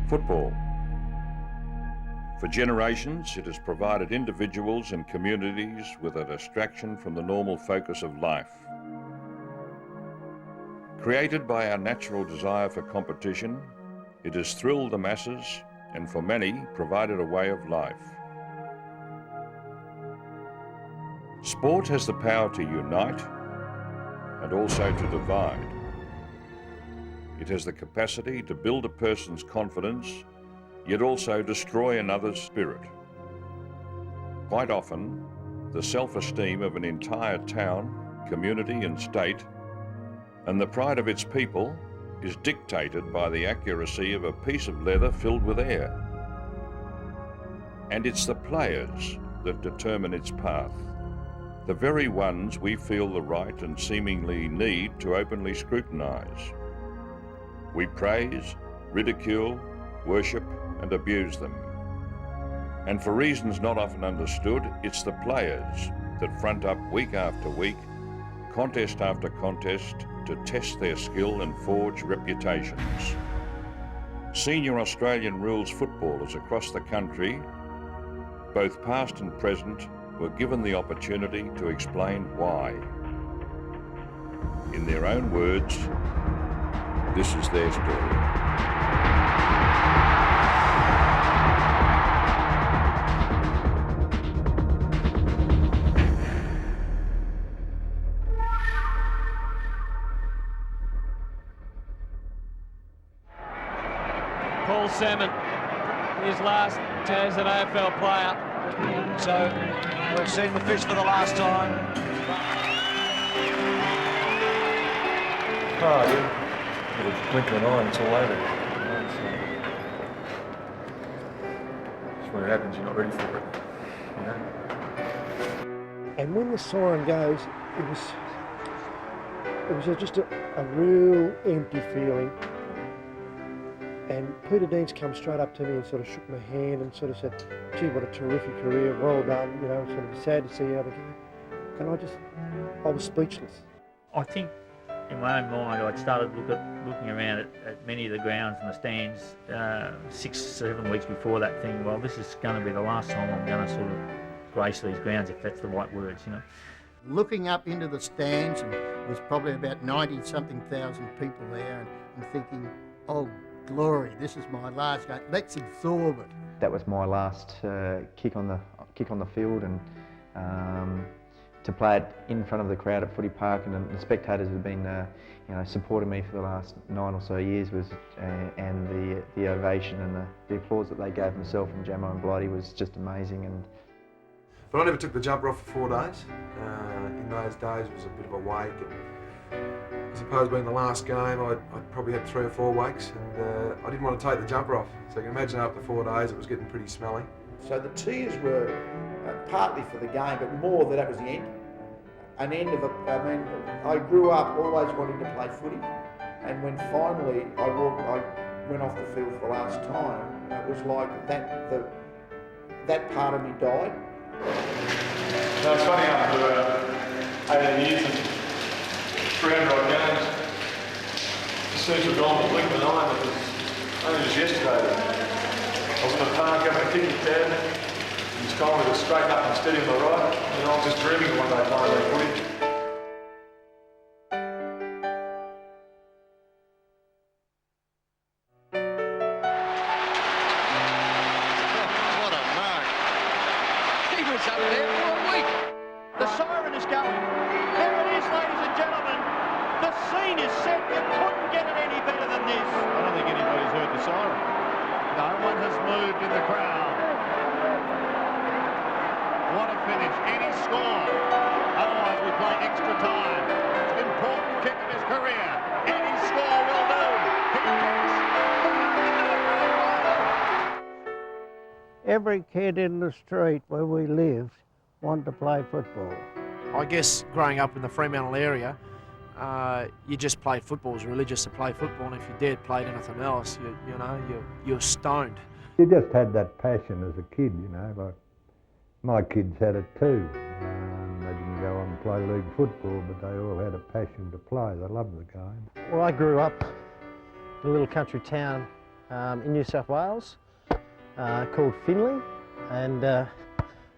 Football. For generations, it has provided individuals and communities with a distraction from the normal focus of life. Created by our natural desire for competition, it has thrilled the masses and for many provided a way of life. Sport has the power to unite and also to divide. It has the capacity to build a person's confidence, yet also destroy another's spirit. Quite often, the self-esteem of an entire town, community and state, and the pride of its people is dictated by the accuracy of a piece of leather filled with air. And it's the players that determine its path, the very ones we feel the right and seemingly need to openly scrutinise. We praise, ridicule, worship and abuse them. And for reasons not often understood, it's the players that front up week after week, contest after contest, to test their skill and forge reputations. Senior Australian rules footballers across the country, both past and present, were given the opportunity to explain why. In their own words, this is their story. Paul Salmon, his last as an AFL player. So we've seen the fish for the last time. Oh, yeah. With a blink of an eye, it's all over. It's when it happens, you're not ready for it. You know? And when the siren goes, it was just a real empty feeling. And Peter Deans come straight up to me and sort of shook my hand and sort of said, gee, what a terrific career, well done, you know, sort of sad to see you out again. And I was speechless. I think in my own mind I'd started looking around at many of the grounds and the stands 6-7 weeks before that, thing. Well, this is going to be the last time I'm going to sort of grace these grounds, if that's the right words, you know. Looking up into the stands, and there was probably about 90-something thousand people there, and thinking, oh, glory, this is my last game, let's absorb it. That was my last kick on the field, and to play it in front of the crowd at Footy Park, and the spectators have been supporting me for the last 9 or so years, and the ovation and the applause that they gave myself and Jamo and Blighty was just amazing. But I never took the jumper off for 4 days. In those days it was a bit of a wake. I suppose being the last game, I'd probably had 3 or 4 wakes, and I didn't want to take the jumper off. So you can imagine after 4 days it was getting pretty smelly. So the tears were partly for the game, but more that was the end. An end of I grew up always wanting to play footy, and when finally I went off the field for the last time, it was like that part of me died. No, it's funny, after 18 years and 300 odd games, it seems to have gone to blink of an eye. It was only just yesterday. I was in the park having a kick at Dad. He's told me to straighten up and steady on the right. And I was just dreaming of one day playing that footy. What a mark. He was up there for a week. The siren is going. There it is, ladies and gentlemen. The scene is set. You couldn't get it any better than this. I don't think anybody's heard the siren. No one has moved in the crowd. What a finish. Any score. Otherwise we play extra time. It's an important kick in his career. Any score will do. He kicks. Every kid in the street where we lived wanted to play football. I guess growing up in the Fremantle area, you just played football. It was religious to play football, and if you dared play anything else, you're stoned. You just had that passion as a kid, you know, like my kids had it too. They didn't go on and play league football, but they all had a passion to play. They loved the game. Well, I grew up in a little country town in New South Wales called Finley, and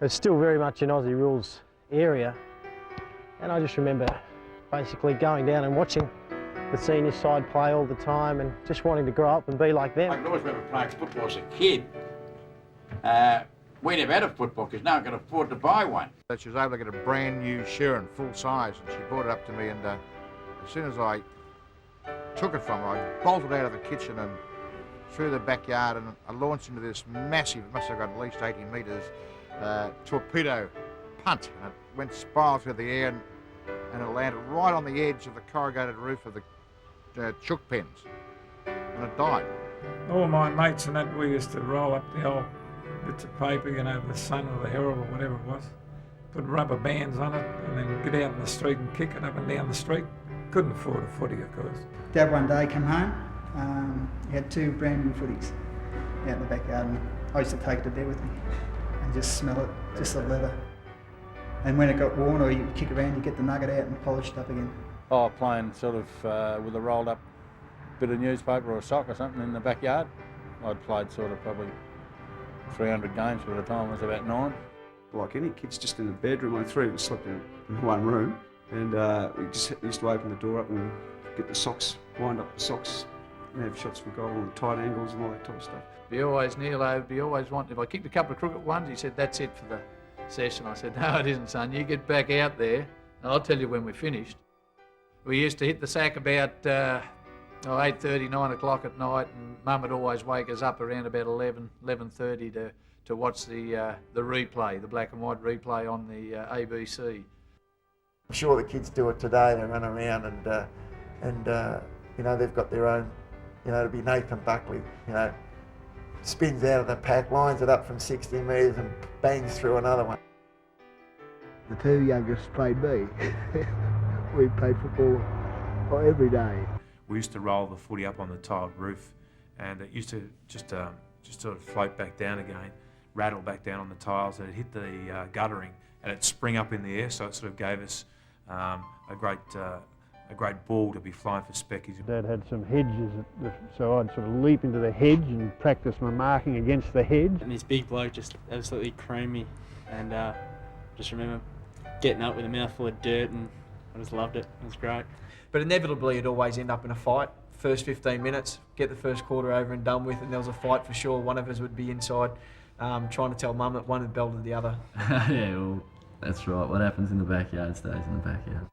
it's still very much an Aussie rules area. And I just remember basically going down and watching the senior side play all the time and just wanting to grow up and be like them. I can always remember playing football as a kid. We never had a football because no one could afford to buy one. She was able to get a brand new Sharon, full size, and she brought it up to me, and as soon as I took it from her, I bolted out of the kitchen and through the backyard, and I launched into this massive, it must have got at least 80 metres, torpedo punt, and it went spiral through the air, and it landed right on the edge of the corrugated roof of the chook pens, and it died. All my mates and that, we used to roll up the old bits of paper, you know, the Sun or the Herald or whatever it was, put rubber bands on it, and then get out in the street and kick it up and down the street. Couldn't afford a footy, of course. Dad one day came home, he had 2 brand new footies out in the backyard, and I used to take it to bed with me and just smell it, just the leather. And when it got worn or you kick around, you get the nugget out and polish it up again. Oh, playing sort of with a rolled up bit of newspaper or a sock or something in the backyard. I'd played sort of probably 300 games by the time I was about 9. Like any kids, just in the bedroom. Only 3 of us slept in one room, and we just used to open the door up and get the socks, wind up the socks, and have shots for goal and tight angles and all that type of stuff. Be always Neilo, be always wanting. If I kicked a couple of crooked ones, he said, "That's it for the session." I said, "No, it isn't, son. You get back out there, and I'll tell you when we're finished." We used to hit the sack about 8:30, 9 o'clock at night, and Mum would always wake us up around about 11:30 to watch the replay, the black and white replay on the ABC. I'm sure the kids do it today. They run around and you know, they've got their own, you know, it'll be Nathan Buckley, you know, spins out of the pack, lines it up from 60 metres and bangs through another one. The 2 youngest played me. We played football every day. We used to roll the footy up on the tiled roof, and it used to just sort of float back down again, rattle back down on the tiles, and it hit the guttering, and it'd spring up in the air, so it sort of gave us a great ball to be flying for speckies. Dad had some hedges, so I'd sort of leap into the hedge and practice my marking against the hedge. And this big bloke just absolutely creamed me, and just remember getting up with a mouthful of dirt, and I just loved it. It was great. But inevitably, it'd always end up in a fight. First 15 minutes, get the first quarter over and done with, and there was a fight for sure. One of us would be inside trying to tell Mum that one had belted the other. Yeah, well, that's right. What happens in the backyard stays in the backyard.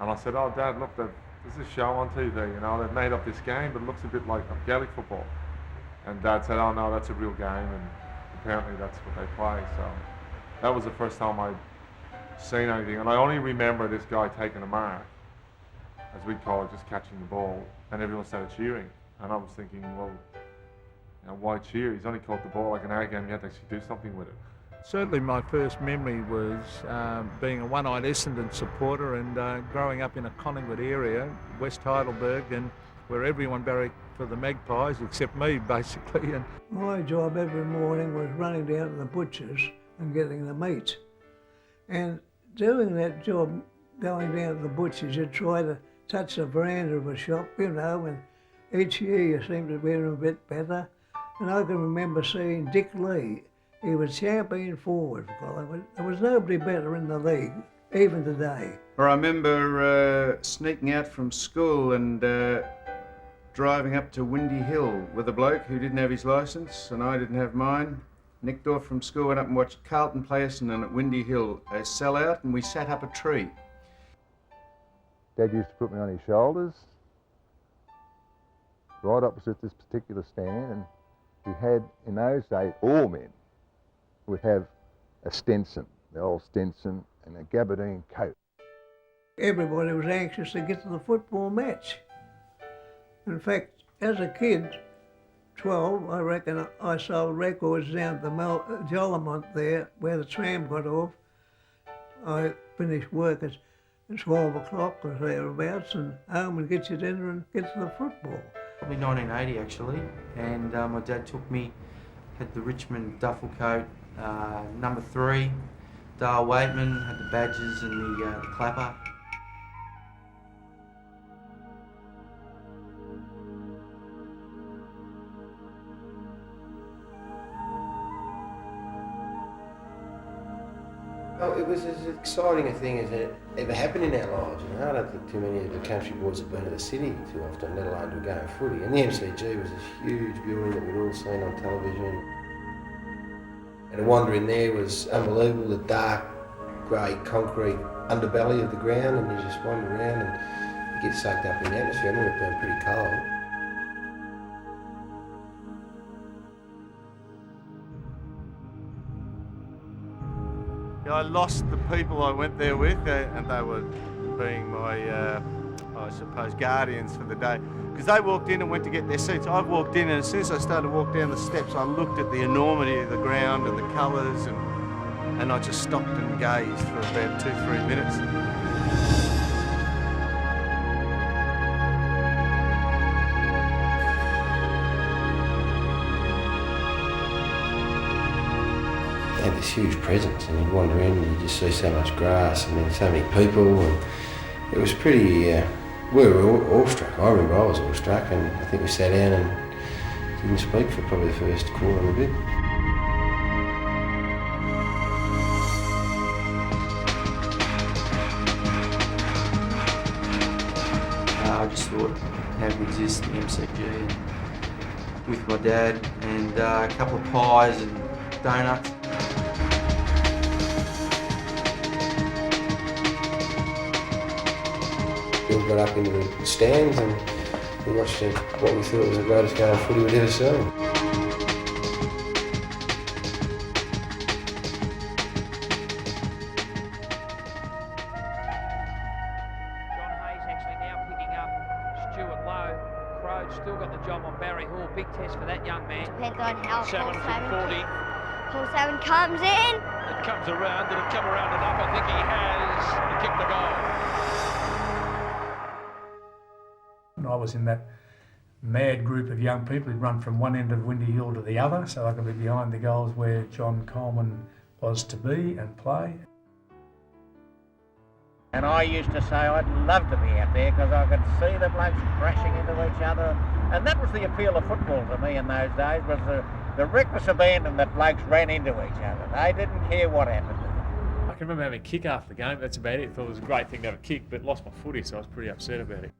And I said, "Oh, Dad, look, there's this show on TV, you know, they've made up this game, but it looks a bit like Gaelic football." And Dad said, "Oh, no, that's a real game, and apparently that's what they play." So that was the first time I'd seen anything. And I only remember this guy taking a mark, as we'd call it, just catching the ball, and everyone started cheering. And I was thinking, well, you know, why cheer? He's only caught the ball like an A game, you had to actually do something with it. Certainly my first memory was being a one-eyed Essendon supporter and growing up in a Collingwood area, West Heidelberg, and where everyone barracked for the Magpies except me, basically. And my job every morning was running down to the butcher's and getting the meat. And doing that job, going down to the butcher's, you try to touch the veranda of a shop, you know, and each year you seem to be a bit better. And I can remember seeing Dick Lee. He was champion forward for Collingwood. There was nobody better in the league, even today. I remember sneaking out from school and driving up to Windy Hill with a bloke who didn't have his licence and I didn't have mine. Nicked off from school, went up and watched Carlton play Essendon at Windy Hill, a sellout, and we sat up a tree. Dad used to put me on his shoulders, right opposite this particular stand, and we had, in those days, all men would have a Stetson, the old Stetson, and a gabardine coat. Everybody was anxious to get to the football match. In fact, as a kid, 12, I reckon I sold records down at the Jollimont there, where the tram got off. I finished work at 12 o'clock or thereabouts, and home and get your dinner and get to the football. Probably 1980 actually, and my dad took me, had the Richmond duffel coat, number 3, Dale Waitman, had the badges and the clapper. Oh, it was as exciting a thing as it ever happened in our lives. You know, I don't think too many of the country boys have been to the city too often, let alone to a game of footy. And the MCG was this huge building that we'd all seen on television. And to wander in there was unbelievable, the dark, grey concrete underbelly of the ground, and you just wander around and you get soaked up in the atmosphere. I remember it being pretty cold. I lost the people I went there with, and they were being my, I suppose, guardians for the day. Because they walked in and went to get their seats. I've walked in, and as soon as I started to walk down the steps, I looked at the enormity of the ground and the colours, and I just stopped and gazed for about 2-3 minutes. They had this huge presence, and you'd wander in and you just see so much grass and then so many people, and it was pretty, we were awestruck. I remember I was awestruck, and I think we sat down and didn't speak for probably the first quarter of a bit. I just thought how to exist in the MCG with my dad, and a couple of pies and donuts. We all got up into the stands and we watched what we thought was the greatest game of footy we'd ever seen. Still got the job on Barry Hall. Big test for that young man. Depends on how Salmon from 40. Paul Salmon comes in. It comes around. Did it come around enough? I think he has. He kicked the goal. And I was in that mad group of young people who'd run from one end of Windy Hill to the other, so I could be behind the goals where John Coleman was to be and play. And I used to say I'd love to be out there because I could see the blokes crashing into each other. And that was the appeal of football to me in those days, was the reckless abandon that blokes ran into each other. They didn't care what happened to them. I can remember having a kick after the game, that's about it. I thought it was a great thing to have a kick, but lost my footy, so I was pretty upset about it.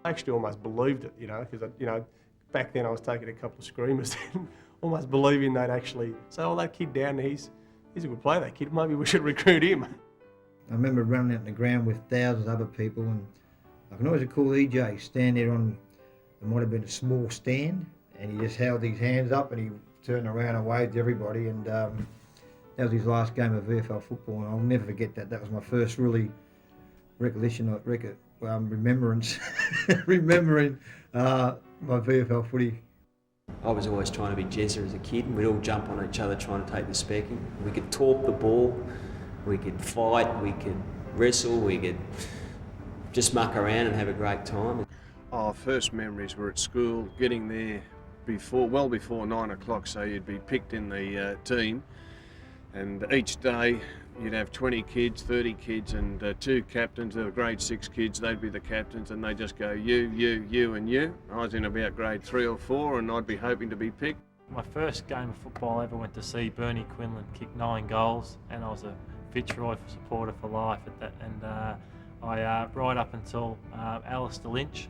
I actually almost believed it, because, back then I was taking a couple of screamers and almost believing they'd actually say, oh, that kid down there, he's a good player, that kid, maybe we should recruit him. I remember running out in the ground with thousands of other people, and I can always recall EJ stand there on, it might have been a small stand, and he just held his hands up and he turned around and waved to everybody, and that was his last game of VFL football, and I'll never forget that. That was my first really remembering my VFL footy. I was always trying to be Jezza as a kid, and we'd all jump on each other trying to take the specking. We could torp the ball, we could fight, we could wrestle, we could just muck around and have a great time. Our first memories were at school, getting there well before 9 o'clock, so you'd be picked in the team, and each day you'd have 20 kids, 30 kids, and 2 captains. They were grade 6 kids, they'd be the captains, and they'd just go you, and you. I was in about grade 3 or 4, and I'd be hoping to be picked. My first game of football I ever went to see, Bernie Quinlan kick 9 goals, and I was a Fitzroy supporter for life at that. And I right up until Alistair Lynch,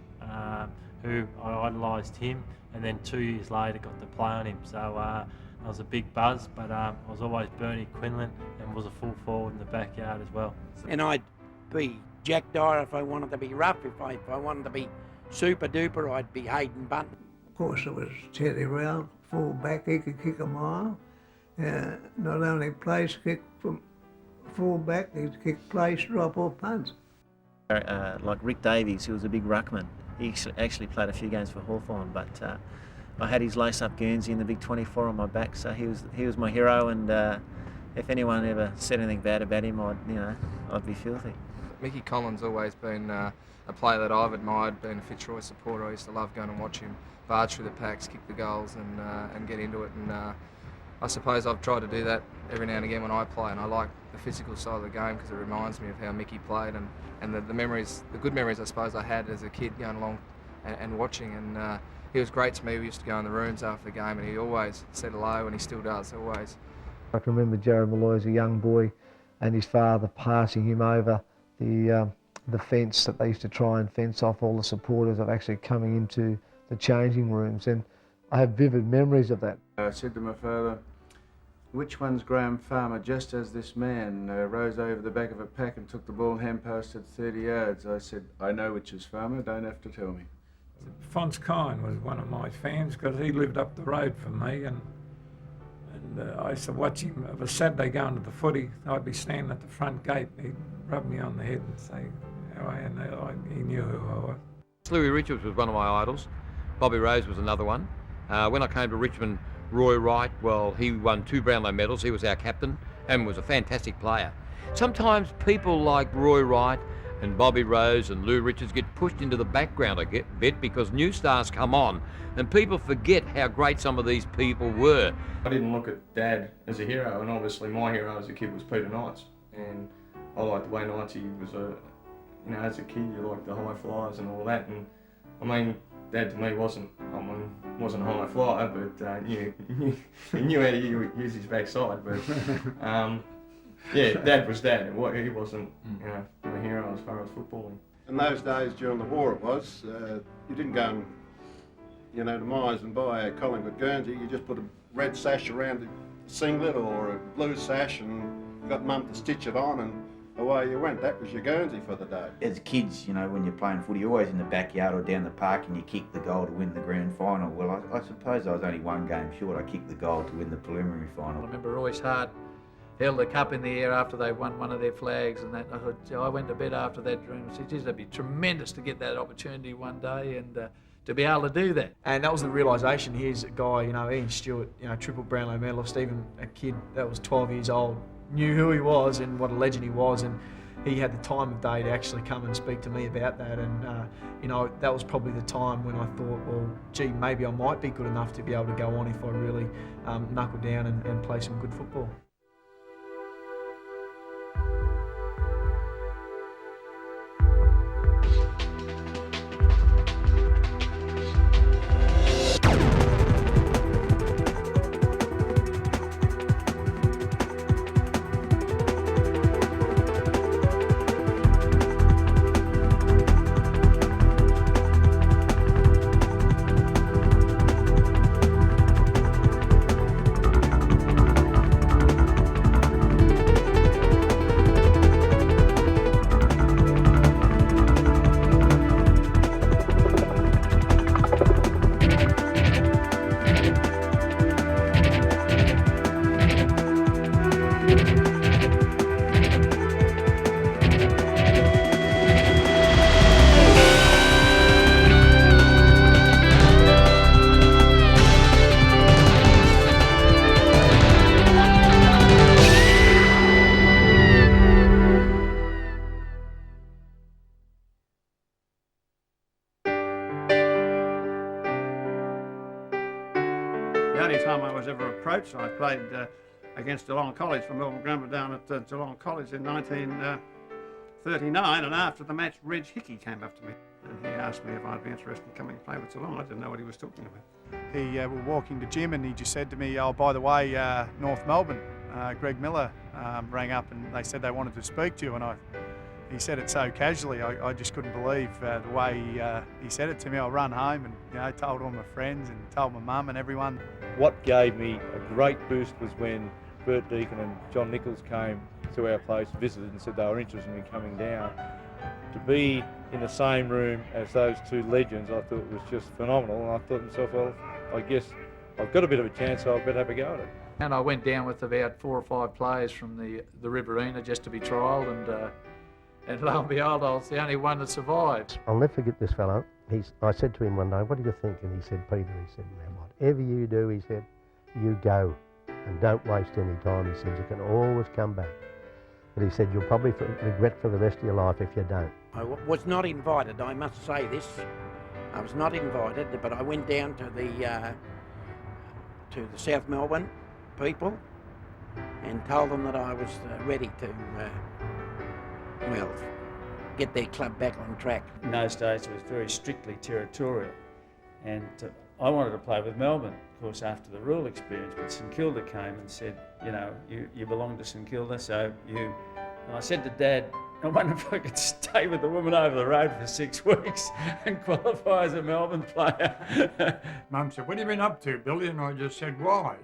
who I idolised him, and then 2 years later got to play on him. So I was a big buzz, but I was always Bernie Quinlan and was a full forward in the backyard as well. And I'd be Jack Dyer if I wanted to be rough. If I wanted to be super duper, I'd be Hayden Bunton. Of course, it was Teddy Round, full back, he could kick a mile. Not only place kick from full back, he'd kick place, drop or punt. Like Rick Davies, who was a big ruckman. He actually played a few games for Hawthorn, but I had his lace-up Guernsey in the big 24 on my back, so he was my hero. And if anyone ever said anything bad about him, I'd be filthy. Mickey Collins always been a player that I've admired. Being a Fitzroy supporter, I used to love going and watch him barge through the packs, kick the goals, and get into it. And I suppose I've tried to do that every now and again when I play, and I like the physical side of the game because it reminds me of how Mickey played and the memories, the good memories I suppose I had as a kid going along and watching. And he was great to me. We used to go in the rooms after the game, and he always said hello, and he still does, always. I can remember Jared Malloy as a young boy and his father passing him over the fence that they used to try and fence off all the supporters of actually coming into the changing rooms, and I have vivid memories of that. I said to my father, "Which one's Graham Farmer?" Just as this man rose over the back of a pack and took the ball hand-posted 30 yards. I said, "I know which is Farmer, don't have to tell me." Fons Kine was one of my fans because he lived up the road from me, and I used to watch him. Of a Saturday going to the footy, I'd be standing at the front gate, he'd rub me on the head and say, "How are you?" And he knew who I was. Louis Richards was one of my idols. Bobby Rose was another one. When I came to Richmond, Roy Wright, well, he won 2 Brownlow medals. He was our captain and was a fantastic player. Sometimes people like Roy Wright and Bobby Rose and Lou Richards get pushed into the background a bit because new stars come on and people forget how great some of these people were. I didn't look at Dad as a hero, and obviously my hero as a kid was Peter Knights. And I liked the way Knightsy was as a kid you liked the high flyers and all that. And I mean, Dad to me wasn't a high flyer, but he knew how to use his backside. But yeah, Dad was Dad. He wasn't, my hero as far as footballing. In those days during the war, it was you didn't go and to Myers and buy a Collingwood Guernsey. You just put a red sash around the singlet or a blue sash, and got Mum to stitch it on, and away you went. That was your Guernsey for the day. As kids, when you're playing footy, you're always in the backyard or down the park and you kick the goal to win the grand final. Well, I suppose I was only one game short. I kicked the goal to win the preliminary final. I remember Royce Hart held the cup in the air after they won one of their flags, and that I went to bed after that dream and said, geez, that'd be tremendous to get that opportunity one day and to be able to do that. And that was the realisation. Here's a guy, Ian Stewart, triple Brownlow medalist, even a kid that was 12 years old, knew who he was and what a legend he was, and he had the time of day to actually come and speak to me about that. And that was probably the time when I thought, well, gee, maybe I might be good enough to be able to go on if I really knuckle down and play some good football. The only time I was ever approached, I played against Geelong College for Melbourne Grammar down at Geelong College in 1939, and after the match, Reg Hickey came up to me and he asked me if I'd be interested in coming and play with Geelong. I didn't know what he was talking about. He were walking to gym and he just said to me, "Oh, by the way, North Melbourne, Greg Miller rang up and they said they wanted to speak to you." And he said it so casually, I just couldn't believe the way he said it to me. I ran home and told all my friends and told my mum and everyone. What gave me a great boost was when Bert Deacon and John Nichols came to our place, visited and said they were interested in me coming down. To be in the same room as those two legends, I thought it was just phenomenal, and I thought to myself, well, I guess I've got a bit of a chance, so I better have a go at it. And I went down with about 4 or 5 players from the Riverina just to be trialled, and lo and behold, I was the only one that survived. I'll never forget this fellow. I said to him one day, "What do you think?" And he said, "Peter," he said, "now whatever you do," he said, "you go and don't waste any time." He said, "You can always come back." But he said, "You'll probably regret for the rest of your life if you don't." I was not invited, I must say this. I was not invited, but I went down to the South Melbourne people and told them that I was ready to, get their club back on track. In those days it was very strictly territorial, and I wanted to play with Melbourne, of course, after the Rule experience, but St Kilda came and said, you know, you belong to St Kilda, so you. And I said to Dad, I wonder if I could stay with the woman over the road for 6 weeks and qualify as a Melbourne player. Mum said, "What have you been up to, Billy?" And I just said, "Why?"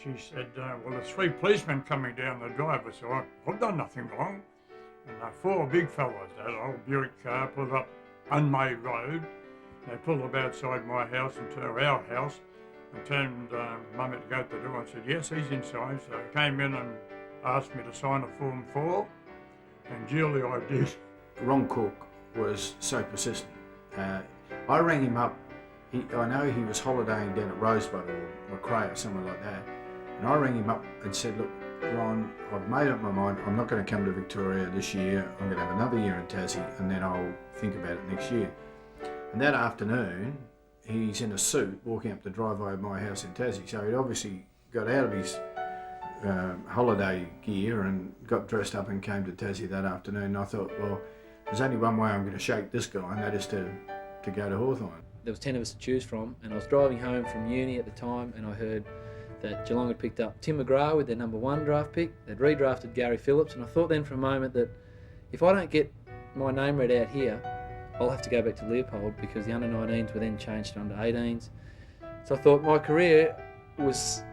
She said, "Well, there's 3 policemen coming down the drive." I said, "I've done nothing wrong." And 4 big fellas, that old Buick car, pulled up unmade road. They pulled up outside my house and to our house and turned Mum had to go to the door. I said, "Yes, he's inside." So I came in and asked me to sign a Form 4. And duly I did. Ron Cook was so persistent. I rang him up. I know he was holidaying down at Rosebud or Macrae or somewhere like that. And I rang him up and said, "Look, Ron, I've made up my mind. I'm not going to come to Victoria this year. I'm going to have another year in Tassie and then I'll think about it next year." And that afternoon, he's in a suit walking up the driveway of my house in Tassie. So he'd obviously got out of his holiday gear and got dressed up and came to Tassie that afternoon. And I thought, well, there's only one way I'm going to shake this guy, and that is to go to Hawthorn. There was 10 of us to choose from, and I was driving home from uni at the time, and I heard that Geelong had picked up Tim McGrath with their #1 draft pick. They'd redrafted Gary Phillips, and I thought then for a moment that if I don't get my name read out here, I'll have to go back to Leopold because the under-19s were then changed to under-18s. So I thought my career was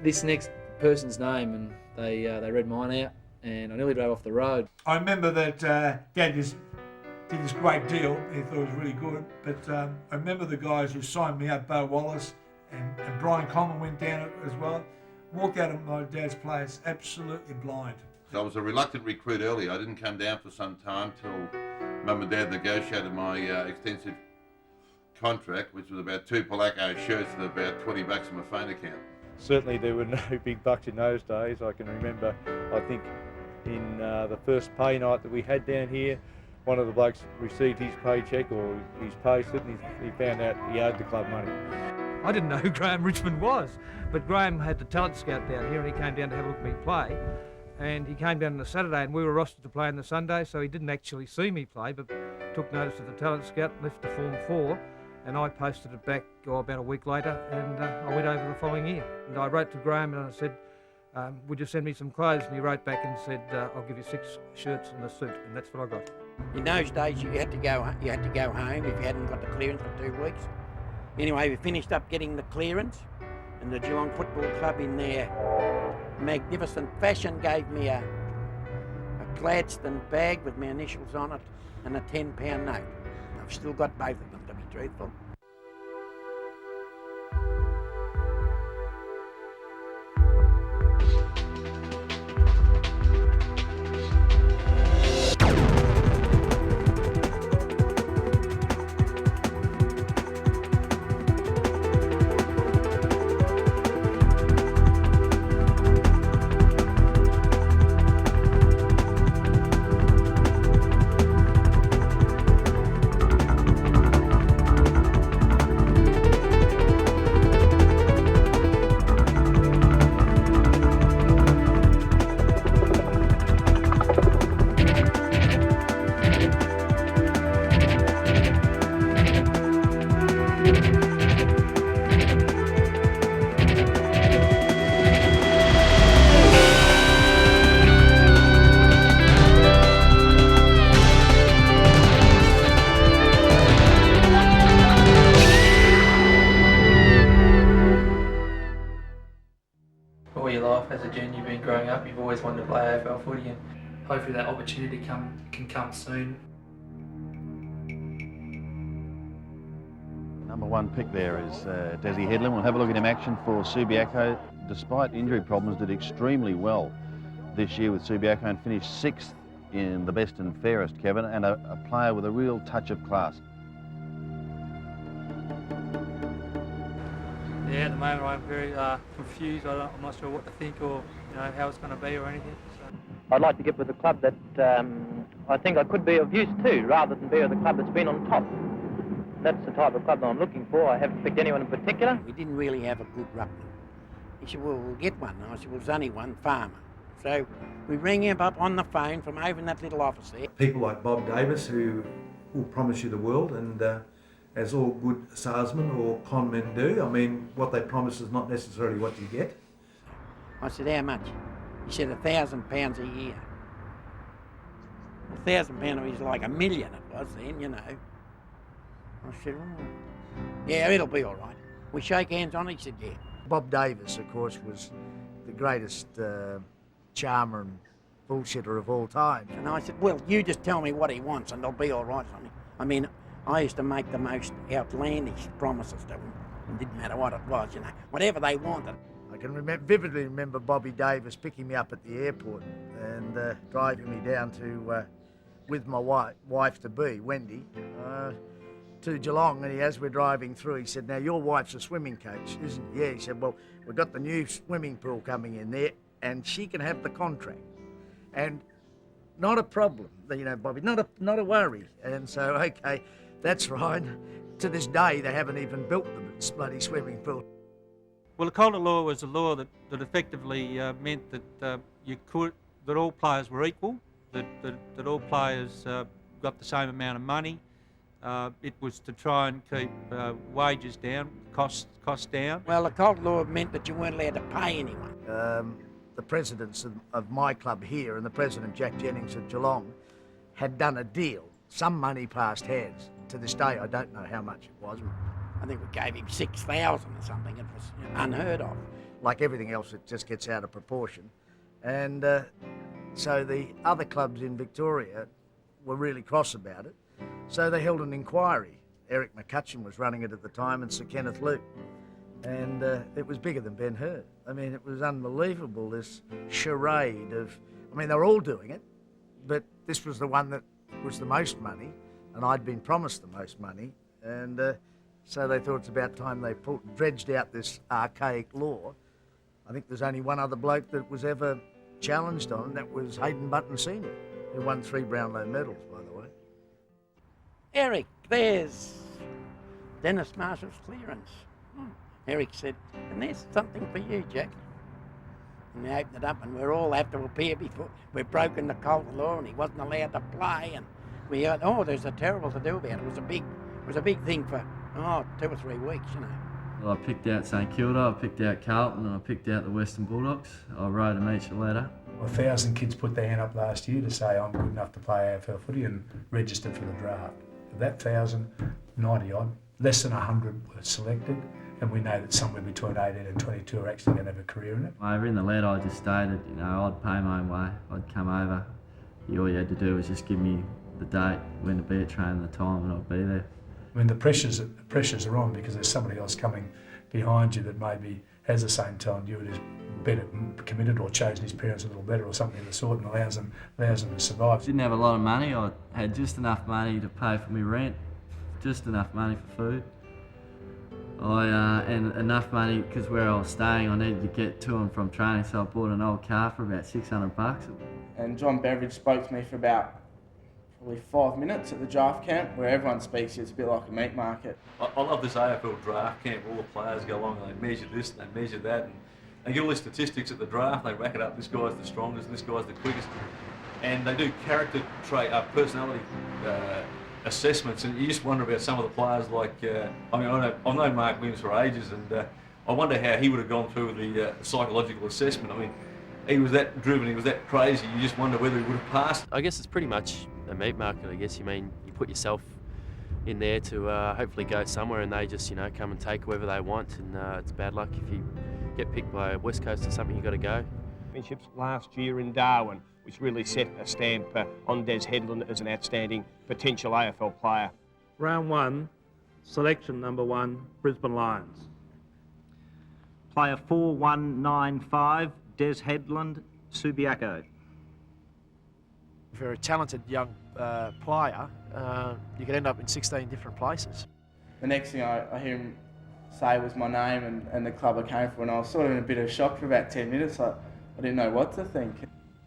this next person's name, and they read mine out, and I nearly drove off the road. I remember that Dad did this great deal. He thought it was really good. But I remember the guys who signed me up, Bo Wallace and Brian Coleman went down as well. Walked out of my dad's place absolutely blind. So I was a reluctant recruit early. I didn't come down for some time till Mum and Dad negotiated my extensive contract, which was about 2 Polaco shirts and about $20 in my phone account. Certainly there were no big bucks in those days. I can remember, I think in the first pay night that we had down here, one of the blokes received his paycheck or his pay slip and he found out he owed the club money. I didn't know who Graham Richmond was, but Graham had the talent scout down here and he came down to have a look at me play. And he came down on a Saturday and we were rostered to play on the Sunday, so he didn't actually see me play, but took notice of the talent scout, left the Form 4, and I posted it back about a week later, and I went over the following year. And I wrote to Graham and I said, "Would you send me some clothes?" And he wrote back and said, "I'll give you 6 shirts and a suit," and that's what I got. In those days, you had to go home if you hadn't got the clearance for 2 weeks. Anyway, we finished up getting the clearance, and the Geelong Football Club, in their magnificent fashion, gave me a Gladstone bag with my initials on it and a £10 note. I've still got both of them, to be truthful. All your life as a junior, you've been growing up, you've always wanted to play AFL footy, and hopefully that opportunity can come soon. #1 pick there is Desi Headland. We'll have a look at him action for Subiaco. Despite injury problems, did extremely well this year with Subiaco and finished 6th in the best and fairest, Kevin, and a player with a real touch of class. Yeah, at the moment I'm very confused. I'm not sure what to think or how it's going to be or anything. So. I'd like to get with a club that I think I could be of use to, rather than be with a club that's been on top. That's the type of club that I'm looking for. I haven't picked anyone in particular. We didn't really have a good ruckman. He said, "Well, we'll get one." I said, "Well, there's only one, Farmer." So we rang him up on the phone from over in that little office there. People like Bob Davis who will promise you the world, and as all good salesmen or con men do, I mean, what they promise is not necessarily what you get. I said, how much? He said, £1,000 a year. £1,000 is like $1 million it was then, you know. I said, oh, yeah, it'll be all right. We shake hands on it? He said, yeah. Bob Davis, of course, was the greatest charmer and bullshitter of all time. And I said, well, you just tell me what he wants and it'll be all right, sonny. I mean, I used to make the most outlandish promises to them. It didn't matter what it was, you know, whatever they wanted. I can vividly remember Bobby Davis picking me up at the airport and driving me down to, with my wife-to-be, Wendy, to Geelong. And as we're driving through, he said, now your wife's a swimming coach, isn't she? Yeah, he said, well, we've got the new swimming pool coming in there and she can have the contract. And not a problem, you know, Bobby, not a worry. And so, okay, that's right. To this day, they haven't even built the bloody swimming pool. Well, the Calder law was a law that effectively meant that that all players were equal, that all players got the same amount of money. It was to try and keep wages down, costs down. Well, the Calder law meant that you weren't allowed to pay anyone. The presidents of my club here and the president, Jack Jennings of Geelong, had done a deal. Some money passed hands. To this day, I don't know how much it was. I think we gave him 6,000 or something. It was unheard of. Like everything else, it just gets out of proportion. And so the other clubs in Victoria were really cross about it. So they held an inquiry. Eric McCutcheon was running it at the time and Sir Kenneth Luke. And it was bigger than Ben Hur. I mean, it was unbelievable, this charade of... I mean, they were all doing it, but this was the one that was the most money, and I'd been promised the most money, and so they thought it's about time they dredged out this archaic law. I think there's only one other bloke that was ever challenged on, and that was Hayden Button Senior, who won 3 Brownlow medals, by the way. Eric, there's Dennis Marshall's clearance. Eric said, and there's something for you, Jack. And they opened it up, and we're all have to appear before we've broken the Calder law, and he wasn't allowed to play. And we heard, oh, there's a terrible to do about it. It was a big thing for 2 or 3 weeks, you know. Well, I picked out St Kilda, I picked out Carlton, and I picked out the Western Bulldogs. I wrote them each a letter. 1,000 kids put their hand up last year to say I'm good enough to play AFL footy and registered for the draft. Of that 1,000, 90 odd, less than 100 were selected. And we know that somewhere between 18 and 22 are actually going to have a career in it. Over in the letter I just stated, you know, I'd pay my own way, I'd come over. All you had to do was just give me the date, when to be at training, the time, and I'd be there. I mean, the pressures are on because there's somebody else coming behind you that maybe has the same talent you, is better committed or chosen his parents a little better or something of the sort, and allows them to survive. Didn't have a lot of money, I had just enough money to pay for my rent, just enough money for food. And enough money, because where I was staying I needed to get to and from training, so I bought an old car for about $600. And John Beveridge spoke to me for about probably 5 minutes at the draft camp, where everyone speaks. It's a bit like a meat market. I love this AFL draft camp. All the players go along and they measure this and they measure that, and they get all these statistics at the draft. They rack it up. This guy's the strongest, and this guy's the quickest, and they do character trait, personality assessments, and you just wonder about some of the players. Like, I mean, I've known Mark Williams for ages, and I wonder how he would have gone through the psychological assessment. I mean, he was that driven, he was that crazy. You just wonder whether he would have passed. I guess it's pretty much a meat market. I guess you mean you put yourself in there to hopefully go somewhere, and they just come and take whoever they want. And it's bad luck if you get picked by West Coast or something. You got to go. Championships last year in Darwin, which really set a stamp on Des Headland as an outstanding potential AFL player. Round 1, selection number 1, Brisbane Lions. Player 4195, Des Headland, Subiaco. If you're a talented young player, you could end up in 16 different places. The next thing I hear him say was my name and the club I came for, and I was sort of in a bit of shock for about 10 minutes. I didn't know what to think.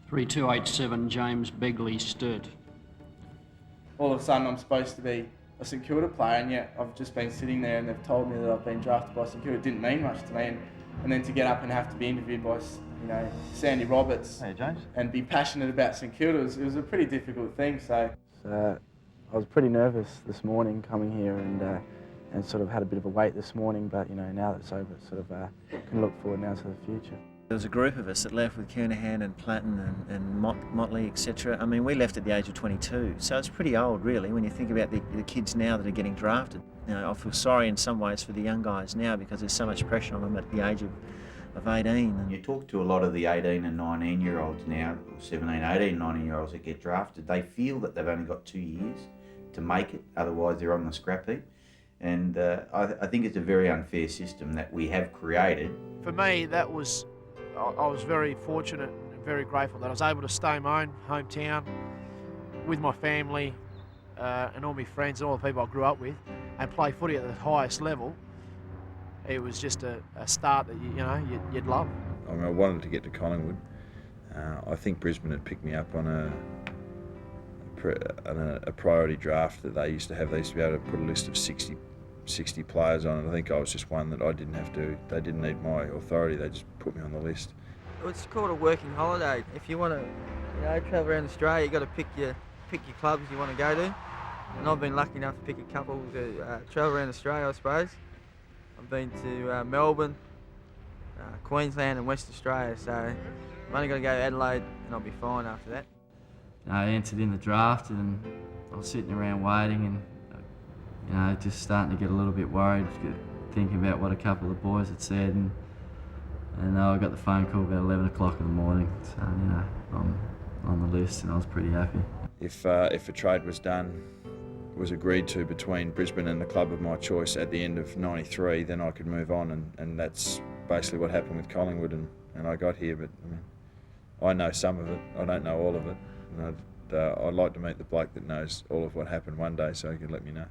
3287, James Begley stood. All of a sudden I'm supposed to be a St Kilda player, and yet I've just been sitting there and they've told me that I've been drafted by St Kilda. It didn't mean much to me, and then to get up and have to be interviewed by Sandy Roberts, hey, James, and be passionate about St Kilda, it was a pretty difficult thing. So I was pretty nervous this morning coming here, and sort of had a bit of a wait this morning, but now that it's over, sort of can look forward now to the future. There was a group of us that left with Kernahan and Platten and Motley, etc. I mean, we left at the age of 22, so it's pretty old, really, when you think about the kids now that are getting drafted. You know, I feel sorry in some ways for the young guys now because there's so much pressure on them at the age of 18. You talk to a lot of the 18 and 19-year-olds now, or 17, 18, 19-year-olds that get drafted. They feel that they've only got 2 years to make it, otherwise they're on the scrap heap. And I think it's a very unfair system that we have created. For me, I was very fortunate and very grateful that I was able to stay in my own hometown with my family and all my friends and all the people I grew up with and play footy at the highest level. It was just a start that you'd love. I mean, I wanted to get to Collingwood. I think Brisbane had picked me up on a priority draft that they used to have. They used to be able to put a list of 60 players on it. I think I was just one that I didn't have to. They didn't need my authority. They just put me on the list. It's called a working holiday. If you want to, travel around Australia, you got to pick your clubs you want to go to. And I've been lucky enough to pick a couple to travel around Australia, I suppose. I've been to Melbourne, Queensland and West Australia, so I've only got to go to Adelaide and I'll be fine after that. I entered in the draft and I was sitting around waiting and just starting to get a little bit worried, thinking about what a couple of the boys had said, and I got the phone call about 11 o'clock in the morning, so I'm on the list and I was pretty happy. If a trade was agreed to between Brisbane and the club of my choice at the end of '93, then I could move on, and that's basically what happened with Collingwood, and I got here. But I mean, I know some of it, I don't know all of it, and I'd like to meet the bloke that knows all of what happened one day so he could let me know.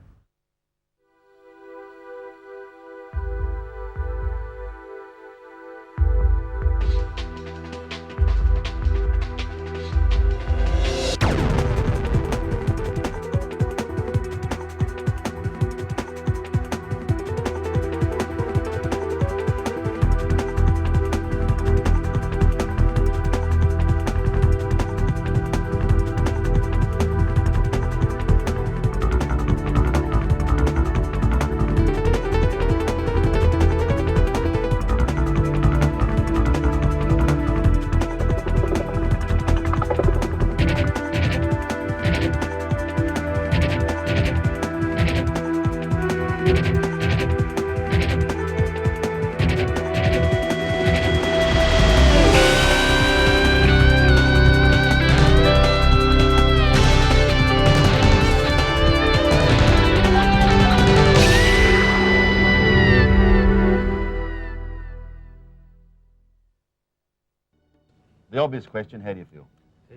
The obvious question, how do you feel?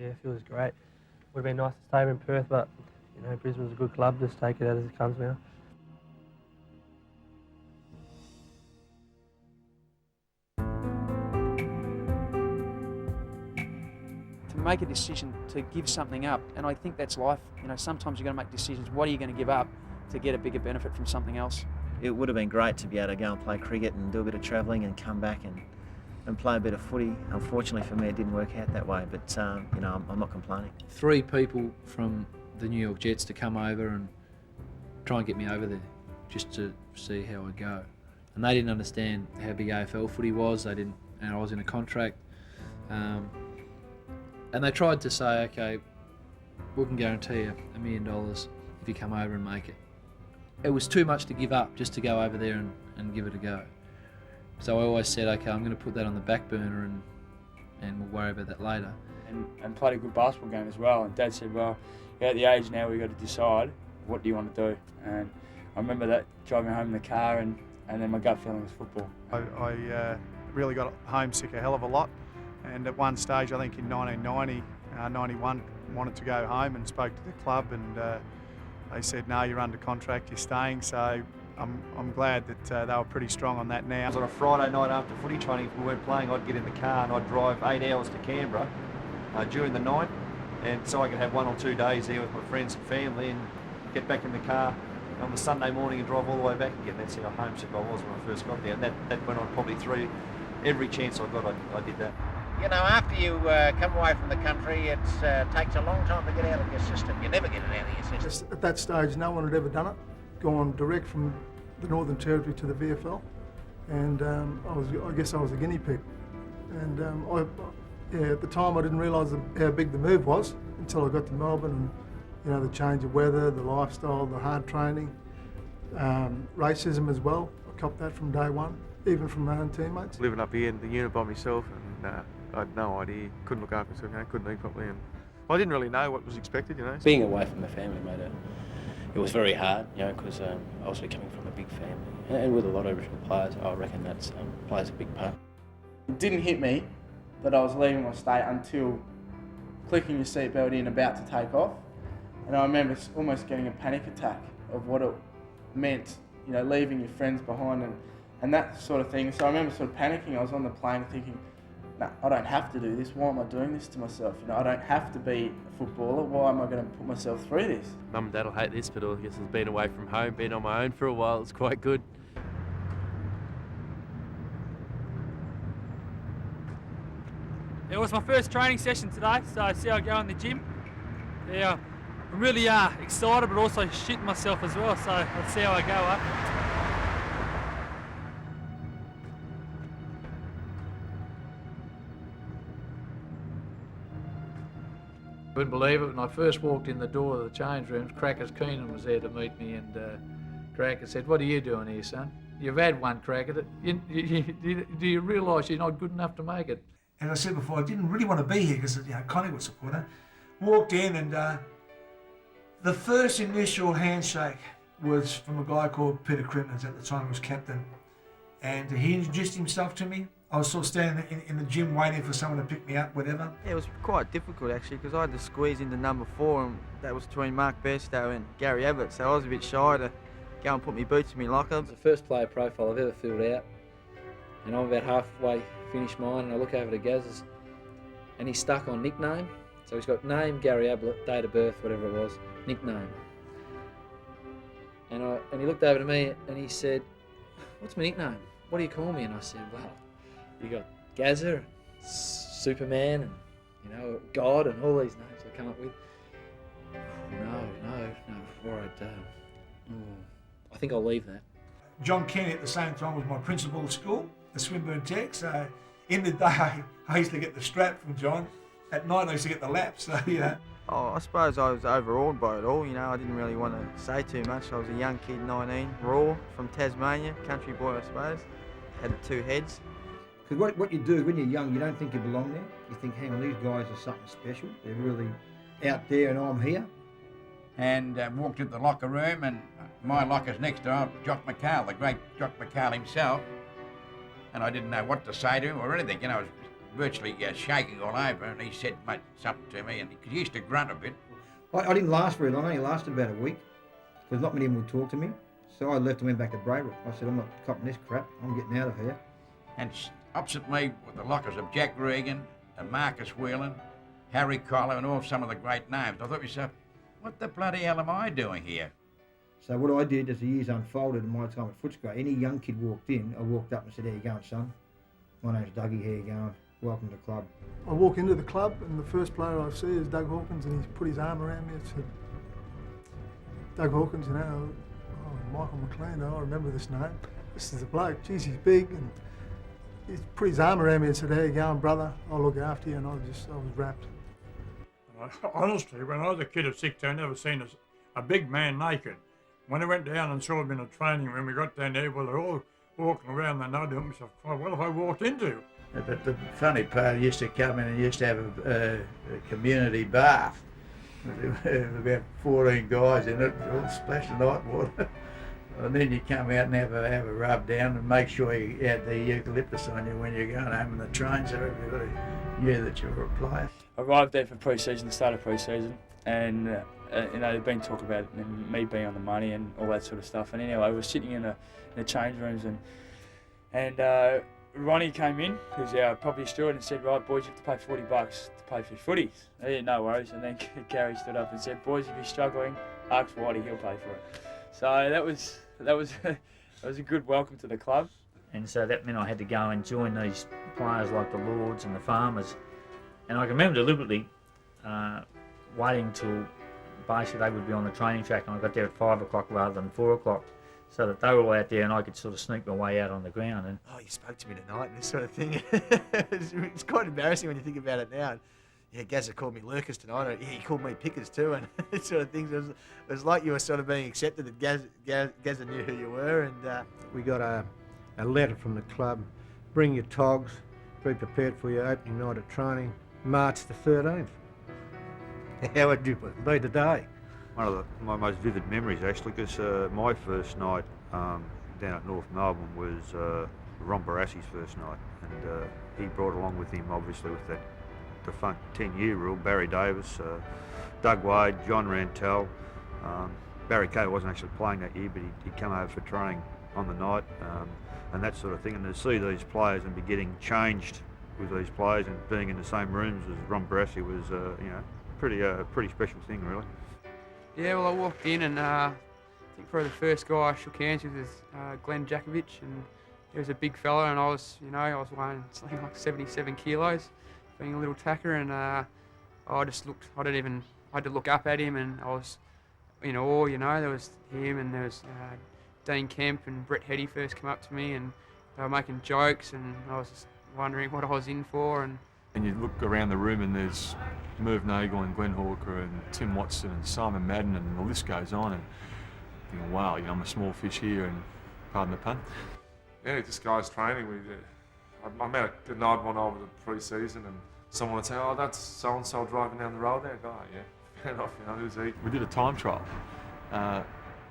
Yeah, it feels great. Would have been nice to stay in Perth, but Brisbane's a good club. Just take it as it comes now. To make a decision to give something up, and I think that's life. Sometimes you've got to make decisions. What are you going to give up to get a bigger benefit from something else? It would have been great to be able to go and play cricket and do a bit of travelling and come back and play a bit of footy. Unfortunately for me, it didn't work out that way, but I'm not complaining. 3 people from the New York Jets to come over and try and get me over there, just to see how I'd go. And they didn't understand how big AFL footy was. They didn't, and I was in a contract. And they tried to say, okay, we can guarantee you $1 million if you come over and make it. It was too much to give up just to go over there and give it a go. So I always said, okay, I'm going to put that on the back burner and we'll worry about that later. And played a good basketball game as well. And Dad said, well, you're at the age now we've got to decide what do you want to do. And I remember that driving home in the car and then my gut feeling was football. I really got homesick a hell of a lot. And at one stage, I think in 1990, 91, wanted to go home and spoke to the club and they said, no, you're under contract, you're staying. So I'm glad that they were pretty strong on that now. On a Friday night after footy training, if we weren't playing, I'd get in the car and I'd drive 8 hours to Canberra during the night, and so I could have 1 or 2 days there with my friends and family and get back in the car on the Sunday morning and drive all the way back again. That's how homesick I was when I first got there, and that went on probably through every chance I got. I did that. After you come away from the country, it takes a long time to get out of your system. You never get it out of your system. At that stage, no one had ever done it. Gone direct from the Northern Territory to the VFL, and I guess I was a guinea pig. And at the time I didn't realise how big the move was until I got to Melbourne, and you know, the change of weather, the lifestyle, the hard training, racism as well. I copped that from day one, even from my own teammates. Living up here in the unit by myself, and I had no idea, couldn't look after myself, couldn't eat properly, and I didn't really know what was expected, you know. Being away from the family made it was very hard, you know, because obviously coming from a big family, and with a lot of Aboriginal players, I reckon that plays a big part. It didn't hit me that I was leaving my state until clicking your seatbelt in, about to take off. And I remember almost getting a panic attack of what it meant, you know, leaving your friends behind and that sort of thing. So I remember sort of panicking. I was on the plane thinking, no, I don't have to do this. Why am I doing this to myself? You know, I don't have to be a footballer. Why am I going to put myself through this? Mum and Dad will hate this, but I guess it's been away from home, been on my own for a while. It's quite good. It was my first training session today, so I see how I go in the gym. Yeah, I'm really excited, but also shitting myself as well, so let's see how I go. Couldn't believe it when I first walked in the door of the change rooms. Crackers Keenan was there to meet me, and Cracker said, "What are you doing here, son? You've had one crack at it. Do you realise you're not good enough to make it?" As I said before, I didn't really want to be here because, you know, Collingwood supporter. Walked in, and the first initial handshake was from a guy called Peter Crimmins, at the time he was captain, and he introduced himself to me. I was sort of standing in the gym waiting for someone to pick me up, whatever. Yeah, it was quite difficult actually, because I had to squeeze into number 4, and that was between Mark Bairstow and Gary Ablett, so I was a bit shy to go and put my boots in my locker. It's the first player profile I've ever filled out, and I'm about halfway finished mine, and I look over to Gaz's, and he's stuck on nickname. So he's got name, Gary Ablett, date of birth, whatever it was, nickname. And he looked over to me and he said, "What's my nickname? What do you call me?" And I said, "Well, you got Gazza, Superman, and you know, God, and all these names I come up with." No. All right. I think I'll leave that. John Kenny at the same time was my principal at school, the Swinburne Tech. So in the day, I used to get the strap from John. At night, I used to get the lap. So yeah. Oh, I suppose I was overawed by it all. You know, I didn't really want to say too much. I was a young kid, 19, raw, from Tasmania, country boy, I suppose. Had 2 heads. Because what you do when you're young, you don't think you belong there. You think, hang on, these guys are something special. They're really out there, and I'm here. And walked into the locker room, and my locker's next to Jock McHale, the great Jock McHale himself. And I didn't know what to say to him or anything. You know, I was virtually shaking all over, and he said something to me, and he used to grunt a bit. I didn't last very long. I only lasted about a week, because not many of them would talk to me. So I left and went back to Braybrook. I said, "I'm not copping this crap. I'm getting out of here." And opposite me were the lockers of Jack Regan and Marcus Whelan, Harry Collar, and all some of the great names. I thought to myself, what the bloody hell am I doing here? So what I did as the years unfolded in my time at Footscray, any young kid walked in, I walked up and said, "How you going, son? My name's Dougie, how you going? Welcome to the club." I walk into the club, and the first player I see is Doug Hawkins, and he's put his arm around me and said, "Doug Hawkins, you know, Michael McLean, I remember this name. This is the bloke, geez, he's big," and he's put his arm around me and said, "How you going, brother? I'll look after you," and I was wrapped. Honestly, when I was a kid of 16, I never seen a big man naked. When I went down and saw him in a training room, we got down there, well, they're all walking around, and I thought to myself, what have I walked into? But the funny part, he used to come in and used to have a community bath. About 14 guys in it, all splashing hot water. And then you come out and have a rub down and make sure you had the eucalyptus on you when you're going home in the train, so everybody knew that you were a player. I arrived there for pre-season, the start of pre-season, and you know, there'd been talk about it, and me being on the money and all that sort of stuff. And anyway, I was sitting in the change rooms, and Ronnie came in, who's our property steward, and said, "Right, boys, you have to pay $40 to pay for your footies." Yeah, no worries. And then Gary stood up and said, "Boys, if you're struggling, ask Whitey, he'll pay for it." So that was a good welcome to the club. And so that meant I had to go and join these players like the Lords and the Farmers. And I can remember deliberately waiting till basically they would be on the training track, and I got there at 5 o'clock rather than 4 o'clock, so that they were all out there and I could sort of sneak my way out on the ground. And oh, you spoke to me tonight and this sort of thing. It's quite embarrassing when you think about it now. Yeah, Gazza called me lurkers tonight. He called me pickers too, and sort of things. It was like you were sort of being accepted, that Gazza knew who you were. And we got a letter from the club. Bring your togs. Be prepared for your opening night of training, March the 13th. How would it be today? One of my most vivid memories, actually, because my first night down at North Melbourne was Ron Barassi's first night, and he brought along with him, obviously, with that defunct 10-year rule, Barry Davis, Doug Wade, John Rantel. Barry Kay wasn't actually playing that year, but he'd come over for training on the night, and that sort of thing. And to see these players and be getting changed with these players and being in the same rooms as Ron Barassi was, pretty special thing, really. Yeah, well, I walked in and I think probably the first guy I shook hands with was Glenn Jakovich, and he was a big fella, and I was weighing something like 77 kilos, being a little tacker, and I had to look up at him, and I was in awe, there was him, and there was Dean Kemp and Brett Heddy first come up to me, and they were making jokes, and I was just wondering what I was in for. And you look around the room and there's Merv Nagel and Glenn Hawker and Tim Watson and Simon Madden, and the list goes on, and thinking, wow, I'm a small fish here, and pardon the pun. Yeah, just guys training. I met a nod one over the pre-season, and someone would say, oh, that's so-and-so driving down the road there. Go, yeah, fair enough, who's he? We did a time trial.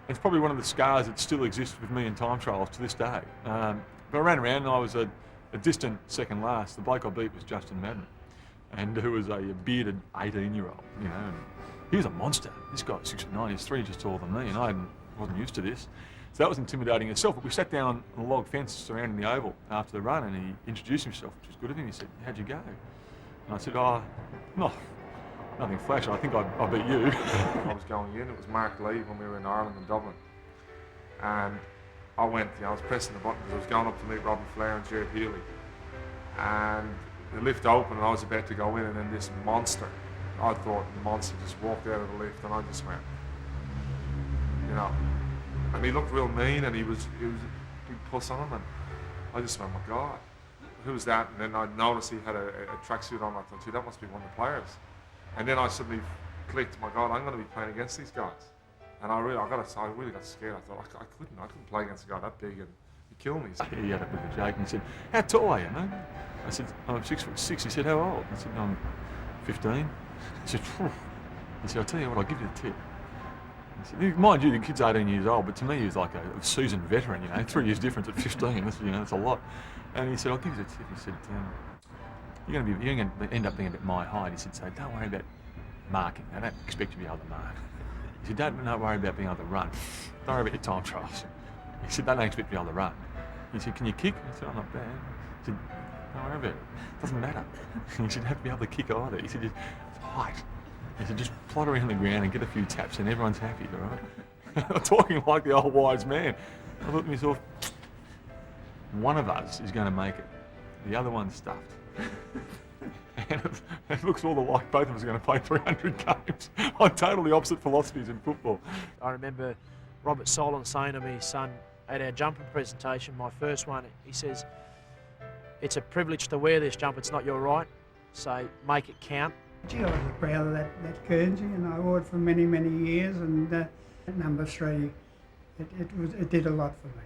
It's probably one of the scars that still exists with me in time trials to this day. But I ran around and I was a distant second last. The bloke I beat was Justin Madden, and who was a bearded 18-year-old, and he was a monster. This guy was 6'9", he's 3 inches taller than me, and I wasn't used to this. So that was intimidating itself, but we sat down on a log fence surrounding the oval after the run, and he introduced himself, which was good of him. He said, how'd you go? And I said, oh, no, nothing flash, I think I beat you. I was going in, it was Mark Lee when we were in Ireland and Dublin. And I went, I was pressing the button because I was going up to meet Robbie Flair and Jared Healy. And the lift opened and I was about to go in, and then this monster, I thought the monster just walked out of the lift, and I just went, and he looked real mean, and he was a big puss on him, and I just went, my God, who's that? And then I noticed he had a tracksuit on. I thought, gee, that must be one of the players. And then I suddenly clicked, my God, I'm going to be playing against these guys. And I really got scared. I thought, I couldn't play against a guy that big, and he'd kill me. He had a bit of a joke, and he said, how tall are you, mate? I said, I'm 6'6". He said, how old? I said, I'm 15. He said, phew. He said, I'll tell you what, I'll give you the tip. He said, mind you, the kid's 18 years old, but to me he was like a seasoned veteran, 3 years difference at 15, that's a lot. And he said, I'll give you the tip. He said, you're going to end up being about my height. He said, so don't worry about marking. I don't expect you to be able to mark. He said, don't worry about being able to run. Don't worry about your time trials. He said, don't expect to be able to run. He said, can you kick? I said, I'm not bad. He said, don't worry about it. It doesn't matter. He said, you have to be able to kick either. He said, it's height. He said, just plot around the ground and get a few taps and everyone's happy, all right? I'm talking like the old wise man. I thought to myself, one of us is going to make it. The other one's stuffed. And it looks all like both of us are going to play 300 games on totally opposite philosophies in football. I remember Robert Solon saying to me, son, at our jumper presentation, my first one, he says, it's a privilege to wear this jumper, it's not your right, so make it count. Gee, I was proud of that Guernsey, and I wore it for many, many years, and at number 3, it did a lot for me.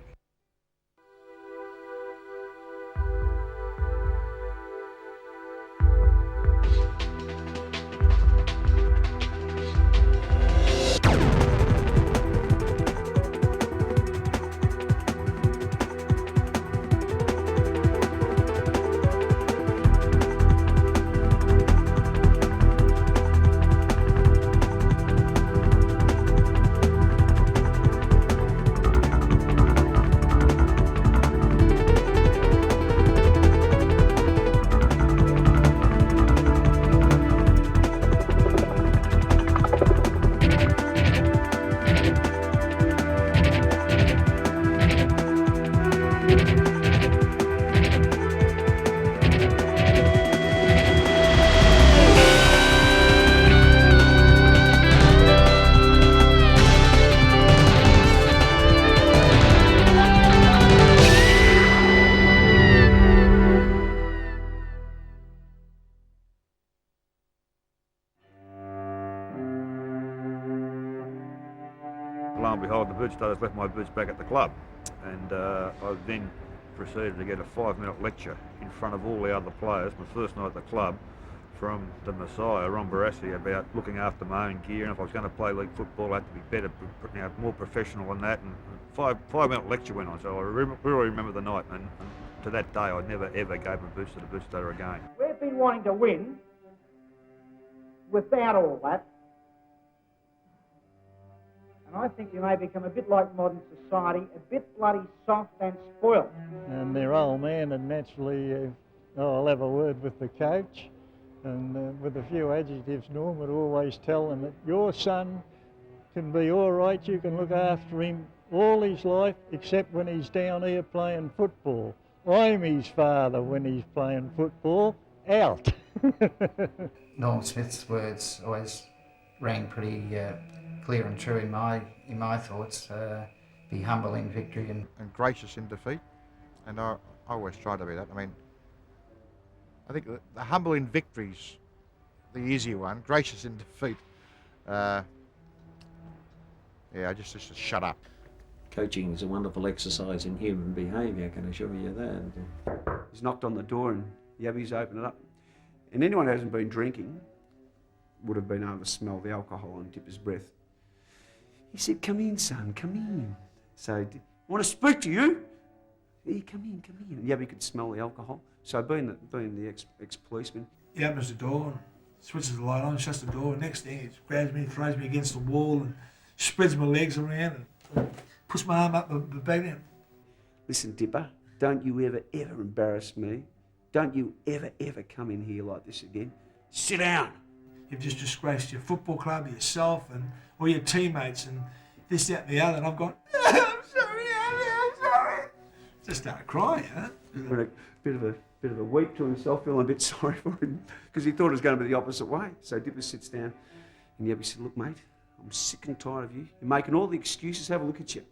lo and behold, the boot starters left my boots back at the club. And I then proceeded to get a 5-minute lecture in front of all the other players, my first night at the club, from the Messiah, Ron Barassi, about looking after my own gear, and if I was going to play league football, I had to be better, more professional than that. And 5-minute lecture went on, so I really remember the night. And to that day, I never ever gave my boots to the boot starter again. We've been wanting to win without all that. And I think you may become a bit like modern society, a bit bloody soft and spoiled. And their old man, and naturally, I'll have a word with the coach. And with a few adjectives, Norm would always tell them that your son can be all right, you can look after him all his life, except when he's down here playing football. I'm his father when he's playing football, out. Norm Smith's words always rang pretty clear and true in my thoughts. Be humble in victory and gracious in defeat, and I always try to be that. I mean, I think the humble in victory's the easier one. Gracious in defeat, just to shut up. Coaching is a wonderful exercise in human behaviour, I can assure you that. He's knocked on the door and Yabby's opened it up. And anyone who hasn't been drinking would have been able to smell the alcohol on Dipper's breath. He said, "Come in, son, come in." So, "I want to speak to you." "Yeah, come in, come in." And Yabby could smell the alcohol. So being the ex-policeman. He opens the door and switches the light on, shuts the door, and next thing he grabs me, throws me against the wall and spreads my legs around and puts my arm up the back down. "Listen, Dipper, don't you ever embarrass me. Don't you ever come in here like this again. Sit down." You've just disgraced your football club, yourself, and all your teammates, and this, that, and the other. And I've gone, "I'm sorry, I'm sorry." Just started crying, huh? With a bit of a weep to himself, feeling a bit sorry for him because he thought it was going to be the opposite way. So Dipper sits down, and Yabby said, "Look, mate, I'm sick and tired of you. You're making all the excuses. Have a look at you.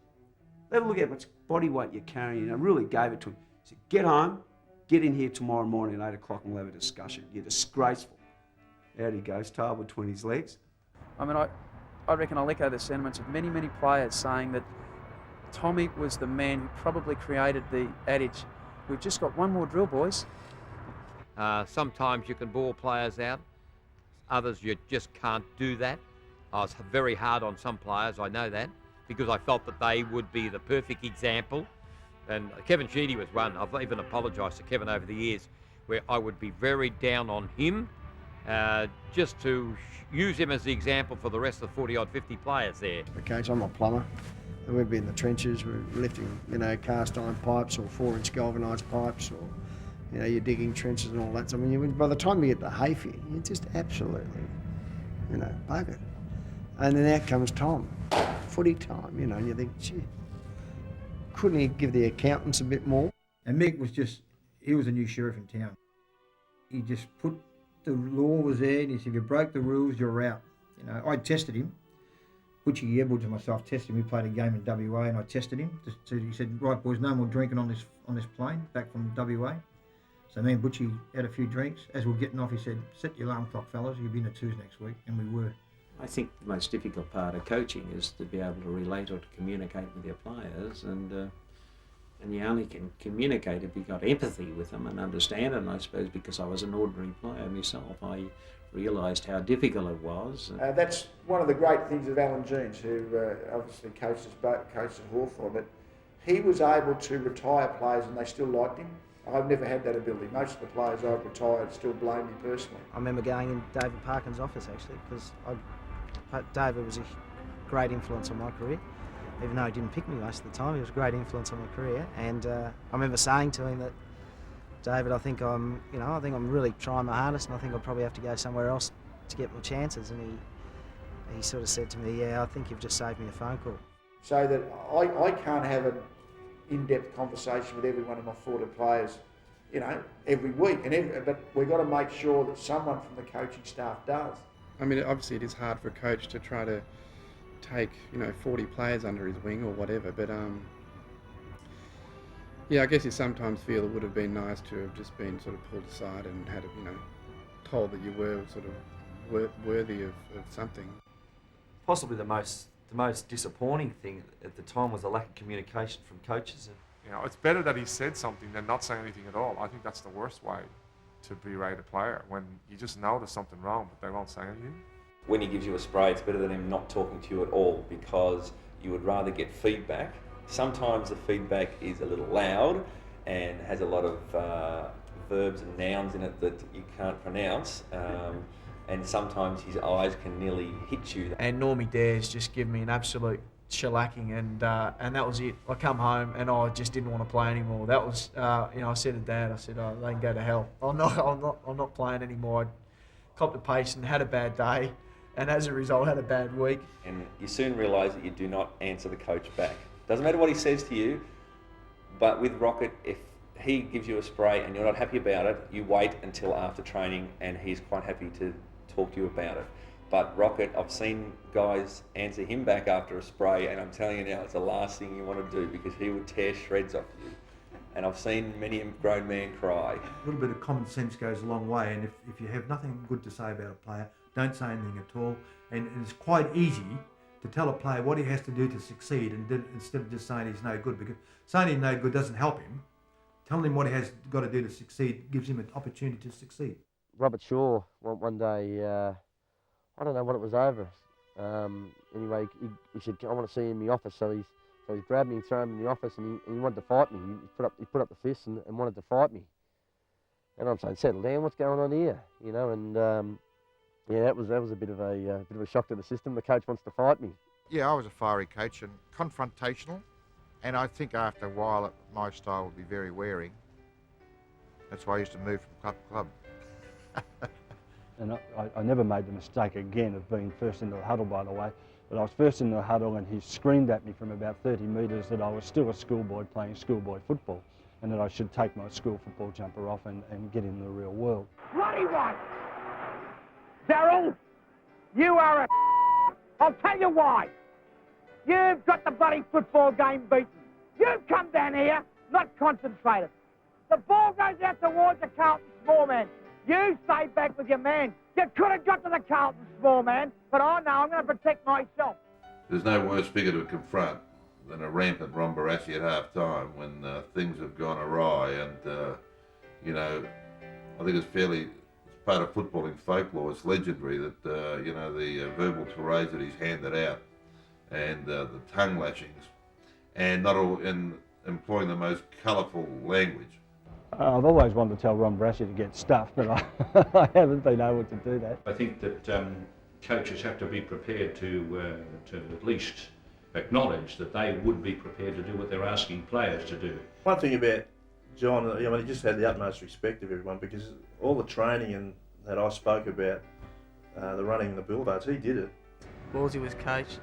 Have a look at how much body weight you're carrying." And I really gave it to him. He said, "Get home, get in here tomorrow morning at 8 o'clock and we'll have a discussion. You're disgraceful." Out he goes, tail between his legs. I mean, I reckon I'll echo the sentiments of many, many players saying that Tommy was the man who probably created the adage, "We've just got one more drill, boys." Sometimes you can ball players out. Others you just can't do that. I was very hard on some players, I know that, because I felt that they would be the perfect example. And Kevin Sheedy was one. I've even apologised to Kevin over the years where I would be very down on him just to use him as the example for the rest of the 40-odd, 50 players there. Coach, I'm a plumber. And we'd be in the trenches, we're lifting, cast iron pipes or 4-inch galvanised pipes, or, you're digging trenches and all that. So, I mean, by the time you get the hayfield, you're just absolutely, buggered. And then out comes Tom, footy time, and you think, gee, couldn't he give the accountants a bit more? And Mick he was a new sheriff in town. He just put, the law was there, and he said, if you broke the rules, you're out. I tested him. Butchie Edwards and myself tested him. We played a game in WA, and I tested him. He said, "Right, boys, no more drinking on this plane back from WA." So me and Butchie had a few drinks. As we were getting off, he said, "Set your alarm clock, fellas. You'll be in the twos next week," and we were. I think the most difficult part of coaching is to be able to relate or to communicate with your players, and you only can communicate if you've got empathy with them and understand it. And I suppose because I was an ordinary player myself, I realised how difficult it was. That's one of the great things of Alan Jeans, who obviously coached at Hawthorn, but he was able to retire players and they still liked him. I've never had that ability. Most of the players I've retired still blame me personally. I remember going in David Parkin's office actually, because David was a great influence on my career. Even though he didn't pick me most of the time, he was a great influence on my career. And I remember saying to him that, "David, I think I'm really trying my hardest, and I think I'll probably have to go somewhere else to get my chances." And he sort of said to me, "Yeah, I think you've just saved me a phone call." So that I can't have an in-depth conversation with every one of my forward players, every week. But we've got to make sure that someone from the coaching staff does. I mean, obviously it is hard for a coach to try to take 40 players under his wing or whatever, but I guess you sometimes feel it would have been nice to have just been sort of pulled aside and had told that you were sort of worthy of something. Possibly the most the most disappointing thing at the time was the lack of communication from coaches. You know, it's better that he said something than not saying anything at all. I think that's the worst way to berate a player, when you just know there's something wrong but they won't say anything. When he gives you a spray, it's better than him not talking to you at all, because you would rather get feedback. Sometimes the feedback is a little loud and has a lot of verbs and nouns in it that you can't pronounce, and sometimes his eyes can nearly hit you. And Normie dares just give me an absolute shellacking, and that was it. I come home and I just didn't want to play anymore. That was, I said to Dad, I said, oh, they can go to hell. I'm not playing anymore. I copped a pace and had a bad day, and as a result had a bad week. And you soon realise that you do not answer the coach back. Doesn't matter what he says to you, but with Rocket, if he gives you a spray and you're not happy about it, you wait until after training and he's quite happy to talk to you about it. But Rocket, I've seen guys answer him back after a spray, and I'm telling you now, it's the last thing you want to do, because he would tear shreds off you. And I've seen many a grown man cry. A little bit of common sense goes a long way, and if you have nothing good to say about a player, don't say anything at all. And it's quite easy to tell a player what he has to do to succeed, and instead of just saying he's no good, because saying he's no good doesn't help him. Telling him what he has got to do to succeed gives him an opportunity to succeed. Robert Shaw, one day, I don't know what it was over. Anyway, he said, I want to see him in the office. So he grabbed me and threw him in the office, and he wanted to fight me. He put up the fist and wanted to fight me. And I'm saying, settle down, what's going on here? You know, and yeah, that was a bit of a shock to the system. The coach wants to fight me. Yeah, I was a fiery coach and confrontational, and I think after a while my style would be very wearing. That's why I used to move from club to club. And I never made the mistake again of being first into the huddle, by the way. But I was first in the huddle, and he screamed at me from about 30 metres that I was still a schoolboy playing schoolboy football, and that I should take my school football jumper off and get in the real world. Bloody right! Daryl, you are a I'll tell you why. You've got the bloody football game beaten. You've come down here not concentrated. The ball goes out towards the Carlton small man. You stay back with your man. You could have got to the Carlton small man, but I know I'm going to protect myself. There's no worse figure to confront than a rampant Ron Barassi at half-time when things have gone awry, and, you know, I think it's part of footballing folklore. It's legendary that, you know, the verbal tirades that he's handed out, and the tongue lashings, and employing the most colourful language. I've always wanted to tell Ron Barassi to get stuffed, but I haven't been able to do that. I think that coaches have to be prepared to at least acknowledge that they would be prepared to do what they're asking players to do. One thing about John, I mean, he just had the utmost respect of everyone, because all the training and that I spoke about, the running and the boulevards, he did it. Wolsey was coach,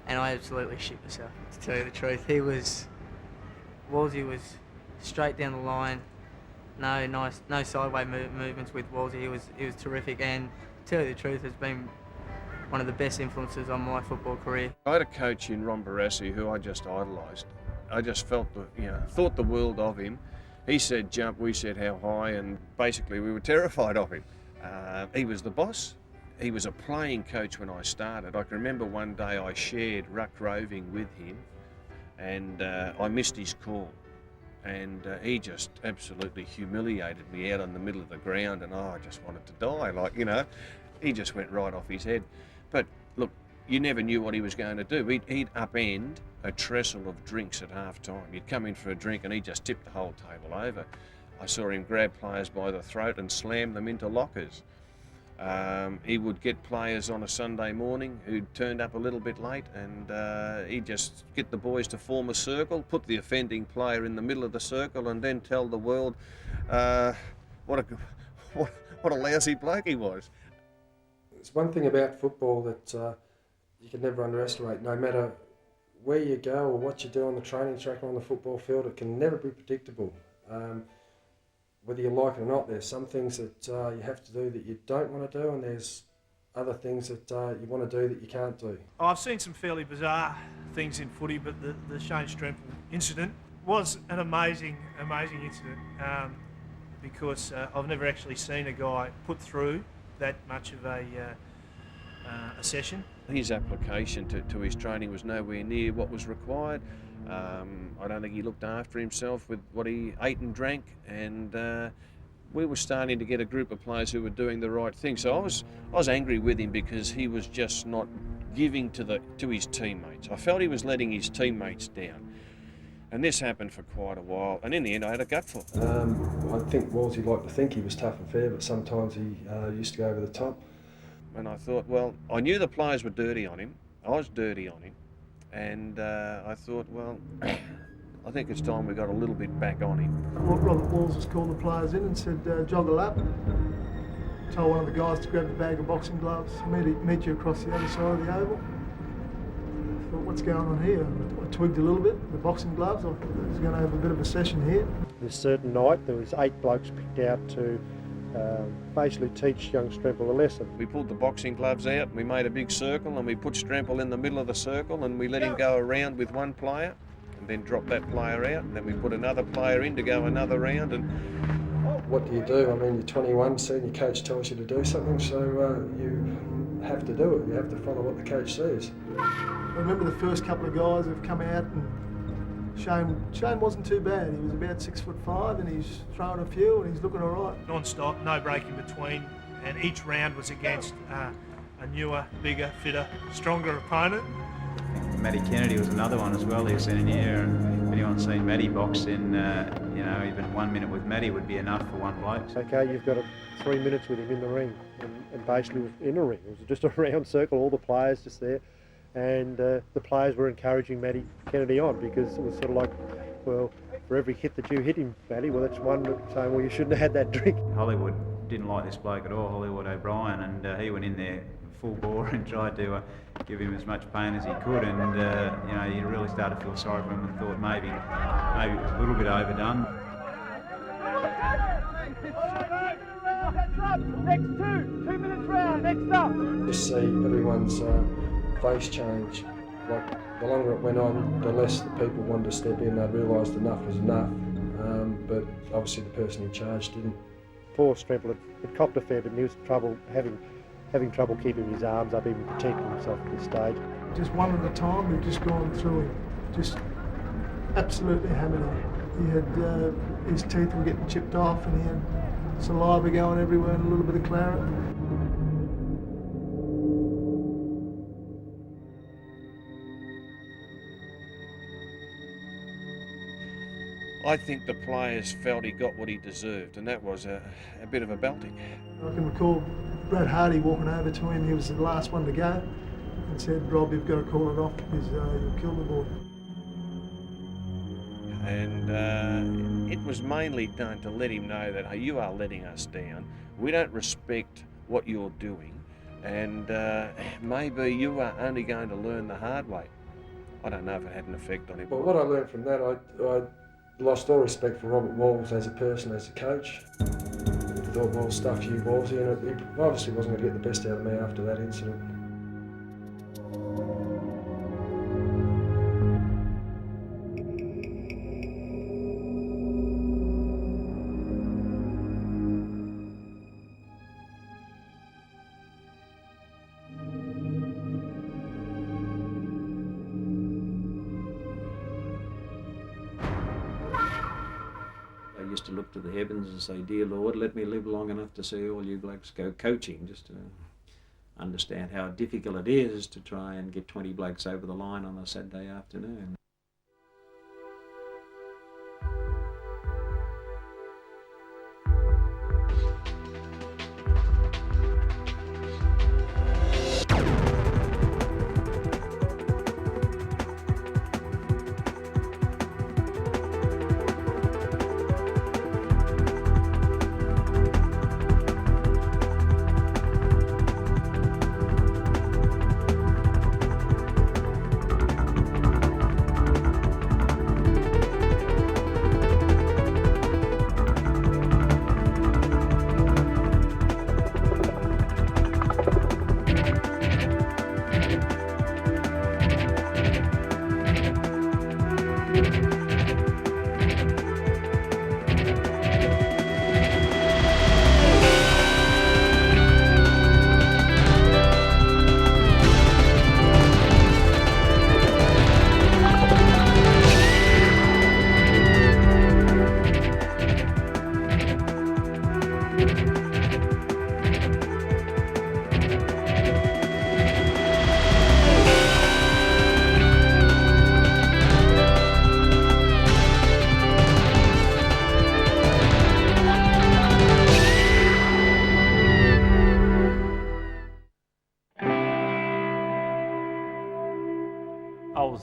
and I absolutely shit myself, to tell you the truth. Wolsey was straight down the line, no sideways movements with Wolsey. He was terrific, and to tell you the truth, has been one of the best influences on my football career. I had a coach in Ron Barassi who I just idolised. I just thought the world of him. He said jump, we said how high, and basically we were terrified of him. He was the boss. He was a playing coach when I started. I can remember one day I shared ruck roving with him, and I missed his call. And he just absolutely humiliated me out in the middle of the ground, and I just wanted to die. Like, you know, he just went right off his head. But look, you never knew what he was going to do. He'd upend a trestle of drinks at half time. You'd come in for a drink and he'd just tip the whole table over. I saw him grab players by the throat and slam them into lockers. He would get players on a Sunday morning who turned up a little bit late, and he'd just get the boys to form a circle, put the offending player in the middle of the circle, and then tell the world what a lousy bloke he was. There's one thing about football that you can never underestimate. No matter where you go or what you do on the training track or on the football field, it can never be predictable. Whether you like it or not, there's some things that you have to do that you don't want to do, and there's other things that you want to do that you can't do. I've seen some fairly bizarre things in footy, but the Shane Stremple incident was an amazing incident, because I've never actually seen a guy put through that much of a session. His application to his training was nowhere near what was required. I don't think he looked after himself with what he ate and drank, and we were starting to get a group of players who were doing the right thing. So I was angry with him because he was just not giving to his teammates. I felt he was letting his teammates down. And this happened for quite a while, and in the end I had a gutful. I think Wolsey liked to think he was tough and fair, but sometimes he used to go over the top. And I thought, well, I knew the players were dirty on him, I was dirty on him, and I thought, well, I think it's time we got a little bit back on him. Robert Walls has called the players in and said, jog a lap. Told one of the guys to grab a bag of boxing gloves, meet you across the other side of the oval. I thought, what's going on here? I twigged a little bit, the boxing gloves. I was going to have a bit of a session here. This certain night, there was 8 blokes picked out to basically teach young Stremple a lesson. We pulled the boxing gloves out, we made a big circle, and we put Stremple in the middle of the circle, and we let him go around with one player, and then drop that player out, and then we put another player in to go another round. And what do? I mean, you're 21, senior coach tells you to do something, so you have to do it. You have to follow what the coach says. I remember the first couple of guys who've come out, and Shane wasn't too bad. He was about 6'5", and he's throwing a few, and he's looking all right. Non-stop, no break in between, and each round was against a newer, bigger, fitter, stronger opponent. Matty Kennedy was another one as well. He was in here, and if anyone's seen Matty box, then even 1 minute with Matty would be enough for one bloke. Okay, you've got 3 minutes with him in the ring, and basically in a ring. It was just a round circle, all the players just there. And the players were encouraging Matty Kennedy on, because it was sort of like, well, for every hit that you hit him, Matty, well, that's one saying, well, you shouldn't have had that drink. Hollywood didn't like this bloke at all, Hollywood O'Brien, and he went in there full bore and tried to give him as much pain as he could, and you really started to feel sorry for him and thought maybe it was a little bit overdone. Next 2 minutes round, next up. Just see everyone's face change. Like, the longer it went on, the less the people wanted to step in. They realised enough was enough, but obviously the person in charge didn't. Poor Stremple had copped a fair bit, and he was having trouble keeping his arms up, even protecting himself at this stage. Just one at a time, we've just gone through him. Just absolutely hammered him. He had, his teeth were getting chipped off, and he had saliva going everywhere and a little bit of claret. I think the players felt he got what he deserved, and that was a bit of a belting. I can recall Brad Hardy walking over to him. He was the last one to go, and said, "Rob, you've got to call it off because you'll kill the boy." And it was mainly done to let him know that, hey, you are letting us down. We don't respect what you're doing, and maybe you are only going to learn the hard way. I don't know if it had an effect on him. But what I learned from that, I lost all respect for Robert Walls as a person, as a coach. I thought, well, stuff you, Wallsy, and he obviously wasn't going to get the best out of me after that incident. To look to the heavens and say, "Dear Lord, let me live long enough to see all you blokes go coaching," just to understand how difficult it is to try and get 20 blokes over the line on a Saturday afternoon.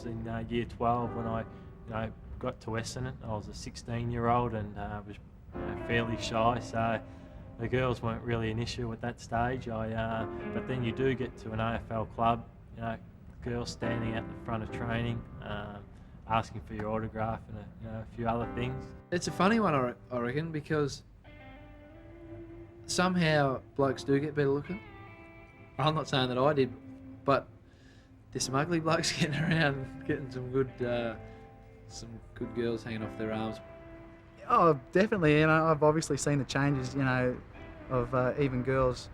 was in year 12 when I got to Essendon. I was a 16-year-old and was fairly shy, so the girls weren't really an issue at that stage. But then you do get to an AFL club, girls standing at the front of training, asking for your autograph and a few other things. It's a funny one, I reckon, because somehow blokes do get better looking. I'm not saying that I did, but there's some ugly blokes getting around, getting some good girls hanging off their arms. Oh, definitely. I've obviously seen the changes, of even girls,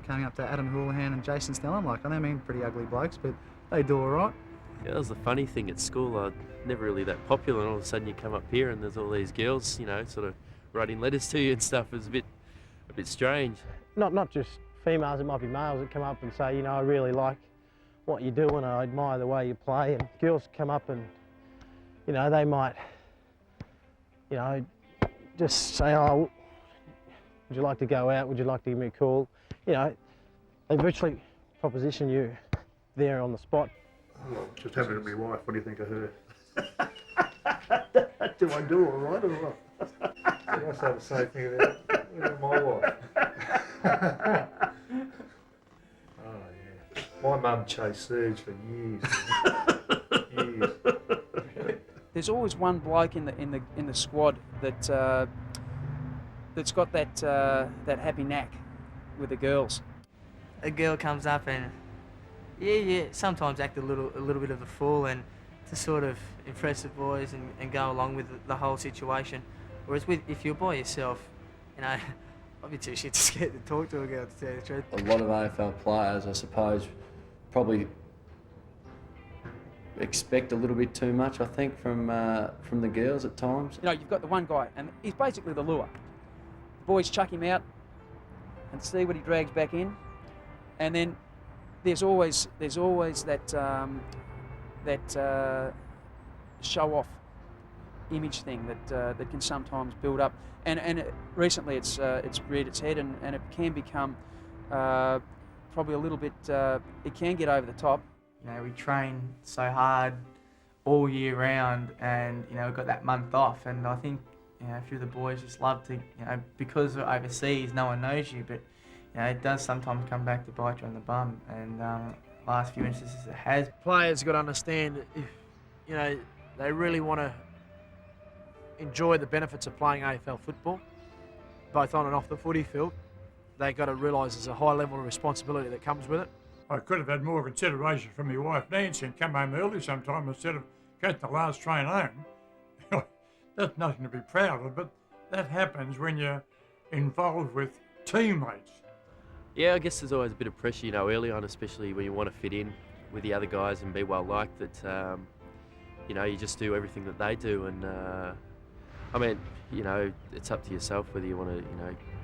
coming up to Adam Houlihan and Jason Snell. I'm like, I don't mean pretty ugly blokes, but they do all right. Yeah, that was the funny thing at school. I never really that popular, and all of a sudden you come up here and there's all these girls, sort of writing letters to you and stuff. It was a bit strange. Not just females, it might be males that come up and say, I really like what you do and I admire the way you play. And girls come up and, they might, just say, oh, would you like to go out? Would you like to give me a call? They virtually proposition you there on the spot. Well, just having to be wife, what do you think of her? Do I do all right or what? I must have the same thing about my wife. Oh yeah. My mum chased Serge for years. Years. There's always one bloke in the squad that's got that happy knack with the girls. A girl comes up and sometimes act a little bit of a fool and to sort of impress the boys and go along with the whole situation. Whereas if you're by yourself, I'd be too shit scared to talk to a girl, to tell you the truth. A lot of AFL players, I suppose, probably expect a little bit too much, I think, from the girls at times. You've got the one guy, and he's basically the lure. The boys chuck him out and see what he drags back in, and then there's always that show-off image thing that can sometimes build up, and recently it's reared its head, and it can become probably a little bit. It can get over the top. We train so hard all year round, and we've got that month off, and I think a few of the boys just love to, because we're overseas, no one knows you, but it does sometimes come back to bite you on the bum, and last few instances it has. Players got to understand if they really want to enjoy the benefits of playing AFL football, both on and off the footy field, they got to realise there's a high level of responsibility that comes with it. I could have had more consideration from my wife Nancy and come home early sometime instead of catch the last train home. That's nothing to be proud of, but that happens when you're involved with teammates. Yeah, I guess there's always a bit of pressure, early on, especially when you want to fit in with the other guys and be well liked, that, you just do everything that they do. And, it's up to yourself whether you want to,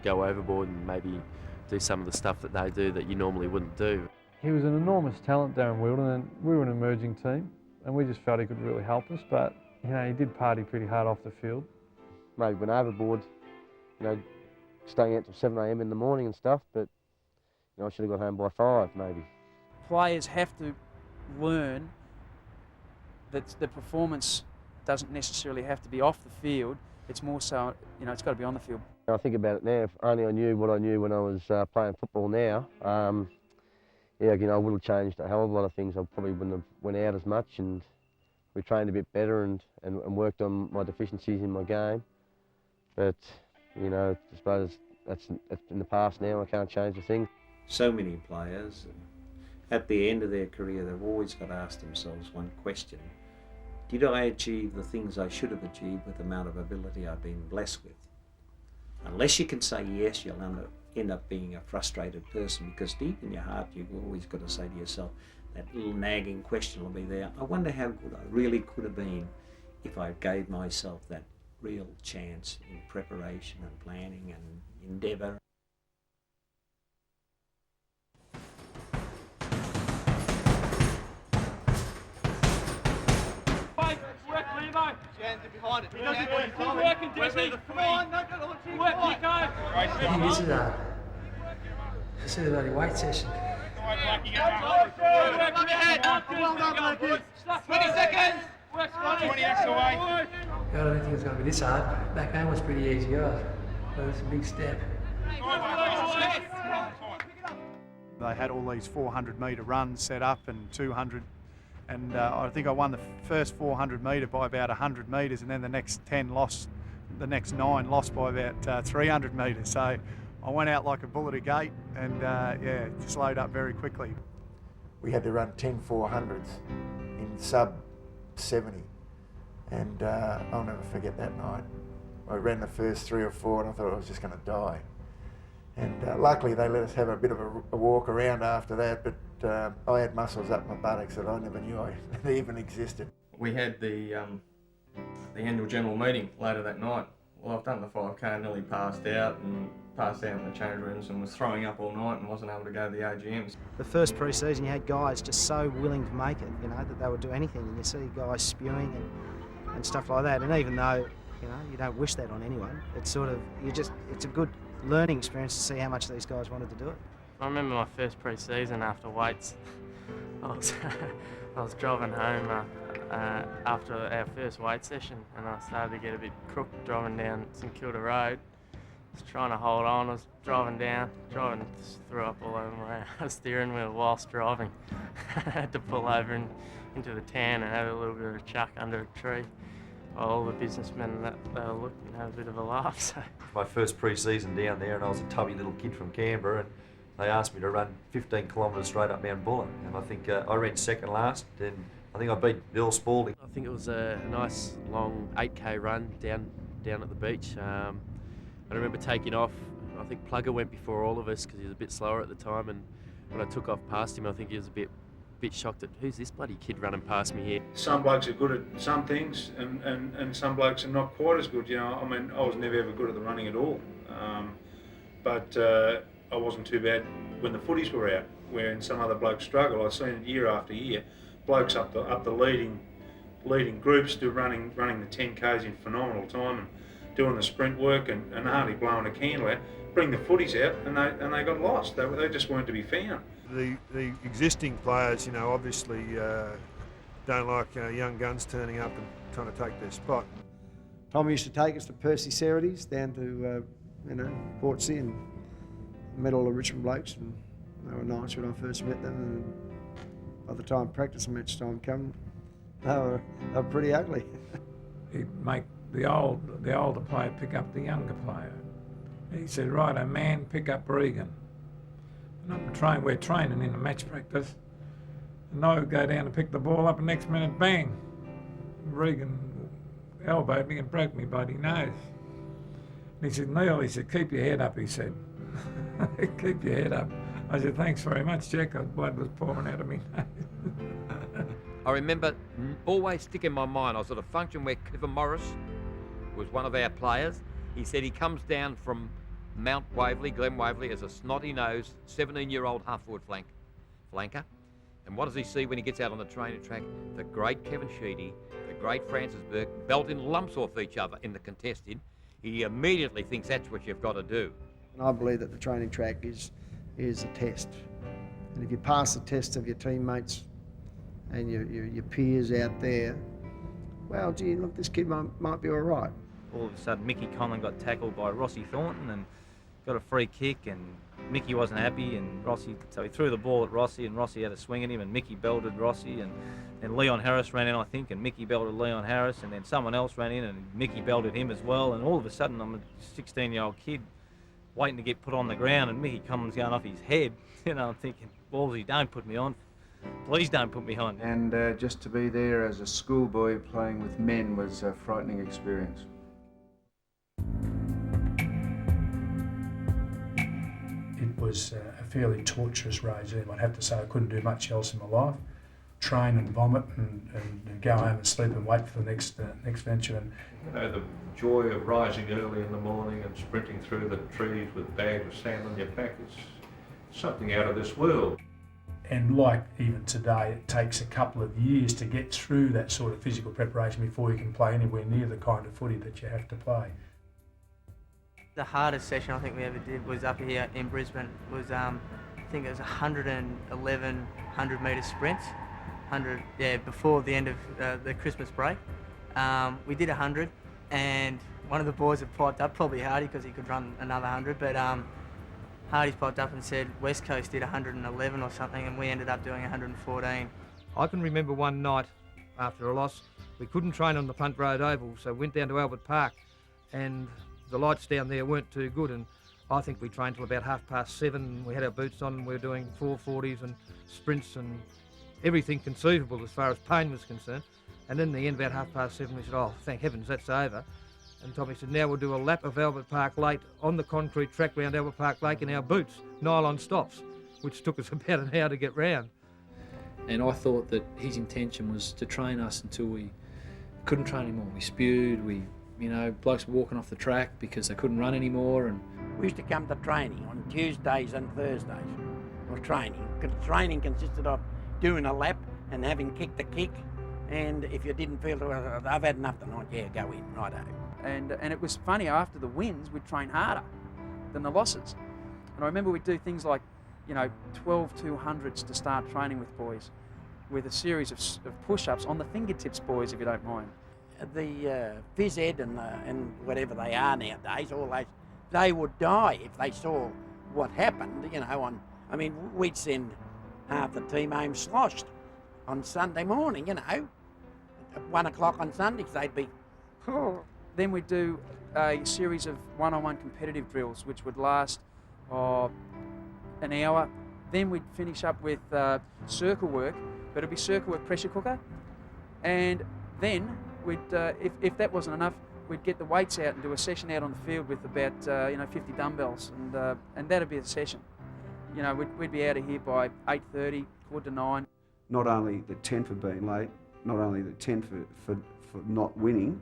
go overboard and maybe do some of the stuff that they do that you normally wouldn't do. He was an enormous talent, Darren Wheldon, and we were an emerging team, and we just felt he could really help us, but, he did party pretty hard off the field. Maybe went overboard, staying out till 7 a.m. in the morning and stuff, but I should have got home by 5 maybe. Players have to learn that the performance doesn't necessarily have to be off the field. It's more so, it's got to be on the field. I think about it now, if only I knew what I knew when I was playing football now, I would have changed a hell of a lot of things. I probably wouldn't have went out as much, and we trained a bit better and worked on my deficiencies in my game. But, I suppose that's in the past now. I can't change a thing. So many players, at the end of their career, they've always got to ask themselves one question. Did I achieve the things I should have achieved with the amount of ability I've been blessed with? Unless you can say yes, you'll end up being a frustrated person, because deep in your heart, you've always got to say to yourself, that little nagging question will be there. I wonder how good I really could have been if I gave myself that real chance in preparation and planning and endeavour. Hands in behind it. Good working, Disney. Come on, no, go on, work, Nico. This is a bloody weight session. Well done, Blackie. 20 seconds. 20 extra way. God, I don't think it's going to be this hard. Back home was pretty easy, but it's a big step. They had all these 400-metre runs set up and 200, and I think I won the first 400-metre by about 100 metres, and then the next 9 lost by about 300 metres. So I went out like a bull at a gate, and yeah, slowed up very quickly. We had to run 10 400s in sub 70, and I'll never forget that night. I ran the first 3 or 4 and I thought I was just going to die. And luckily they let us have a bit of a walk around after that, but I had muscles up my buttocks that I never knew they even existed. We had the annual general meeting later that night. Well, I've done the 5K, nearly passed out in the change rooms and was throwing up all night and wasn't able to go to the AGMs. The first pre-season you had guys just so willing to make it, you know, that they would do anything, and you see guys spewing and stuff like that, and even though, you know, you don't wish that on anyone, it's sort of, it's a good learning experience to see how much these guys wanted to do it. I remember my first pre-season after weights. I was driving home after our first weight session, and I started to get a bit crooked driving down St Kilda Road. I was trying to hold on. I was driving, just threw up all over my steering wheel whilst driving. I had to pull over into the town and have a little bit of a chuck under a tree. All the businessmen that they were looking had a bit of a laugh. So. My first pre-season down there, and I was a tubby little kid from Canberra, and they asked me to run 15 kilometres straight up Mount Buller, and I think I ran second last, and I think I beat Bill Spalding. I think it was a nice long 8K run down at the beach. I remember taking off. I think Plugger went before all of us because he was a bit slower at the time, and when I took off past him, I think he was a bit shocked at who's this bloody kid running past me here. Some blokes are good at some things and some blokes are not quite as good, you know. I mean, I was never ever good at the running at all, but I wasn't too bad when the footies were out, wherein some other blokes struggle. I've seen it year after year. Blokes up the leading groups do running the 10Ks in phenomenal time and doing the sprint work and hardly blowing a candle out. Bring the footies out and they got lost. They just weren't to be found. The existing players, you know, obviously don't like young guns turning up and trying to take their spot. Tom used to take us to Percy Cerrites down to Portsea and met all the Richmond blokes, and they were nice when I first met them. And by the time practice and match time come, they were pretty ugly. He'd make the older player pick up the younger player. He said, "Righto, man, pick up Regan." And we're training in a match practice, and I would go down and pick the ball up, and next minute, bang, Regan elbowed me and broke me bloody nose. And he said, "Neil," he said, "keep your head up," he said. "Keep your head up." I said, "Thanks very much, Jack." Blood was pouring out of me. I remember always sticking in my mind, I was at a function where Clifford Morris was one of our players. He said he comes down from Mount Waverley, Glen Waverley, as a snotty-nosed 17-year-old half-forward flanker. And what does he see when he gets out on the training track? The great Kevin Sheedy, the great Francis Burke, belting lumps off each other in the contested. He immediately thinks that's what you've got to do. And I believe that the training track is a test. And if you pass the test of your teammates and your peers out there, well, gee, look, this kid might be all right. All of a sudden, Mickey Conlon got tackled by Rossi Thornton and got a free kick, and Mickey wasn't happy, and so he threw the ball at Rossi, and Rossi had a swing at him, and Mickey belted Rossi, and then Leon Harris ran in, I think, and Mickey belted Leon Harris, and then someone else ran in, and Mickey belted him as well, and all of a sudden, I'm a 16-year-old kid waiting to get put on the ground, and Mickey Conlon's going off his head. You know, I'm thinking, ballsy, don't put me on. Please don't put me on. And just to be there as a schoolboy playing with men was a frightening experience. It was a fairly torturous regime. I'd have to say I couldn't do much else in my life. Train and vomit and go home and sleep and wait for the next venture. And you know, the joy of rising early in the morning and sprinting through the trees with bags of sand on your back is something out of this world. And like even today, it takes a couple of years to get through that sort of physical preparation before you can play anywhere near the kind of footy that you have to play. The hardest session I think we ever did was up here in Brisbane. Was think it was 111 100-metre sprints, before the end of the Christmas break. We did 100, and one of the boys had piped up, probably Hardy because he could run another 100, but Hardy's piped up and said West Coast did 111 or something, and we ended up doing 114. I can remember one night after a loss, we couldn't train on the Punt Road Oval, so went down to Albert Park, and the lights down there weren't too good, and I think we trained till about 7:30. We had our boots on and we were doing 440s and sprints and everything conceivable as far as pain was concerned. And in the end, about 7:30, we said, oh, thank heavens, that's over. And Tommy said, now we'll do a lap of Albert Park Lake on the concrete track round Albert Park Lake in our boots, nylon stops, which took us about an hour to get round. And I thought that his intention was to train us until we couldn't train anymore. We spewed, blokes were walking off the track because they couldn't run anymore. And we used to come to training on Tuesdays and Thursdays. Or training. Training consisted of doing a lap and having kicked the kick. And if you didn't feel I've had enough tonight, yeah, go in, righto. And it was funny, after the wins, we'd train harder than the losses. And I remember we'd do things like, 12 200s to start training with boys, with a series of push-ups on the fingertips, boys, if you don't mind. The phys ed and whatever they are nowadays, all those, they would die if they saw what happened, we'd send half the team home sloshed on Sunday morning, at 1 o'clock on Sundays, they'd be... Then we'd do a series of one-on-one competitive drills, which would last an hour. Then we'd finish up with circle work, but it'd be circle work pressure cooker. And then we'd, if that wasn't enough, we'd get the weights out and do a session out on the field with about 50 dumbbells, and that'd be a session. We'd be out of here by 8:30, 8:45. Not only the 10 for being late, not only the 10 for not winning.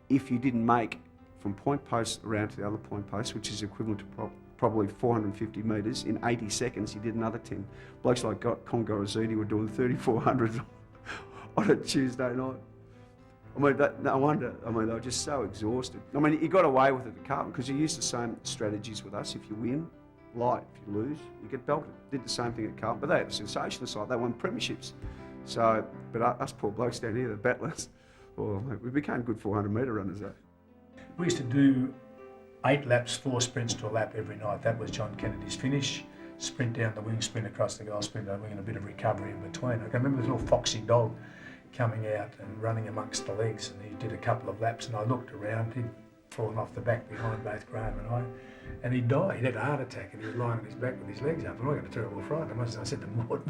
If you didn't make from point post around to the other point post, which is equivalent to probably 450 metres, in 80 seconds you did another 10. Blokes like Congo Azudi were doing 3,400 on a Tuesday night. No wonder. They were just so exhausted. You got away with it at Carlton because you used the same strategies with us. If you win, light. If you lose, you get belted. Did the same thing at Carlton, but they had a sensational side. They won premierships. So, but us poor blokes down here, the battlers, we became good 400-metre runners though. We used to do 8 laps, 4 sprints to a lap every night. That was John Kennedy's finish. Sprint down the wing, sprint across the goal, sprint down the wing, and a bit of recovery in between. I can remember this little foxy dog coming out and running amongst the legs, and he did a couple of laps, and I looked around, he'd fallen off the back behind both Graham and I, and he died. He'd had a heart attack, and he was lying on his back with his legs up, and I got a terrible fright. I said to Mort,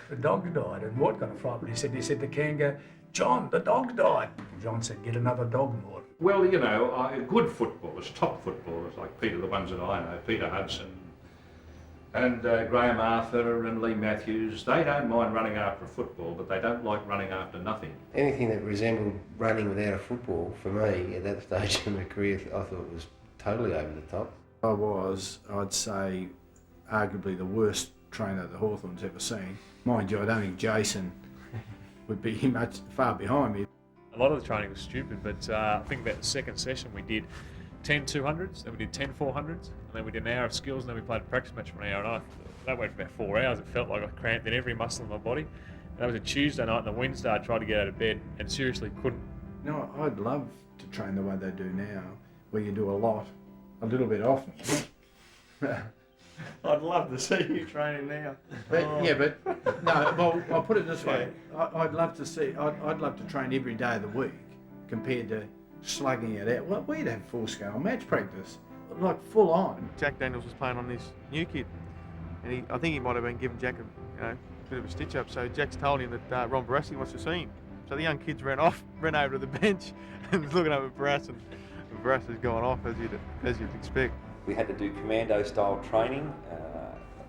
the dog died, and Mort got a fright, but he said to Kanga, John, the dog died. And John said, get another dog, Mort. Well, good footballers, top footballers like Peter, the ones that I know, Peter Hudson and Graham Arthur and Lee Matthews, they don't mind running after football, but they don't like running after nothing. Anything that resembled running without a football, for me, at that stage of my career, I thought was totally over the top. I was, I'd say, arguably the worst trainer the Hawthorns ever seen. Mind you, I don't think Jason would be much far behind me. A lot of the training was stupid, but I think about the second session we did 10 200s, then we did 10 400s, and then we did an hour of skills, and then we played a practice match for an hour and a half. That went for about 4 hours. It felt like I cramped in every muscle in my body. And that was a Tuesday night, and the Wednesday I tried to get out of bed and seriously couldn't. No, I'd love to train the way they do now, where you do a little bit often. I'd love to see you training now. I'll put it this way. I'd love to train every day of the week compared to slugging it out. Well, we'd have full-scale match practice, like full on. Jack Daniels was playing on this new kid, and I think he might have been giving Jack a bit of a stitch-up, so Jack's told him that Ron Barassi wants to see him. So the young kids ran over to the bench and was looking up at Barassi, and Barassi's gone off, as you'd expect. We had to do commando-style training,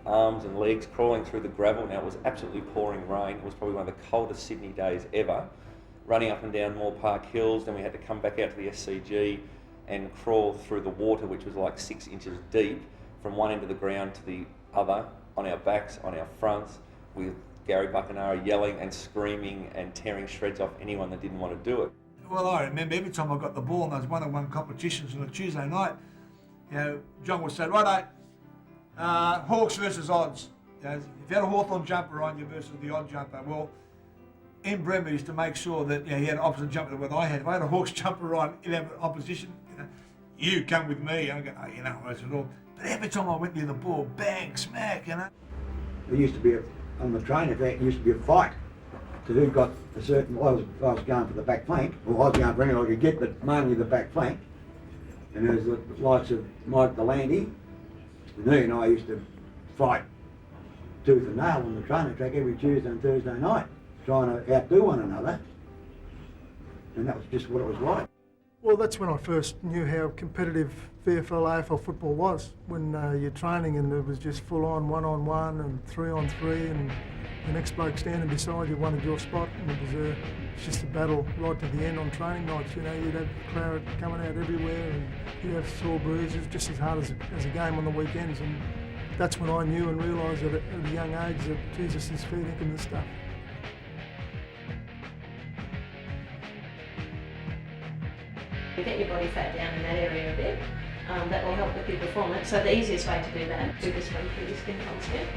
arms and legs crawling through the gravel. Now, it was absolutely pouring rain. It was probably one of the coldest Sydney days ever. Running up and down Moore Park Hills, then we had to come back out to the SCG and crawl through the water, which was like 6 inches deep, from one end of the ground to the other, on our backs, on our fronts, with Gary Buckenara yelling and screaming and tearing shreds off anyone that didn't want to do it. Well, I remember every time I got the ball in those one-on-one competitions on a Tuesday night, John would say, righto, Hawks versus odds. You know, if you had a Hawthorn jumper on you versus the odd jumper, well, in Bremer to make sure that he had an opposite jumper to what I had. If I had a Hawks jumper on, he'd have an opposition. You come with me. I go, I said, all. But every time I went near the ball, bang, smack, There used to be, on the train, in fact, used to be a fight to who got a certain, I was going for the back flank, or I was going for anything I could get, but mainly the back flank. And there was the likes of Mike Delaney, and he and I used to fight tooth and nail on the training track every Tuesday and Thursday night, trying to outdo one another. And that was just what it was like. Well, that's when I first knew how competitive VFL, AFL football was, when you're training and it was just full on 1-on-1 and 3-on-3 and the next bloke standing beside you wanted your spot, and it was just a battle right to the end on training nights. You'd have claret coming out everywhere and you'd have sore bruises, just as hard as a game on the weekends. And that's when I knew and realised at a young age that Jesus is feeding him this stuff. Get your body fat down in that area a bit. That will help with your performance. So the easiest way to do that, do this one through your skin concept,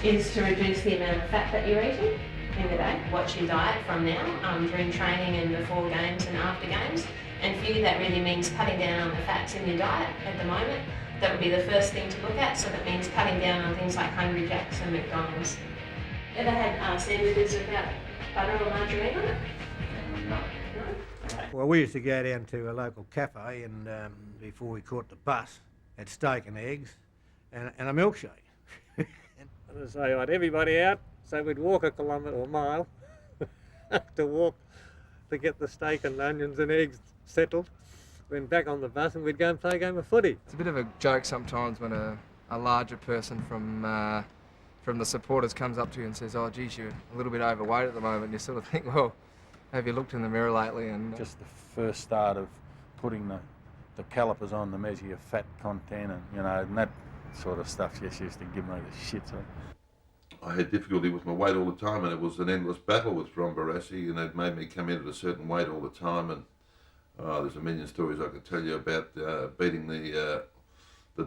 is to reduce the amount of fat that you're eating in the day. Watch your diet from now, during training and before games and after games. And for you that really means cutting down on the fats in your diet at the moment. That would be the first thing to look at. So that means cutting down on things like Hungry Jacks and McDonald's. Ever had sandwiches without butter or margarine on it? No. Well, we used to go down to a local cafe and before we caught the bus, had steak and eggs and a milkshake. So I'd everybody out, so we'd walk a kilometre or a mile to get the steak and onions and eggs settled. Then back on the bus and we'd go and play a game of footy. It's a bit of a joke sometimes when a larger person from the supporters comes up to you and says, "Oh, geez, you're a little bit overweight at the moment." You sort of think, well, have you looked in the mirror lately? And just the first start of putting the calipers on to measure your fat content and that sort of stuff just used to give me the shit. So I had difficulty with my weight all the time, and it was an endless battle with Ron Barassi, and it made me come in at a certain weight all the time. And there's a million stories I could tell you about beating the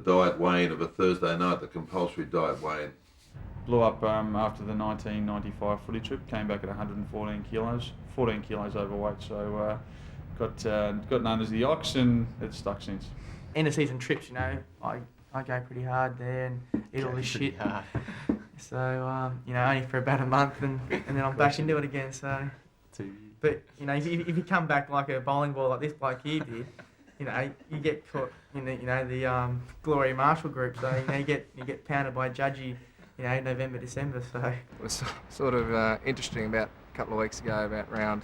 diet weigh-in of a Thursday night, the compulsory diet weigh-in. Blew up after the 1995 footy trip, came back at 114 kilos, 14 kilos overweight, so got known as the Ox, and it's stuck since. End of season trips, I go pretty hard there and eat all this shit. So, only for about a month and then I'm back into it again, so. But, if you come back like a bowling ball like this bloke here did, you get caught in the Glory Marshall group, so, you get pounded by Judgy, November, December, so. It was sort of interesting about a couple of weeks ago, about round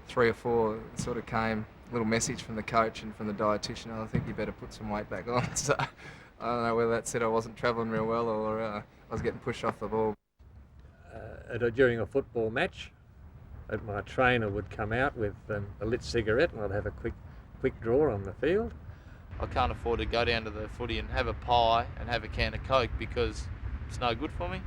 3 or 4, it sort of came a little message from the coach and from the dietitian, "I think you better put some weight back on." So I don't know whether that said I wasn't travelling real well or I was getting pushed off the ball. During a football match, my trainer would come out with a lit cigarette and I'd have a quick draw on the field. I can't afford to go down to the footy and have a pie and have a can of Coke because it's no good for me.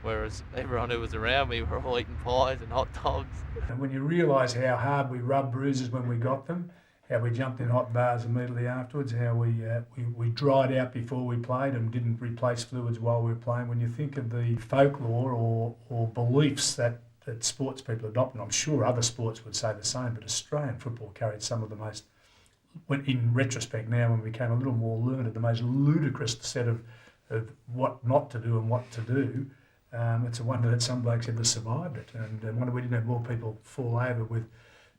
Whereas everyone who was around me were all eating pies and hot dogs. And when you realise how hard we rubbed bruises when we got them, how we jumped in hot bars immediately afterwards, how we dried out before we played and didn't replace fluids while we were playing. When you think of the folklore or beliefs that sports people adopt, and I'm sure other sports would say the same, but Australian football carried some of the most, in retrospect now when we became a little more learned, the most ludicrous set of what not to do and what to do. It's a wonder that some blokes ever survived it, and I wonder we didn't have more people fall over with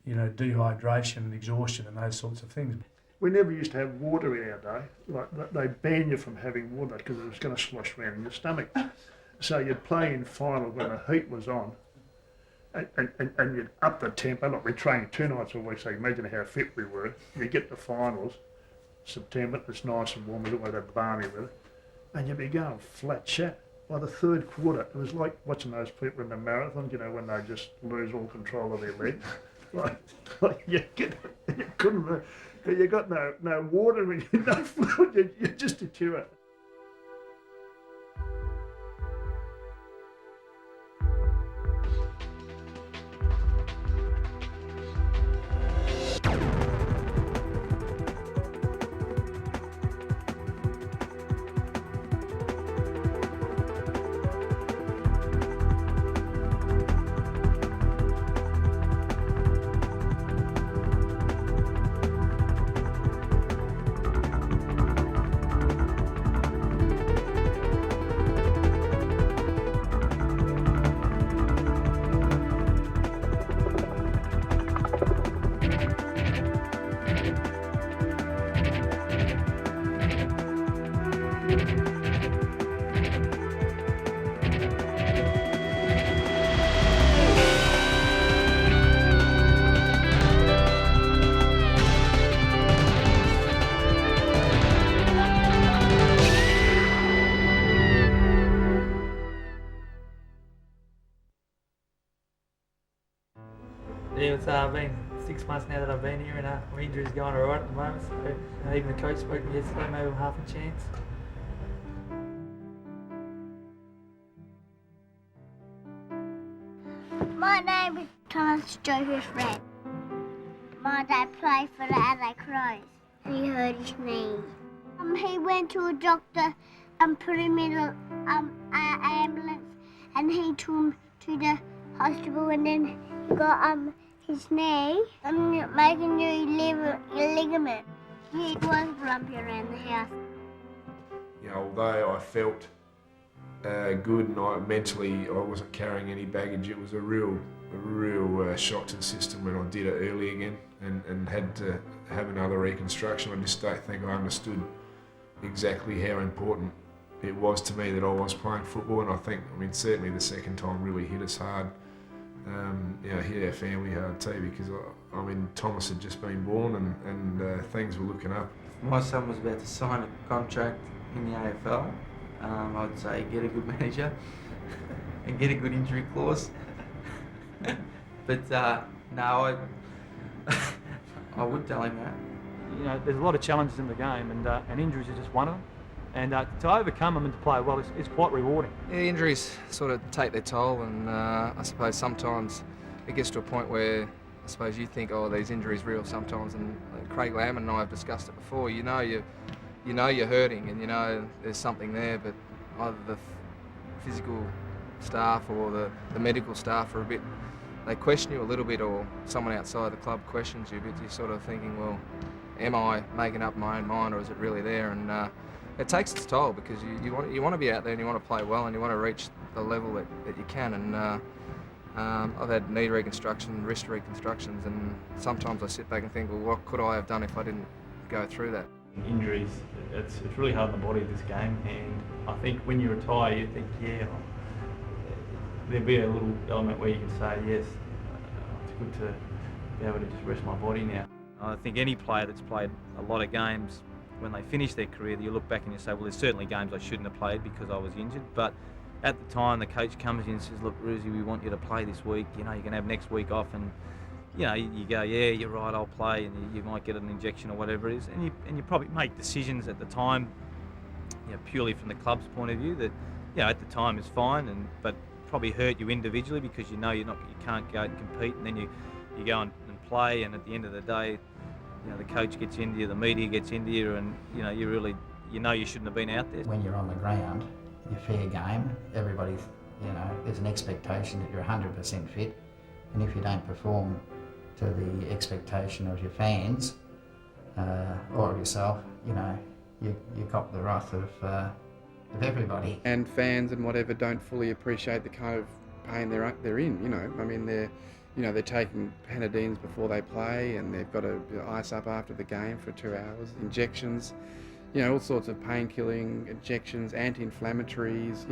dehydration and exhaustion and those sorts of things. We never used to have water in our day. Like they banned you from having water because it was going to slosh around in your stomach. So you'd play in final when the heat was on, and you'd up the tempo. Like we trained 2 nights a week, so you imagine how fit we were. You get to finals, September, it's nice and warm, we look like that balmy weather, and you'd be going flat chat. By the 3rd quarter, it was like watching those people in the marathon, when they just lose all control of their legs. like you couldn't, you got no water in you, no fluid, you're just a chewer. been 6 months now that I've been here, and my injury's going all right at the moment. So even the coach spoke to me yesterday, maybe I'm half a chance. My name is Thomas Joseph Red. My dad played for the Adelaide Crows. He hurt his knee. He went to a doctor and put him in an ambulance, and he took him to the hospital, and then he got his knee and make a new ligament. He was lumpy around the house. You know, although I felt good and mentally I wasn't carrying any baggage, it was a real shock to the system when I did it early again and had to have another reconstruction. I just don't think I understood exactly how important it was to me that I was playing football, and I think, certainly the second time really hit us hard. Hit our family hard too, because Thomas had just been born and things were looking up. My son was about to sign a contract in the AFL. I'd say get a good manager and get a good injury clause. But no, I would tell him that. You know, there's a lot of challenges in the game, and injuries are just one of them. And to overcome them and to play well is quite rewarding. Yeah, injuries sort of take their toll, and I suppose sometimes it gets to a point where I suppose you think, oh, these injuries real sometimes. And Craig Lamb and I have discussed it before. You know you're hurting, and you know there's something there, but either the physical staff or the medical staff are they question you a little bit, or someone outside the club questions you a bit. You're sort of thinking, well, am I making up my own mind, or is it really there? And it takes its toll, because you want to be out there and you want to play well and you want to reach the level that you can. And I've had knee reconstruction, wrist reconstructions, and sometimes I sit back and think, well, what could I have done if I didn't go through that? Injuries, it's really hard on the body, this game, and I think when you retire you think, there'll be a little element where you can say, yes, it's good to be able to just rest my body now. I think any player that's played a lot of games, when they finish their career, you look back and you say, well, there's certainly games I shouldn't have played because I was injured, but at the time the coach comes in and says, look, Roosie, we want you to play this week, you can have next week off, and you go, yeah, you're right, I'll play, and you might get an injection or whatever it is, and you probably make decisions at the time, purely from the club's point of view, that at the time is fine, but probably hurt you individually, because you can't go and compete, and then you go and play, and at the end of the day, the coach gets into you, the media gets into you, and you shouldn't have been out there. When you're on the ground, you're fair game. Everybody's, there's an expectation that you're 100% fit, and if you don't perform to the expectation of your fans or of yourself, you cop the wrath of everybody. And fans and whatever don't fully appreciate the kind of pain they're in. They're taking Panadines before they play, and they've got to ice up after the game for 2 hours, injections, all sorts of pain-killing injections, anti-inflammatories,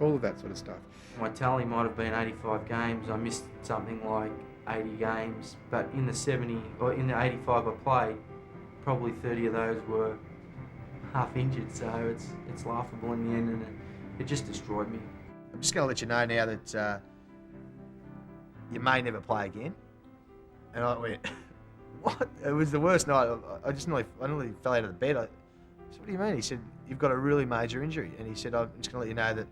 all of that sort of stuff. My tally might have been 85 games. I missed something like 80 games, but in the 85 I played, probably 30 of those were half injured, so it's laughable in the end, and it just destroyed me. I'm just going to let you know now that you may never play again. And I went, what? It was the worst night. I nearly fell out of the bed. I said, what do you mean? He said, you've got a really major injury. And he said, I'm just going to let you know that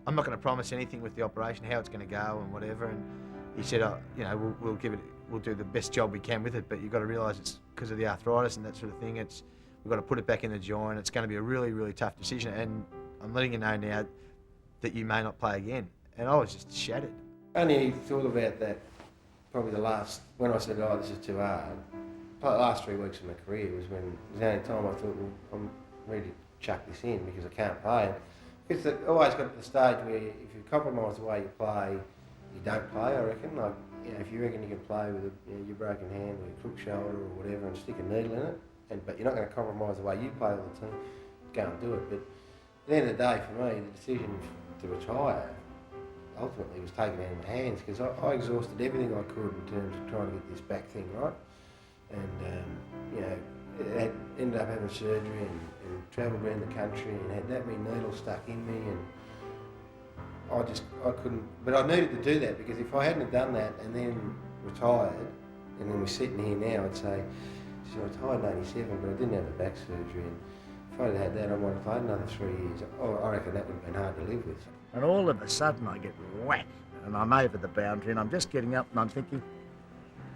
I'm not going to promise anything with the operation, how it's going to go and whatever. And he said, we'll do the best job we can with it, but you've got to realise it's because of the arthritis and that sort of thing. We've got to put it back in the joint. It's going to be a really, really tough decision. And I'm letting you know now that you may not play again. And I was just shattered. I only thought about that probably when I said, oh, this is too hard. Probably the last 3 weeks of my career was the only time I thought, well, I'm ready to chuck this in because I can't play. It's always got to the stage where if you compromise the way you play, you don't play, I reckon. Like, if you reckon you can play with your broken hand or your crook shoulder or whatever and stick a needle in it, but you're not going to compromise the way you play all the time, go and do it. But at the end of the day, for me, the decision to retire ultimately was taken out of my hands because I exhausted everything I could in terms of trying to get this back thing right, and it ended up having surgery and travelled around the country and had that many needles stuck in me, and I couldn't. But I needed to do that because if I hadn't have done that and then retired, and then we're sitting here now, I'd say, I retired in 87, but I didn't have the back surgery, and if I'd had that, I might have played another 3 years. Oh, I reckon that would have been hard to live with. And all of a sudden I get whack, and I'm over the boundary, and I'm just getting up, and I'm thinking,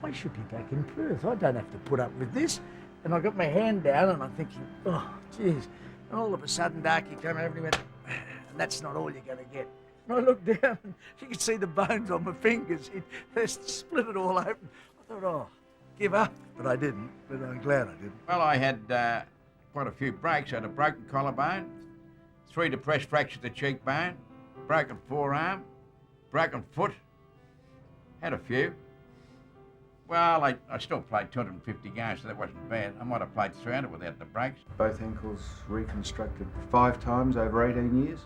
I should be back in Perth. I don't have to put up with this. And I got my hand down, and I'm thinking, oh, jeez. And all of a sudden, Darky came over and he went, and that's not all you're going to get. And I looked down, and you could see the bones on my fingers. They split it all open. I thought, oh, give up. But I didn't, but I'm glad I didn't. Well, I had quite a few breaks. I had a broken collarbone, 3 depressed fractures of the cheekbone, broken forearm, broken foot, had a few. Well, I still played 250 games, so that wasn't bad. I might have played 300 without the breaks. Both ankles reconstructed 5 times over 18 years,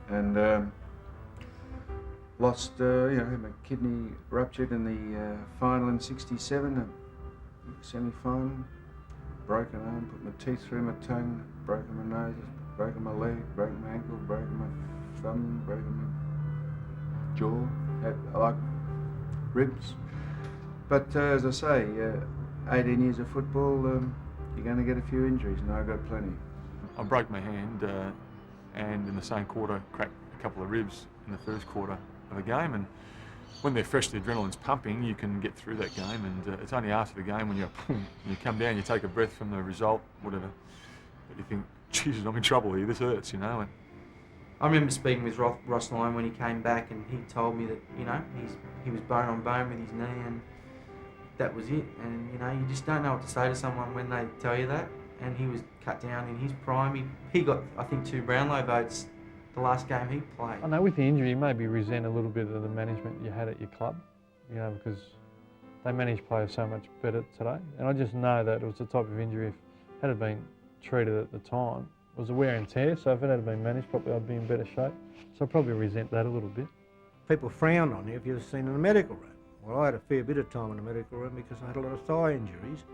and lost, had my kidney ruptured in the final in '67, semi-final. Broken arm, put my teeth through my tongue, broken my nose, broken my leg, broken my ankle, broken my thumb, broken my jaw. Had ribs. But as I say, 18 years of football, you're going to get a few injuries, and I got plenty. I broke my hand, and in the same quarter cracked a couple of ribs in the first quarter of a game. And when they're fresh, the adrenaline's pumping, you can get through that game. And it's only after the game when you come down, you take a breath from the result, whatever. But you think, Jesus, I'm in trouble here. This hurts, you know. And I remember speaking with Ross Lyon when he came back, and he told me that he was bone on bone with his knee, and that was it. And you just don't know what to say to someone when they tell you that. And he was cut down in his prime. He got, I think, 2 Brownlow votes the last game he played. I know with the injury, you maybe resent a little bit of the management you had at your club, because they manage players so much better today. And I just know that it was the type of injury, if had it been treated at the time, it was a wear and tear, so if it had been managed properly, I'd be in better shape. So I probably resent that a little bit. People frown on you if you're seen in the medical room. Well, I had a fair bit of time in the medical room because I had a lot of thigh injuries,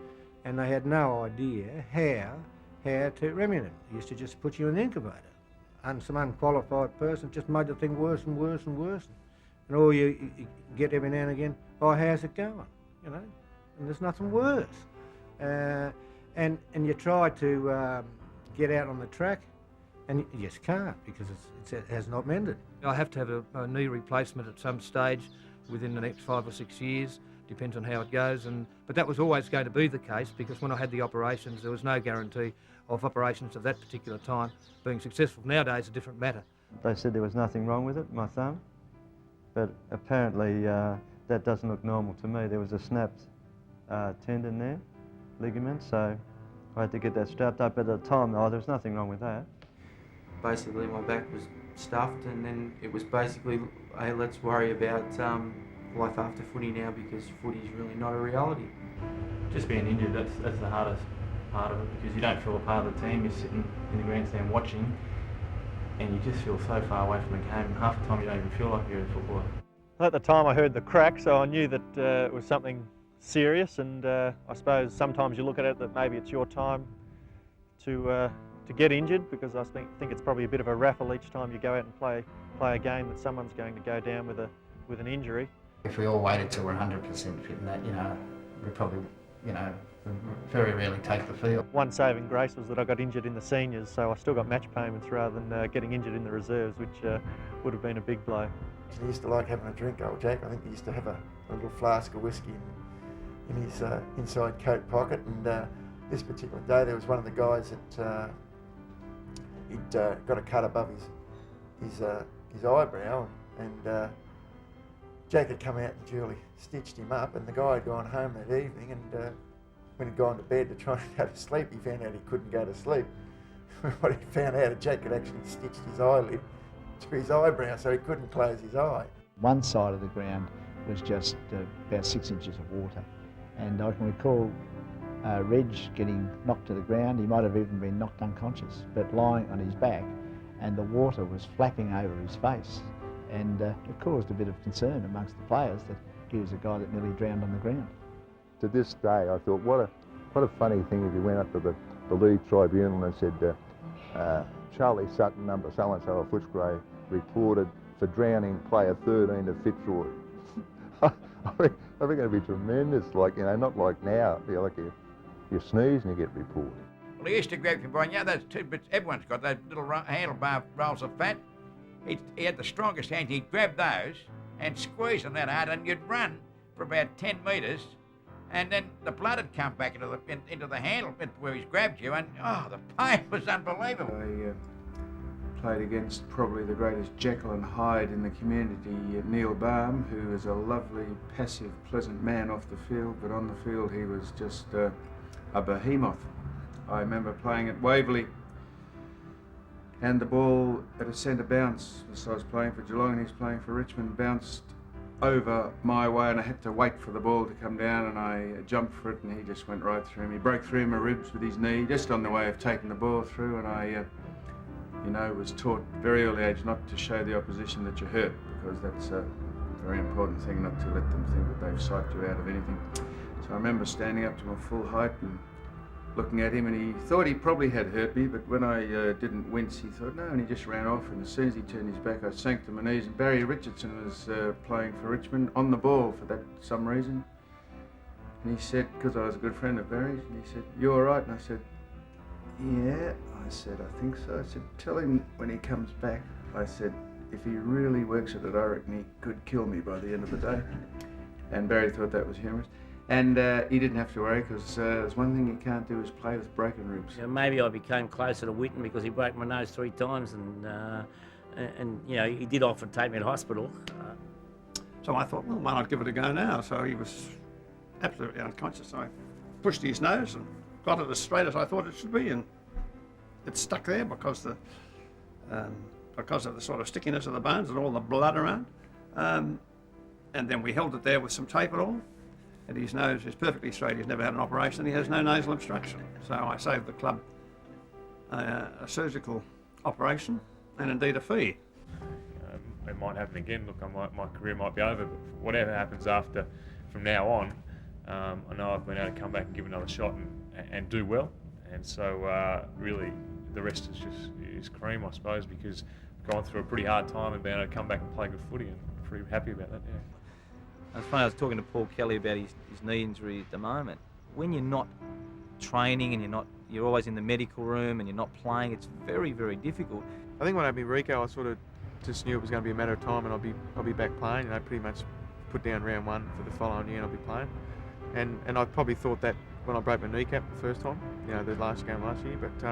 and they had no idea how to remedy them. They used to just put you in the incubator, and some unqualified person just made the thing worse and worse and worse. And all you get every now and again, oh, how's it going? And there's nothing worse. And you try to get out on the track, and you just can't because it has not mended. I have to have a knee replacement at some stage within the next 5 or 6 years, depends on how it goes. But that was always going to be the case because when I had the operations, there was no guarantee of operations at that particular time being successful. Nowadays, a different matter. They said there was nothing wrong with it, my thumb, but apparently that doesn't look normal to me. There was a snapped tendon there, ligament, so I had to get that strapped up. But at the time, though, there was nothing wrong with that. Basically, my back was stuffed, and then it was basically, hey, let's worry about life after footy now because footy's really not a reality. Just being injured, that's the hardest part of it because you don't feel a part of the team. You're sitting in the grandstand watching, and you just feel so far away from the game. And half the time, you don't even feel like you're a footballer. At the time, I heard the crack, so I knew that it was something serious. And I suppose sometimes you look at it that maybe it's your time to get injured, because I think it's probably a bit of a raffle each time you go out and play a game that someone's going to go down with an injury. If we all waited till we're 100% fit and that, we probably, very rarely take the field. One saving grace was that I got injured in the seniors, so I still got match payments rather than getting injured in the reserves, which would have been a big blow. He used to like having a drink, old Jack. I think he used to have a little flask of whiskey in his inside coat pocket, and this particular day there was one of the guys that he'd got a cut above his eyebrow, and Jack had come out and duly stitched him up, and the guy had gone home that evening, and when he'd gone to bed to try and go to sleep, he found out he couldn't go to sleep. What he found out, Jack had actually stitched his eyelid to his eyebrow so he couldn't close his eye. One side of the ground was just about 6 inches of water, and I can recall Reg getting knocked to the ground. He might have even been knocked unconscious, but lying on his back, and the water was flapping over his face, and it caused a bit of concern amongst the players that he was a guy that nearly drowned on the ground. To this day, I thought, what a funny thing if you went up to the league tribunal and said, Charlie Sutton, number so-and-so of Footscray, reported for drowning player 13 of Fitzroy. I probably going to be tremendous. Like, you know, not like now. You know, like you sneeze and you get reported. Well, he used to grab you by, you know, those 2 bits, everyone's got those little handlebar rolls of fat. He had the strongest hands. He'd grab those and squeeze them that hard, and you'd run for about 10 metres, and then the blood had come back into the handle bit where he's grabbed you, and oh, the pain was unbelievable. I played against probably the greatest Jekyll and Hyde in the community, Neil Baum, who was a lovely, passive, pleasant man off the field, but on the field he was just a behemoth. I remember playing at Waverley, and the ball at a centre bounce, so I was playing for Geelong and he was playing for Richmond, bounced over my way, and I had to wait for the ball to come down, and I jumped for it, and he just went right through me. He broke through my ribs with his knee, just on the way of taking the ball through, and I, you know, was taught very early age not to show the opposition that you're hurt, because that's a very important thing, not to let them think that they've psyched you out of anything. So I remember standing up to my full height and looking at him, and he thought he probably had hurt me, but when I didn't wince, he thought no, and he just ran off, and as soon as he turned his back, I sank to my knees, and Barry Richardson was playing for Richmond on the ball for that some reason, and he said, because I was a good friend of Barry's, and he said, "You all right?" And I said, "Yeah." I said, "I think so." I said, "Tell him when he comes back," I said, "if he really works at it, I reckon he could kill me by the end of the day." And Barry thought that was humorous. And he didn't have to worry, because there's one thing you can't do is play with broken ribs. You know, maybe I became closer to Whitten because he broke my nose 3 times, and you know, he did offer to take me to hospital. So I thought, well, why not give it a go now? So he was absolutely unconscious. I pushed his nose and got it as straight as I thought it should be, and it stuck there because of the sort of stickiness of the bones and all the blood around. And then we held it there with some tape and all. And his nose is perfectly straight. He's never had an operation. He has no nasal obstruction. So I saved the club a surgical operation and indeed a fee. It might happen again. Look, my career might be over, but whatever happens from now on, I know I've been able to come back and give another shot and do well. And so really, the rest is cream, I suppose, because I've gone through a pretty hard time and been able to come back and play good footy, and I'm pretty happy about that. Yeah. It's funny, I was talking to Paul Kelly about his knee injury at the moment. When you're not training and you're always in the medical room and you're not playing, it's very, very difficult. I think when I beat Rico, I sort of just knew it was going to be a matter of time, and I'll be back playing. You know, pretty much put down round 1 for the following year, and I'll be playing. And I probably thought that when I broke my kneecap the first time, you know, the last game last year. But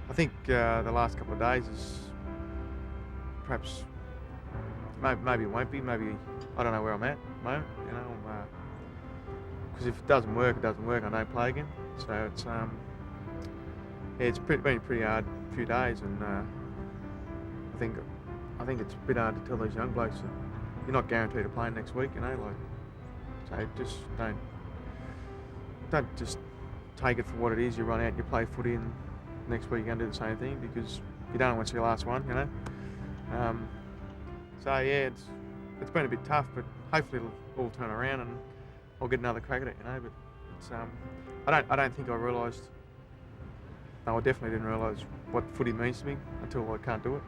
I think the last couple of days is perhaps maybe it won't be. Maybe I don't know where I'm at moment. You know, because if it doesn't work, it doesn't work. I don't play again. So it's yeah, it's been a pretty hard few days, and I think it's a bit hard to tell these young blokes that you're not guaranteed to play next week. You know, like, so just don't just take it for what it is. You run out, you play footy, and next week you're going to do the same thing, because you don't want to see your last one. You know. So yeah, it's been a bit tough, but hopefully it'll all turn around and I'll get another crack at it, you know. But it's I don't think I realised. No, I definitely didn't realise what footy means to me until I can't do it.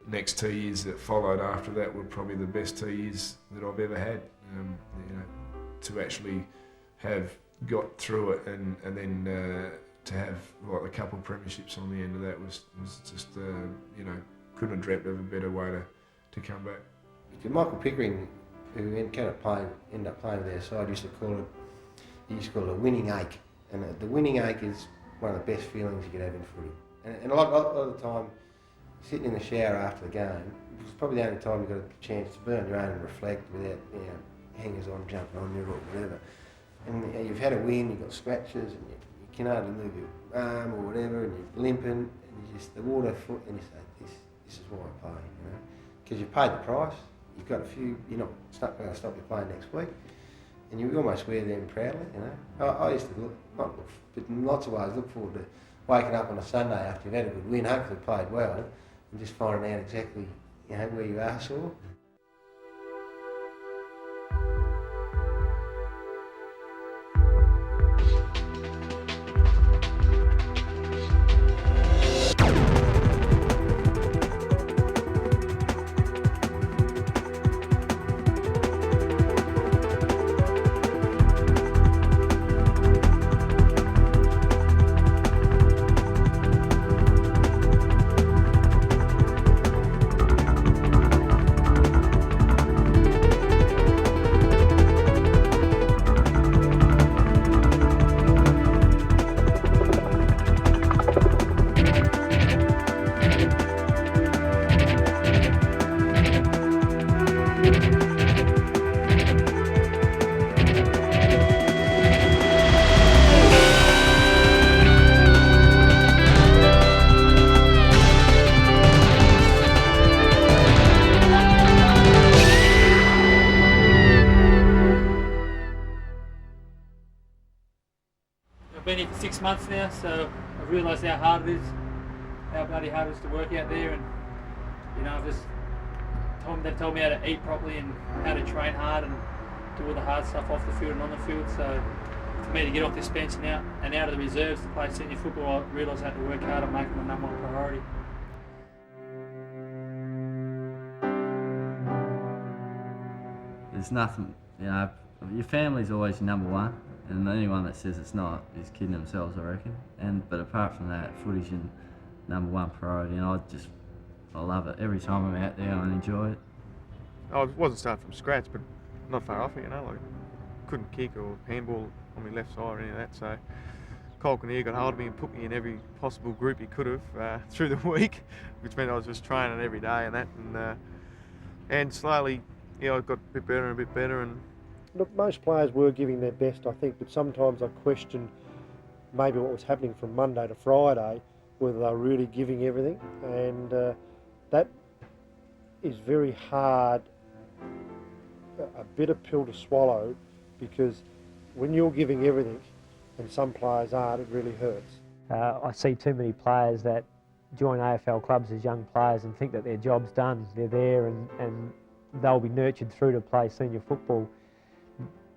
Next 2 years that followed after that were probably the best 2 years that I've ever had. You know, to actually have got through it and then to have like a couple of premierships on the end of that was just you know, couldn't have dreamt of a better way to come back. Michael Pickering, who ended up playing with their side, used to call it a winning ache, and the winning ache is one of the best feelings you could have in footy. And a lot of the time, sitting in the shower after the game was probably the only time you got a chance to be on your own and reflect without, you know, hangers on jumping on you or whatever. And you've had a win, you've got scratches, and you can hardly move your arm or whatever, and you're limping, and you just the water foot, and you say, this is why I play, you know, because you've paid the price. You've got a few, you're not going to stop you playing next week, and you almost wear them proudly, you know. I used to but in lots of ways look forward to waking up on a Sunday after you've had a good win, hopefully played well, and just finding out exactly, you know, where you are sore. been here for 6 months now, so I've realised how hard it is, how bloody hard it is to work out there, and you know, they've told me how to eat properly and how to train hard and do all the hard stuff off the field and on the field. So for me to get off this bench and out of the reserves to play senior football, I realised I had to work hard and make it my #1 priority. There's nothing, you know, your family's always your #1, and anyone that says it's not is kidding themselves, I reckon. But apart from that, footy's your #1 priority, and I love it. Every time I'm out there, I enjoy it. I wasn't starting from scratch, but not far off it, you know, like couldn't kick or handball on my left side or any of that, so Cole Kinnear got hold of me and put me in every possible group he could have through the week, which meant I was just training every day and that, and slowly, you know, I got a bit better and a bit better. And look, most players were giving their best, I think, but sometimes I questioned maybe what was happening from Monday to Friday, whether they were really giving everything, and that is very hard, a bitter pill to swallow, because when you're giving everything and some players aren't, it really hurts. I see too many players that join AFL clubs as young players and think that their job's done. They're there and they'll be nurtured through to play senior football.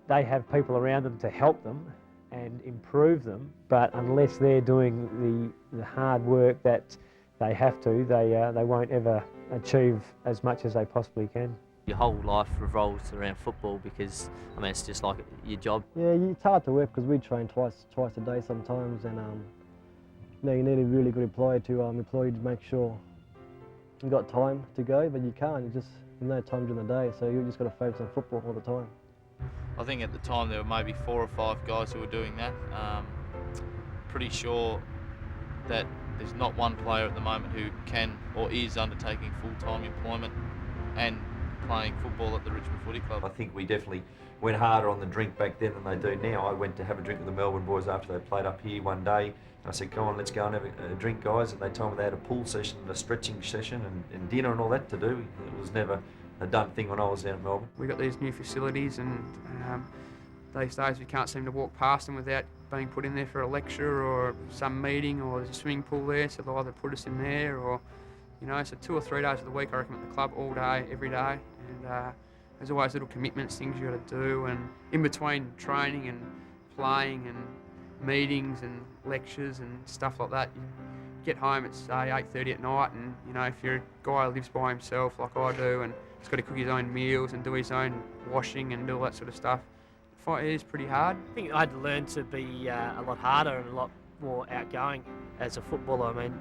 They have people around them to help them and improve them, but unless they're doing the hard work that they have to, they won't ever achieve as much as they possibly can. Your whole life revolves around football because, I mean, it's just like your job. Yeah, it's hard to work because we train twice a day sometimes, and you need a really good employer to make sure you've got time to go, but you can't. You just no time during the day, so you just got to focus on football all the time. I think at the time there were maybe 4 or 5 guys who were doing that. Pretty sure that there's not one player at the moment who can or is undertaking full-time employment and playing football at the Richmond Footy Club. I think we definitely went harder on the drink back then than they do now. I went to have a drink with the Melbourne boys after they played up here one day. I said, come on, let's go and have a drink, guys. And they told me they had a pool session and a stretching session and dinner and all that to do. It was never a done thing when I was down at Melbourne. We got these new facilities, and these days we can't seem to walk past them without being put in there for a lecture or some meeting, or there's a swimming pool there, so they'll either put us in there or, you know, so 2 or 3 days of the week I reckon at the club all day, every day, and there's always little commitments, things you got to do, and in between training and playing and meetings and lectures and stuff like that, you get home at say 8:30 at night, and you know, if you're a guy who lives by himself like I do and he's got to cook his own meals and do his own washing and do all that sort of stuff, it is pretty hard. I think I had to learn to be a lot harder and a lot more outgoing as a footballer. I mean,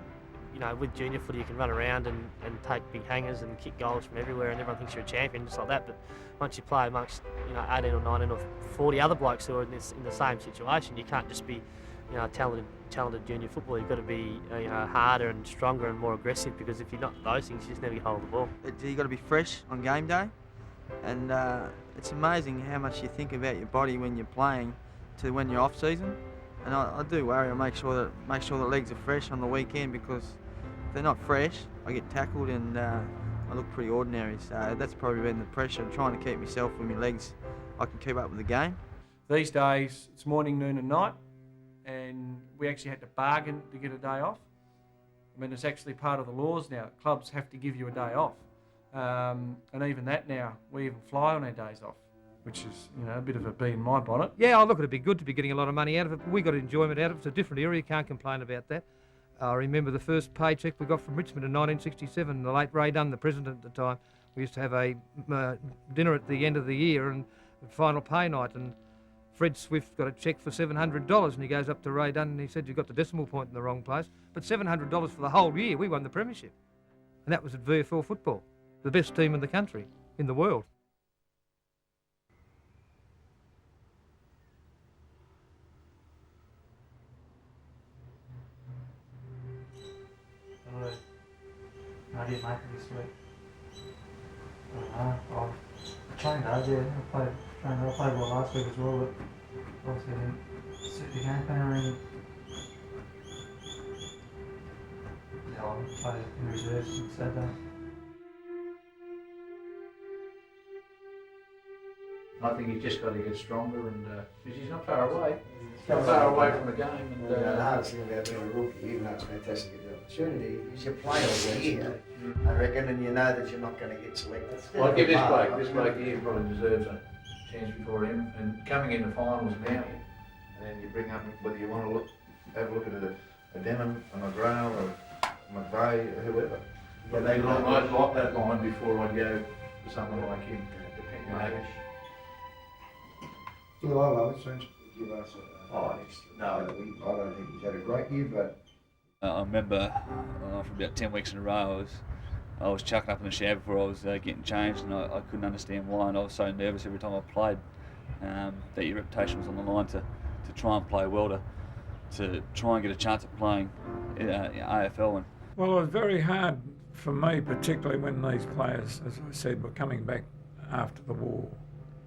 you know, with junior footy you can run around and take big hangers and kick goals from everywhere and everyone thinks you're a champion just like that, but once you play amongst, you know, 18 or 19 or 40 other blokes who are in the same situation, you can't just be, you know, a talented junior footballer. You've got to be, you know, harder and stronger and more aggressive, because if you're not those things, you just never get hold of the ball. You've got to be fresh on game day, and it's amazing how much you think about your body when you're playing to when you're off season. And I do worry. I make sure the legs are fresh on the weekend, because if they're not fresh, I get tackled and I look pretty ordinary. So that's probably been the pressure of trying to keep myself with my legs. I can keep up with the game. These days, it's morning, noon and night, and we actually had to bargain to get a day off. I mean, it's actually part of the laws now. Clubs have to give you a day off. And even that now, we even fly on our days off, which is, you know, a bit of a bee in my bonnet. Yeah, I look, it'd be good to be getting a lot of money out of it, but we got enjoyment out of it. It's a different area, can't complain about that. I remember the first paycheck we got from Richmond in 1967, the late Ray Dunn, the president at the time. We used to have a dinner at the end of the year and final pay night, and Fred Swift got a cheque for $700, and he goes up to Ray Dunn and he said, "You got the decimal point in the wrong place." But $700 for the whole year, we won the premiership. And that was at VFL football, the best team in the country, in the world. How do you make it this week? I trained hard, yeah. I played well last week as well, but obviously I didn't suit the game plan or anything. Yeah, I played in reserves on Saturday. I think he's just got to get stronger, and because he's not far away. far away from the game. And, the hardest thing about being a rookie, even though it's fantastic at the opportunity, is you play all year, I reckon, and you know that you're not going to get selected. Well, I'd give this bloke here probably deserves a chance before him. And coming in the finals now, and then you bring up whether you want to have a look at a Denham, a McGrail, or McVeigh, or whoever. But I'd like that line before I'd go for someone like him, depending on age. Well, I love it. Seems to give us no, I don't think he's had a great year, but I remember for about 10 weeks in a row, I was chucking up in the shower before I was getting changed, and I couldn't understand why, and I was so nervous every time I played that your reputation was on the line to try and play well, to try and get a chance at playing AFL. And well, it was very hard for me, particularly when these players, as I said, were coming back after the war,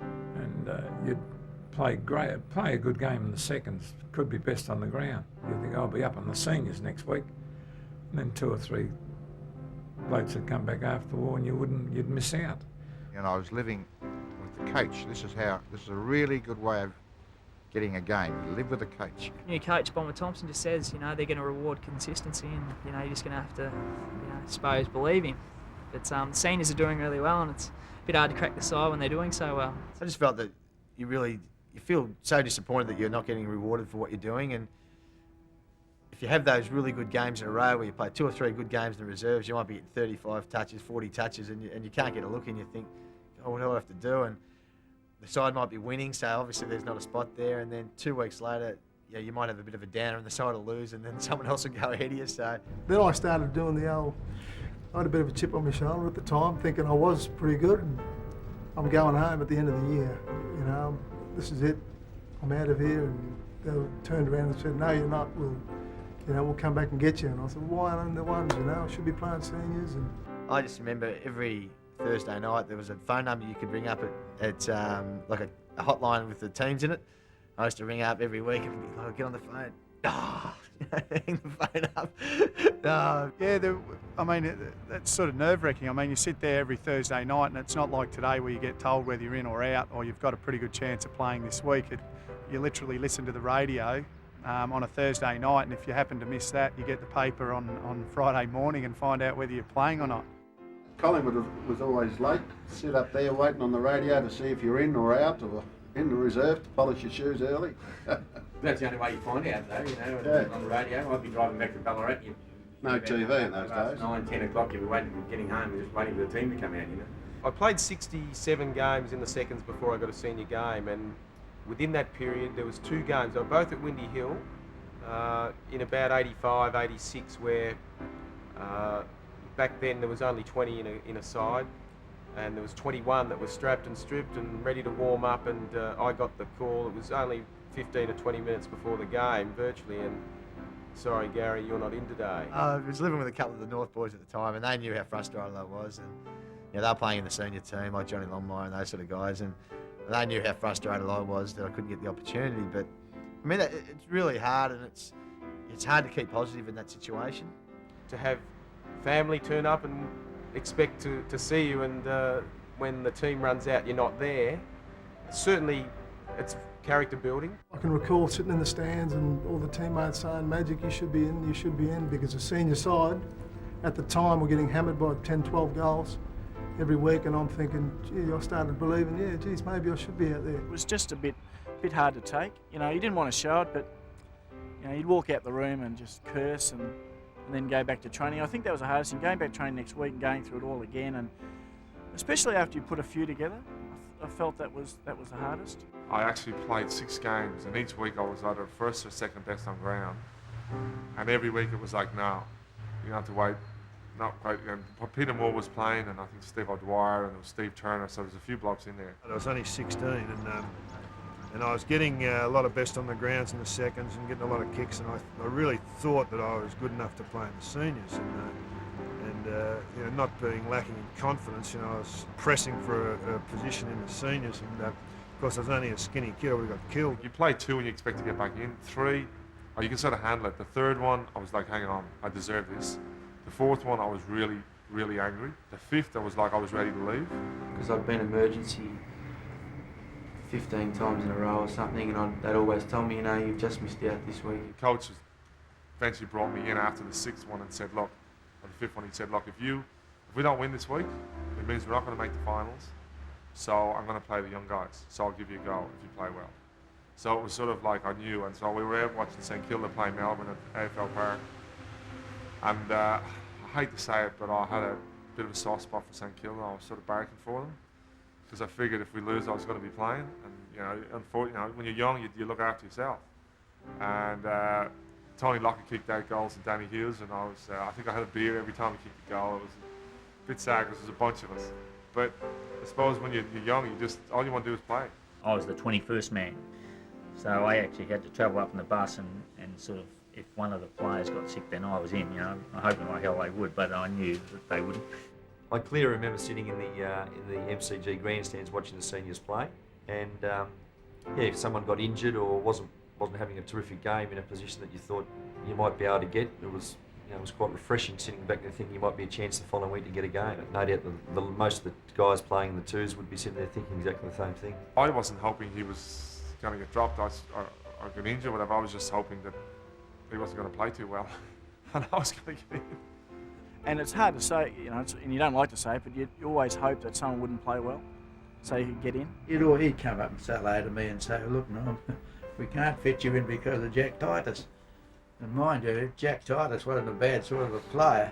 and you'd play a good game in the seconds, could be best on the ground. You think, I'll be up on the seniors next week, and then 2 or 3 blokes would come back after the war, and you'd miss out. And I was living with the coach. This is a really good way of getting a game. You live with the coach. New coach Bomber Thompson just says, they're going to reward consistency, and you're just going to have to, I suppose, believe him. But the seniors are doing really well, and it's a bit hard to crack the side when they're doing so well. I just felt that you feel so disappointed that you're not getting rewarded for what you're doing, and if you have those really good games in a row where you play 2 or 3 good games in the reserves, you might be getting 35 touches, 40 touches, and you can't get a look, and you think, what do I have to do? And the side might be winning, so obviously there's not a spot there, and then 2 weeks later, you might have a bit of a downer and the side will lose, and then someone else will go ahead of you. So then I started doing I had a bit of a chip on my shoulder at the time, thinking I was pretty good, and I'm going home at the end of the year. This is it. I'm out of here, and they turned around and said, no, you're not. We'll come back and get you. And I said, why aren't the ones? I should be playing seniors. And I just remember every Thursday night there was a phone number you could ring up at like a hotline with the teams in it. I used to ring up every week and be like, get on the phone. Hang the phone up. Yeah, that's sort of nerve-wracking. You sit there every Thursday night, and it's not like today where you get told whether you're in or out, or you've got a pretty good chance of playing this week. You literally listen to the radio on a Thursday night, and if you happen to miss that, you get the paper on Friday morning and find out whether you're playing or not. Collingwood was always late, sit up there waiting on the radio to see if you're in or out, or in the reserve to polish your shoes early. That's the only way you find out, though, on the radio. I'd be driving back to Ballarat. No TV in those days. 9, 10 o'clock, you'd be getting home and just waiting for the team to come out, I played 67 games in the seconds before I got a senior game, and within that period there was 2 games. They were both at Windy Hill in about 85, 86, where back then there was only 20 in a side, and there was 21 that were strapped and stripped and ready to warm up, and I got the call. It was only 15 or 20 minutes before the game, virtually, and sorry Gary, you're not in today. I was living with a couple of the North boys at the time, and they knew how frustrated I was, and they were playing in the senior team like Johnny Longmire and those sort of guys, and they knew how frustrated I was that I couldn't get the opportunity. But it's really hard, and it's hard to keep positive in that situation. To have family turn up and expect to see you, and when the team runs out you're not there, certainly it's character building. I can recall sitting in the stands and all the teammates saying, Magic, you should be in, because the senior side at the time were getting hammered by 10, 12 goals every week, and I'm thinking, gee, I started believing, geez, maybe I should be out there. It was just a bit hard to take. You didn't want to show it, but you'd walk out the room and just curse and then go back to training. I think that was the hardest thing, going back to training next week and going through it all again, and especially after you put a few together, I felt that was the hardest. I actually played 6 games, and each week I was either first or second best on ground. And every week it was like, no, you have to wait. Not quite. And Peter Moore was playing, and I think Steve O'Dwyer, and there was Steve Turner, so there's a few blokes in there. I was only 16, and I was getting a lot of best on the grounds in the seconds and getting a lot of kicks, and I really thought that I was good enough to play in the seniors, and not being lacking in confidence, I was pressing for a position in the seniors, and of course I was only a skinny kid. I would have got killed. You play 2 and you expect to get back in. 3, you can sort of handle it. The 3rd one, I was like, hang on, I deserve this. The 4th one, I was really, really angry. The 5th, I was like, I was ready to leave. Because I'd been emergency 15 times in a row or something, and they'd always tell me, you know, you've just missed out this week. The coach eventually brought me in after the sixth one and said, look, or the fifth one, he said, look, if we don't win this week, it means we're not going to make the finals. So I'm going to play the young guys. So I'll give you a go if you play well. So it was sort of like I knew, and so we were out watching St Kilda play Melbourne at AFL Park. And I hate to say it, but I had a bit of a soft spot for St Kilda. I was sort of barracking for them because I figured if we lose, I was going to be playing. And you know, unfortunately, when you're young, you look after yourself. And Tony Lockett kicked 8 goals and Danny Hughes, and I think I had a beer every time he kicked a goal. It was a bit sad because there was a bunch of us. But I suppose when you're young, all you want to do is play. I was the 21st man, so I actually had to travel up in the bus and sort of, if one of the players got sick, then I was in, you know. I hoping like hell they would, but I knew that they wouldn't. I clearly remember sitting in the MCG grandstands watching the seniors play, and yeah, if someone got injured or wasn't having a terrific game in a position that you thought you might be able to get, it was quite refreshing sitting back there thinking you might be a chance the following week to get a game. No doubt most of the guys playing in the twos would be sitting there thinking exactly the same thing. I wasn't hoping he was going to get dropped or get injured or whatever. I was just hoping that he wasn't going to play too well and I was going to get in. And it's hard to say, you know, and you don't like to say it, but you always hope that someone wouldn't play well so you could get in. He'd come up and say hello to me and say, look, no, we can't fit you in because of Jack Titus. And mind you, Jack Titus wasn't a bad sort of a player.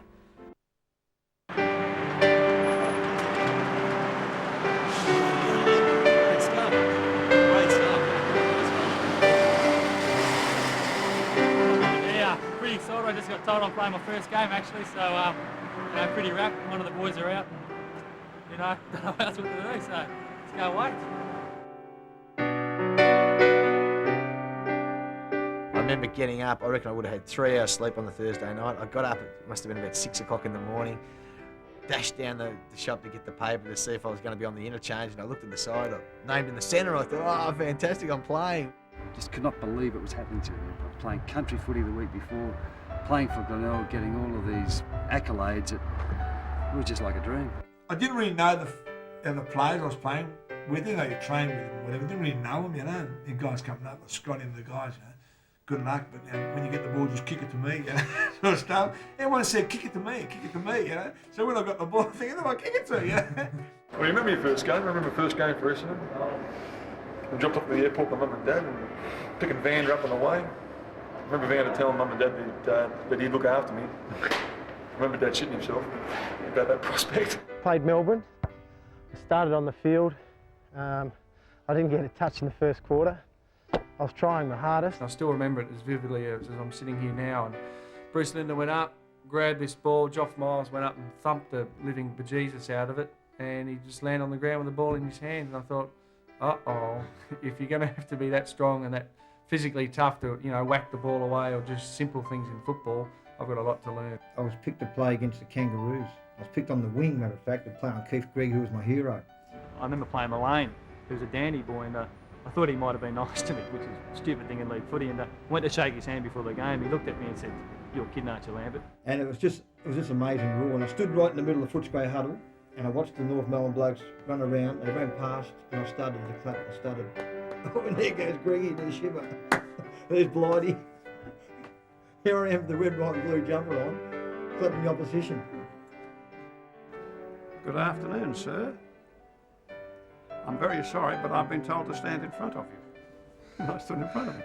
Pretty excited. I just got told I'm playing my first game actually, so you know, pretty wrapped. One of the boys are out, and you know, don't know what else to do, so let's go wait. I remember getting up, I reckon I would have had 3 hours sleep on the Thursday night. I got up, it must have been about 6 o'clock in the morning, dashed down the shop to get the paper to see if I was going to be on the interchange, and I looked at the side, I named in the centre, I thought, oh, fantastic, I'm playing. Just could not believe it was happening to me. I was playing country footy the week before, playing for Glenelg, getting all of these accolades. It was just like a dream. I didn't really know the players I was playing with, you know, you train with them, whatever. Didn't really know them, you know. The guys coming up, Scotty and the guys, you know. Good luck, but you know, when you get the ball, just kick it to me, you know, sort of stuff. Everyone said, kick it to me, you know. So when I got the ball, I'm thinking, who do I kick it to, you know? Well, you remember your first game? I remember first game for Essendon. We dropped off at the airport with Mum and Dad and picking Vander up on the way. I remember Vander telling Mum and Dad that he'd look after me. I remember Dad shitting himself about that prospect. Played Melbourne. I started on the field. I didn't get a touch in the first quarter. I was trying my hardest. I still remember it as vividly as I'm sitting here now. And Bruce Linder went up, grabbed this ball. Geoff Miles went up and thumped the living bejesus out of it. And he just landed on the ground with the ball in his hand. And I thought, uh-oh, if you're going to have to be that strong and that physically tough to, you know, whack the ball away or just simple things in football, I've got a lot to learn. I was picked to play against the Kangaroos. I was picked on the wing, matter of fact, to play on Keith Gregg, who was my hero. I remember playing Mullane, who was a dandy boy, and I thought he might have been nice to me, which is a stupid thing in league footy, and went to shake his hand before the game. He looked at me and said, "You're kidding, aren't you, Lambert?" And it was just amazing rule. And I stood right in the middle of the Footscray huddle, and I watched the North Melbourne blokes run around, and they ran past, and I started to clap. I started, oh, and there goes Greggy, there's Shiver. There's Blighty. Here I am with the red, white and blue jumper on, clapping the opposition. Good afternoon, sir. I'm very sorry, but I've been told to stand in front of you. And I stood in front of him.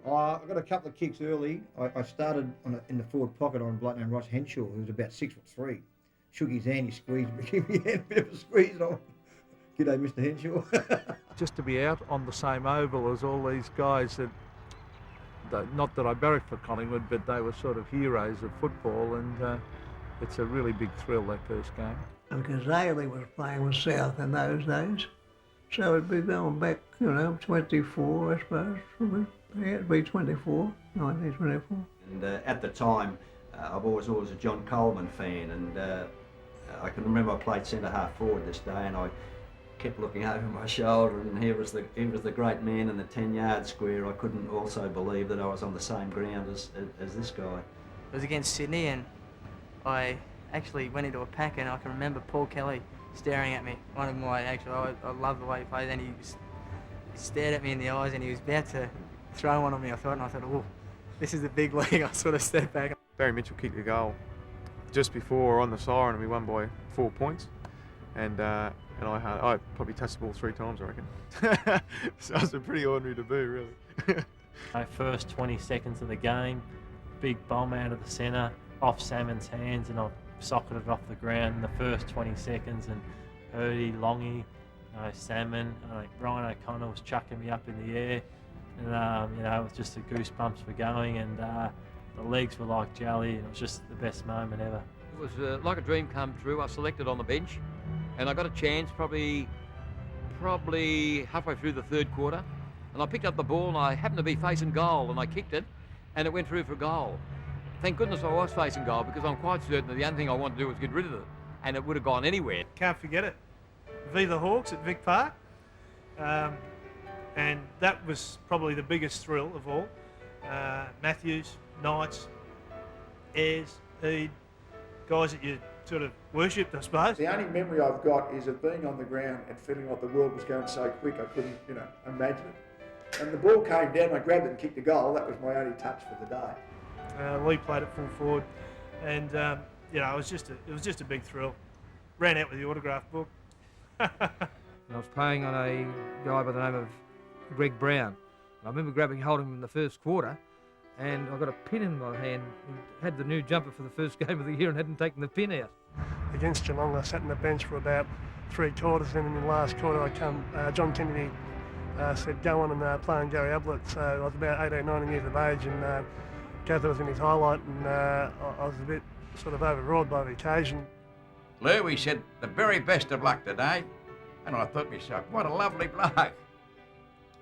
I got a couple of kicks early. I started in the forward pocket on a bloke named Ross Henshaw, who was about 6'3". Shook his hand, he squeezed me, gave me a bit of a squeeze on. G'day, Mr. Henshaw. Just to be out on the same oval as all these guys that not that I barracked for Collingwood, but they were sort of heroes of football, and it's a really big thrill, that first game. Because Ailey was playing with South in those days. So it'd be going back, 24, I suppose. Yeah, it'd be 1924. And at the time, I've always a John Coleman fan, and I can remember I played centre half forward this day, and I kept looking over my shoulder, and he was the great man in the 10-yard square. I couldn't also believe that I was on the same ground as this guy. It was against Sydney, and I actually went into a pack, and I can remember Paul Kelly staring at me. One of my I love the way he plays, and he stared at me in the eyes, and he was about to throw one on me. I thought, oh, this is the big league. I sort of stepped back. Barry Mitchell kicked a goal just before on the siren, and we won by 4 points. And I probably touched the ball 3 times, I reckon. So it was a pretty ordinary debut, really. My first 20 seconds of the game, big bomb out of the centre, off Salmon's hands, and I've socketed it off the ground in the first 20 seconds. And Purdy, Longy, Salmon, Ryan O'Connor was chucking me up in the air, and it was just the goosebumps were going, and the legs were like jelly, and it was just the best moment ever. It was like a dream come true. I selected on the bench, and I got a chance probably halfway through the third quarter, and I picked up the ball, and I happened to be facing goal, and I kicked it, and it went through for goal. Thank goodness I was facing goal, because I'm quite certain that the only thing I wanted to do was get rid of it, and it would have gone anywhere. Can't forget it. V the Hawks at Vic Park, and that was probably the biggest thrill of all. Matthews, Knights, Ayres, Eade, guys that you sort of worshipped, I suppose. The only memory I've got is of being on the ground and feeling like the world was going so quick I couldn't, imagine it. And the ball came down, I grabbed it and kicked a goal. That was my only touch for the day. Lee played at full forward, and it was just a big thrill. Ran out with the autograph book. I was playing on a guy by the name of Greg Brown. I remember grabbing hold of him in the first quarter, and I got a pin in my hand. He had the new jumper for the first game of the year and hadn't taken the pin out. Against Geelong, I sat on the bench for about 3 quarters, and in the last quarter, John Kennedy said, "Go on and play on Gary Ablett." So I was about 18, 19 years of age, and Gather was in his highlight, and I was a bit sort of overawed by the occasion. Lou, he said, "The very best of luck today." And I thought to myself, what a lovely bloke.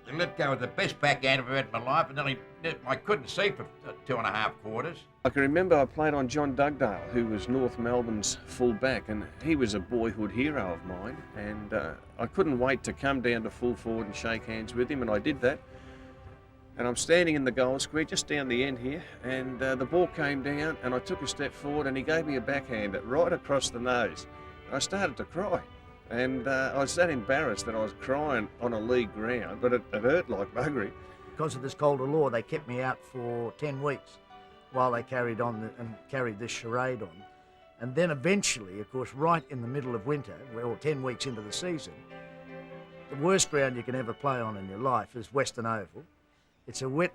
He let go with the best backhand I've ever had in my life, and then I couldn't see for 2.5 quarters. I can remember I played on John Dugdale, who was North Melbourne's full back, and he was a boyhood hero of mine, and I couldn't wait to come down to full forward and shake hands with him, and I did that. And I'm standing in the goal square just down the end here, and the ball came down, and I took a step forward, and he gave me a backhand right across the nose. I started to cry, and I was that embarrassed that I was crying on a league ground, but it hurt like buggery. Because of this colder law, they kept me out for 10 weeks while they carried on and carried this charade on. And then eventually, of course, right in the middle of winter, well, 10 weeks into the season, the worst ground you can ever play on in your life is Western Oval. It's a wet,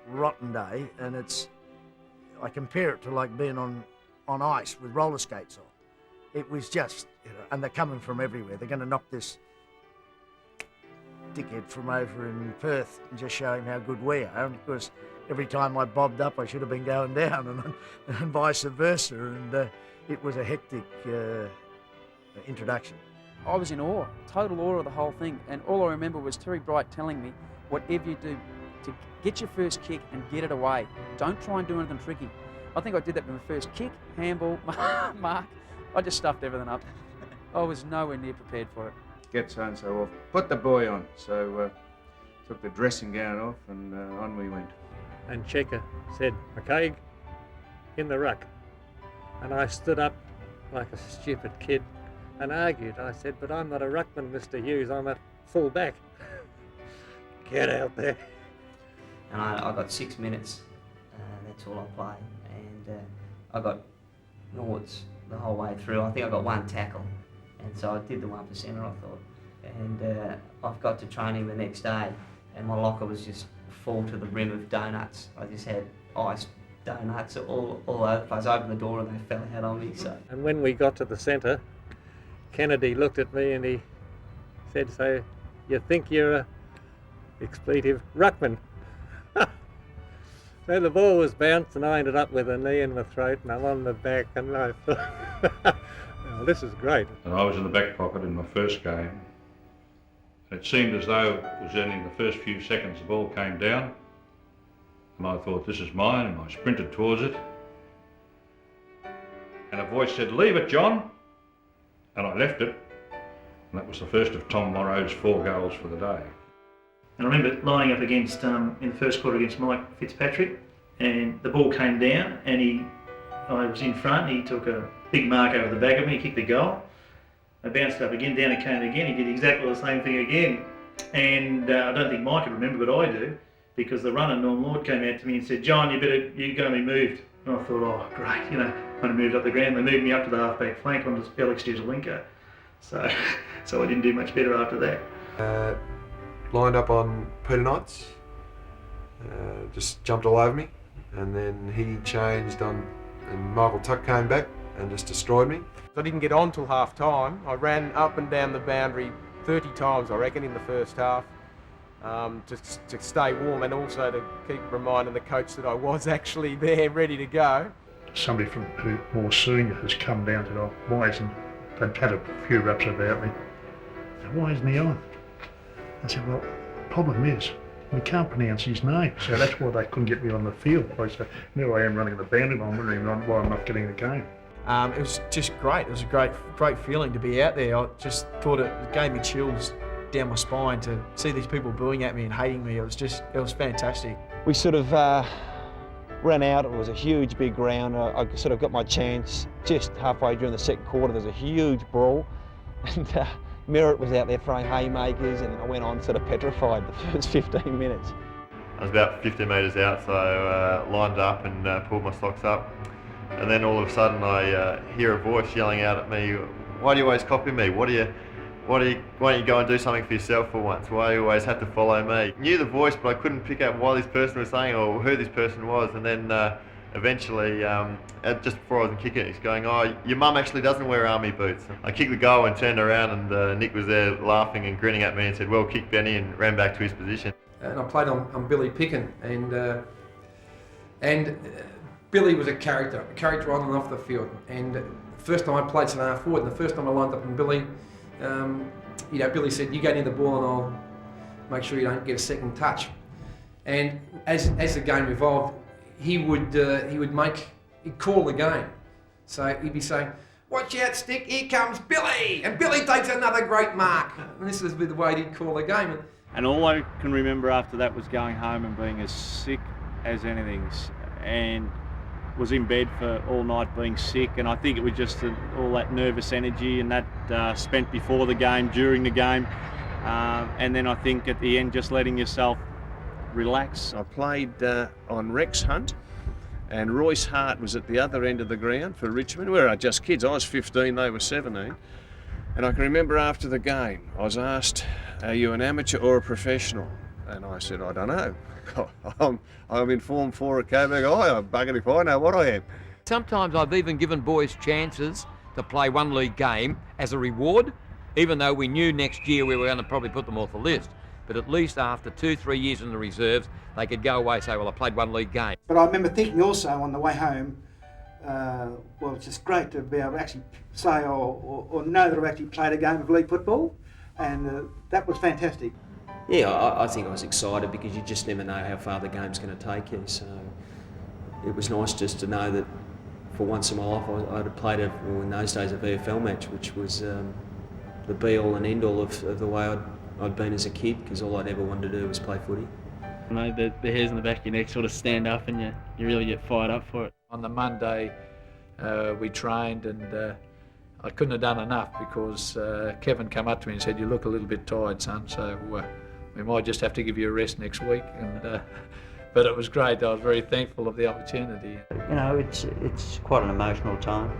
rotten day, and I compare it to like being on ice with roller skates on. It was just, and they're coming from everywhere. They're going to knock this dickhead from over in Perth and just show him how good we are. And of course, every time I bobbed up, I should have been going down, and vice versa. And it was a hectic introduction. I was in awe, total awe of the whole thing. And all I remember was Terry Bright telling me, whatever you do, to get your first kick and get it away. Don't try and do anything tricky. I think I did that with my first kick, handball, mark. I just stuffed everything up. I was nowhere near prepared for it. Get so-and-so off. Put the boy on. So took the dressing gown off, and on we went. And Checker said, "McCaig, in the ruck." And I stood up like a stupid kid and argued. I said, "But I'm not a ruckman, Mr. Hughes. I'm a full back." Get out there. And I got 6 minutes, that's all I played, and I got noughts the whole way through. I think I got 1 tackle, and so I did the 1%er, I thought. And I've got to training the next day, and my locker was just full to the brim of donuts. I just had ice donuts all over the place. I opened the door and they fell out on me. So. And when we got to the centre, Kennedy looked at me and he said, "So you think you're a expletive ruckman?" So the ball was bounced and I ended up with a knee in my throat and I'm on the back, and I thought, well, this is great. And I was in the back pocket in my first game. And it seemed as though it was only in the first few seconds the ball came down. And I thought, this is mine, and I sprinted towards it. And a voice said, "Leave it, John." And I left it. And that was the first of Tom Morrow's 4 goals for the day. And I remember lining up against, in the first quarter against Mike Fitzpatrick, and the ball came down and I was in front, he took a big mark over the back of me, he kicked the goal, I bounced up again, down he came again. He did exactly the same thing again. And I don't think Mike could remember, but I do, because the runner, Norm Lord, came out to me and said, John, you're going to be moved. And I thought, oh, great, you know, when I moved up the ground, they moved me up to the half-back flank on Alex Jezelenko. So I didn't do much better after that. Lined up on Peter Knight's, just jumped all over me, and then he changed on, and Michael Tuck came back and just destroyed me. I didn't get on till half time. I ran up and down the boundary 30 times, I reckon, in the first half, to stay warm, and also to keep reminding the coach that I was actually there, ready to go. Somebody who more senior has come down to, oh, why isn't, they'd had a few raps about me. Why isn't he on? I said, well, the problem is, we can't pronounce his name, so that's why they couldn't get me on the field. I said, now I am running the boundary, I'm wondering why I'm not getting the game. It was just great. It was a great feeling to be out there. I just thought it gave me chills down my spine to see these people booing at me and hating me. It was fantastic. We sort of ran out. It was a huge big round. I sort of got my chance just halfway during the second quarter. There's a huge brawl, and Merritt was out there throwing haymakers, and I went on sort of petrified the first 15 minutes. I was about 50 metres out, so I lined up and pulled my socks up. And then all of a sudden I hear a voice yelling out at me, why do you always copy me? Why don't you go and do something for yourself for once? Why do you always have to follow me? Knew the voice, but I couldn't pick out why this person was saying or who this person was. And then eventually, just before I was kicking, he's going, oh, your mum actually doesn't wear army boots. I kicked the goal and turned around, and Nick was there laughing and grinning at me and said, well kicked, Benny, and ran back to his position. And I played on Billy Picken, and Billy was a character on and off the field. And the first time I played centre half forward, and the first time I lined up on Billy, Billy said, you go near the ball and I'll make sure you don't get a second touch. And as the game evolved, he'd call the game. So he'd be saying, watch out, Stick, here comes Billy! And Billy takes another great mark. And this is the way he'd call the game. And all I can remember after that was going home and being as sick as anything, and was in bed for all night being sick. And I think it was just all that nervous energy and that spent before the game, during the game, and then I think at the end just letting yourself relax. I played on Rex Hunt, and Royce Hart was at the other end of the ground for Richmond. We were just kids. I was 15, they were 17. And I can remember after the game, I was asked, are you an amateur or a professional? And I said, I don't know. I'm in Form 4 at Coburg High. I'm buggered if I know what I am. Sometimes I've even given boys chances to play one league game as a reward, even though we knew next year we were going to probably put them off the list. But at least after 2-3 years in the reserves, they could go away and say, well, I played one league game. But I remember thinking also on the way home, well, it's just great to be able to actually say or know that I've actually played a game of league football, and that was fantastic. Yeah, I think I was excited because you just never know how far the game's going to take you. So it was nice just to know that for once in my life I had played in those days a VFL match, which was the be-all and end-all of the way I'd been as a kid, because all I'd ever wanted to do was play footy. You know, the hairs on the back of your neck sort of stand up and you really get fired up for it. On the Monday we trained, and I couldn't have done enough because Kevin came up to me and said, you look a little bit tired, son, so we might just have to give you a rest next week. And but it was great. I was very thankful of the opportunity. You know, it's quite an emotional time,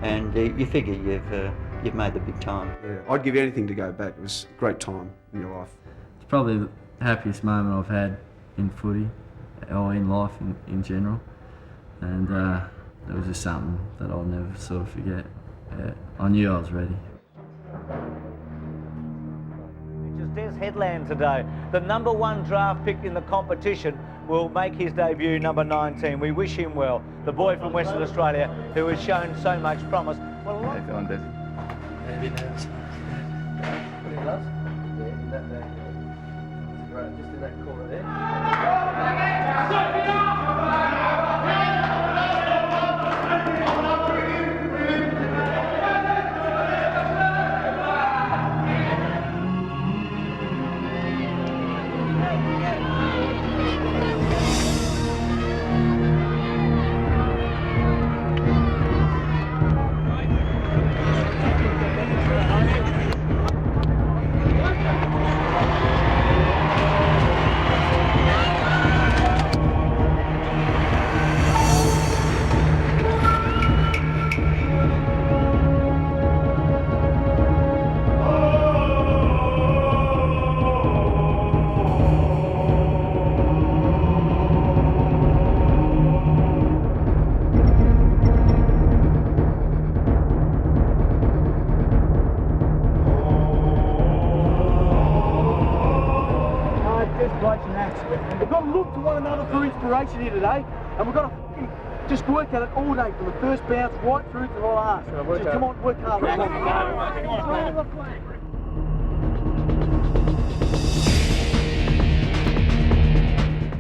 and you figure you've made the big time. Yeah, I'd give anything to go back. It was a great time in your life. It's probably the happiest moment I've had in footy, or in life in general, and it was just something that I'll never sort of forget. I knew I was ready. Des Headland today. The #1 draft pick in the competition will make his debut, number 19. We wish him well. The boy from Western Australia who has shown so much promise. Well, how you feeling, Desi? Maybe nervous. What he loves? Yeah, in that back. It's great. Just in that corner there. We've got to look to one another for inspiration here today, and we've got to just work at it all day from the first bounce right through to the last. Just come on, work hard.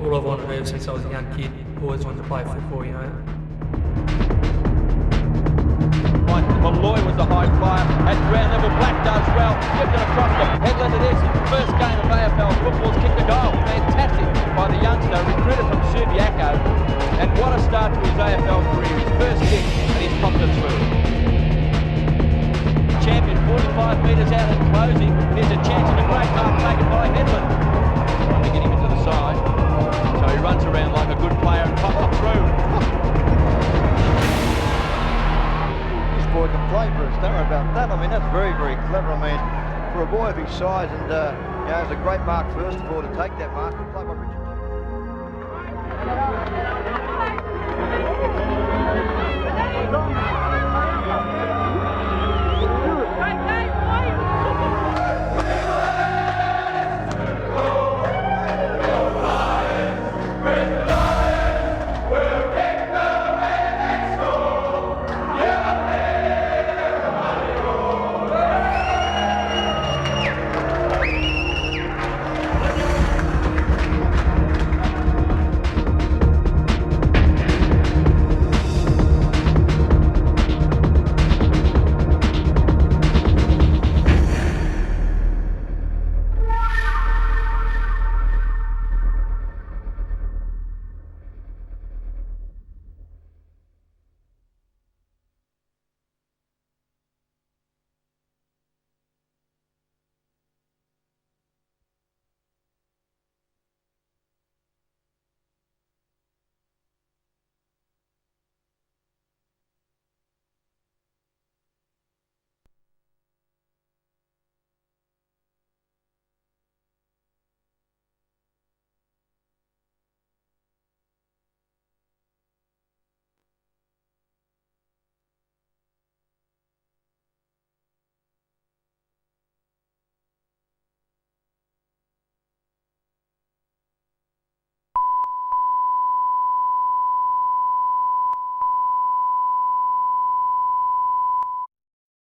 All I've wanted to do since I was a young kid, always wanted to play football, you know. Malloy was the high flyer at ground level. Black does well. Gives it across the headland. It is first game of AFL football's kicked a goal. Fantastic by the youngster, recruited from Subiaco. And what a start to his AFL career. His first kick and he's popped it through. Champion 45 metres out and closing. There's a chance and a great mark taken by Headland. Trying to get him into the side. So he runs around like a good player and pops it through. Boy can play for us. Don't worry about that. I mean, that's very, very clever. I mean, for a boy of his size, and you know, it was a great mark first of all to take that mark and play by Richard.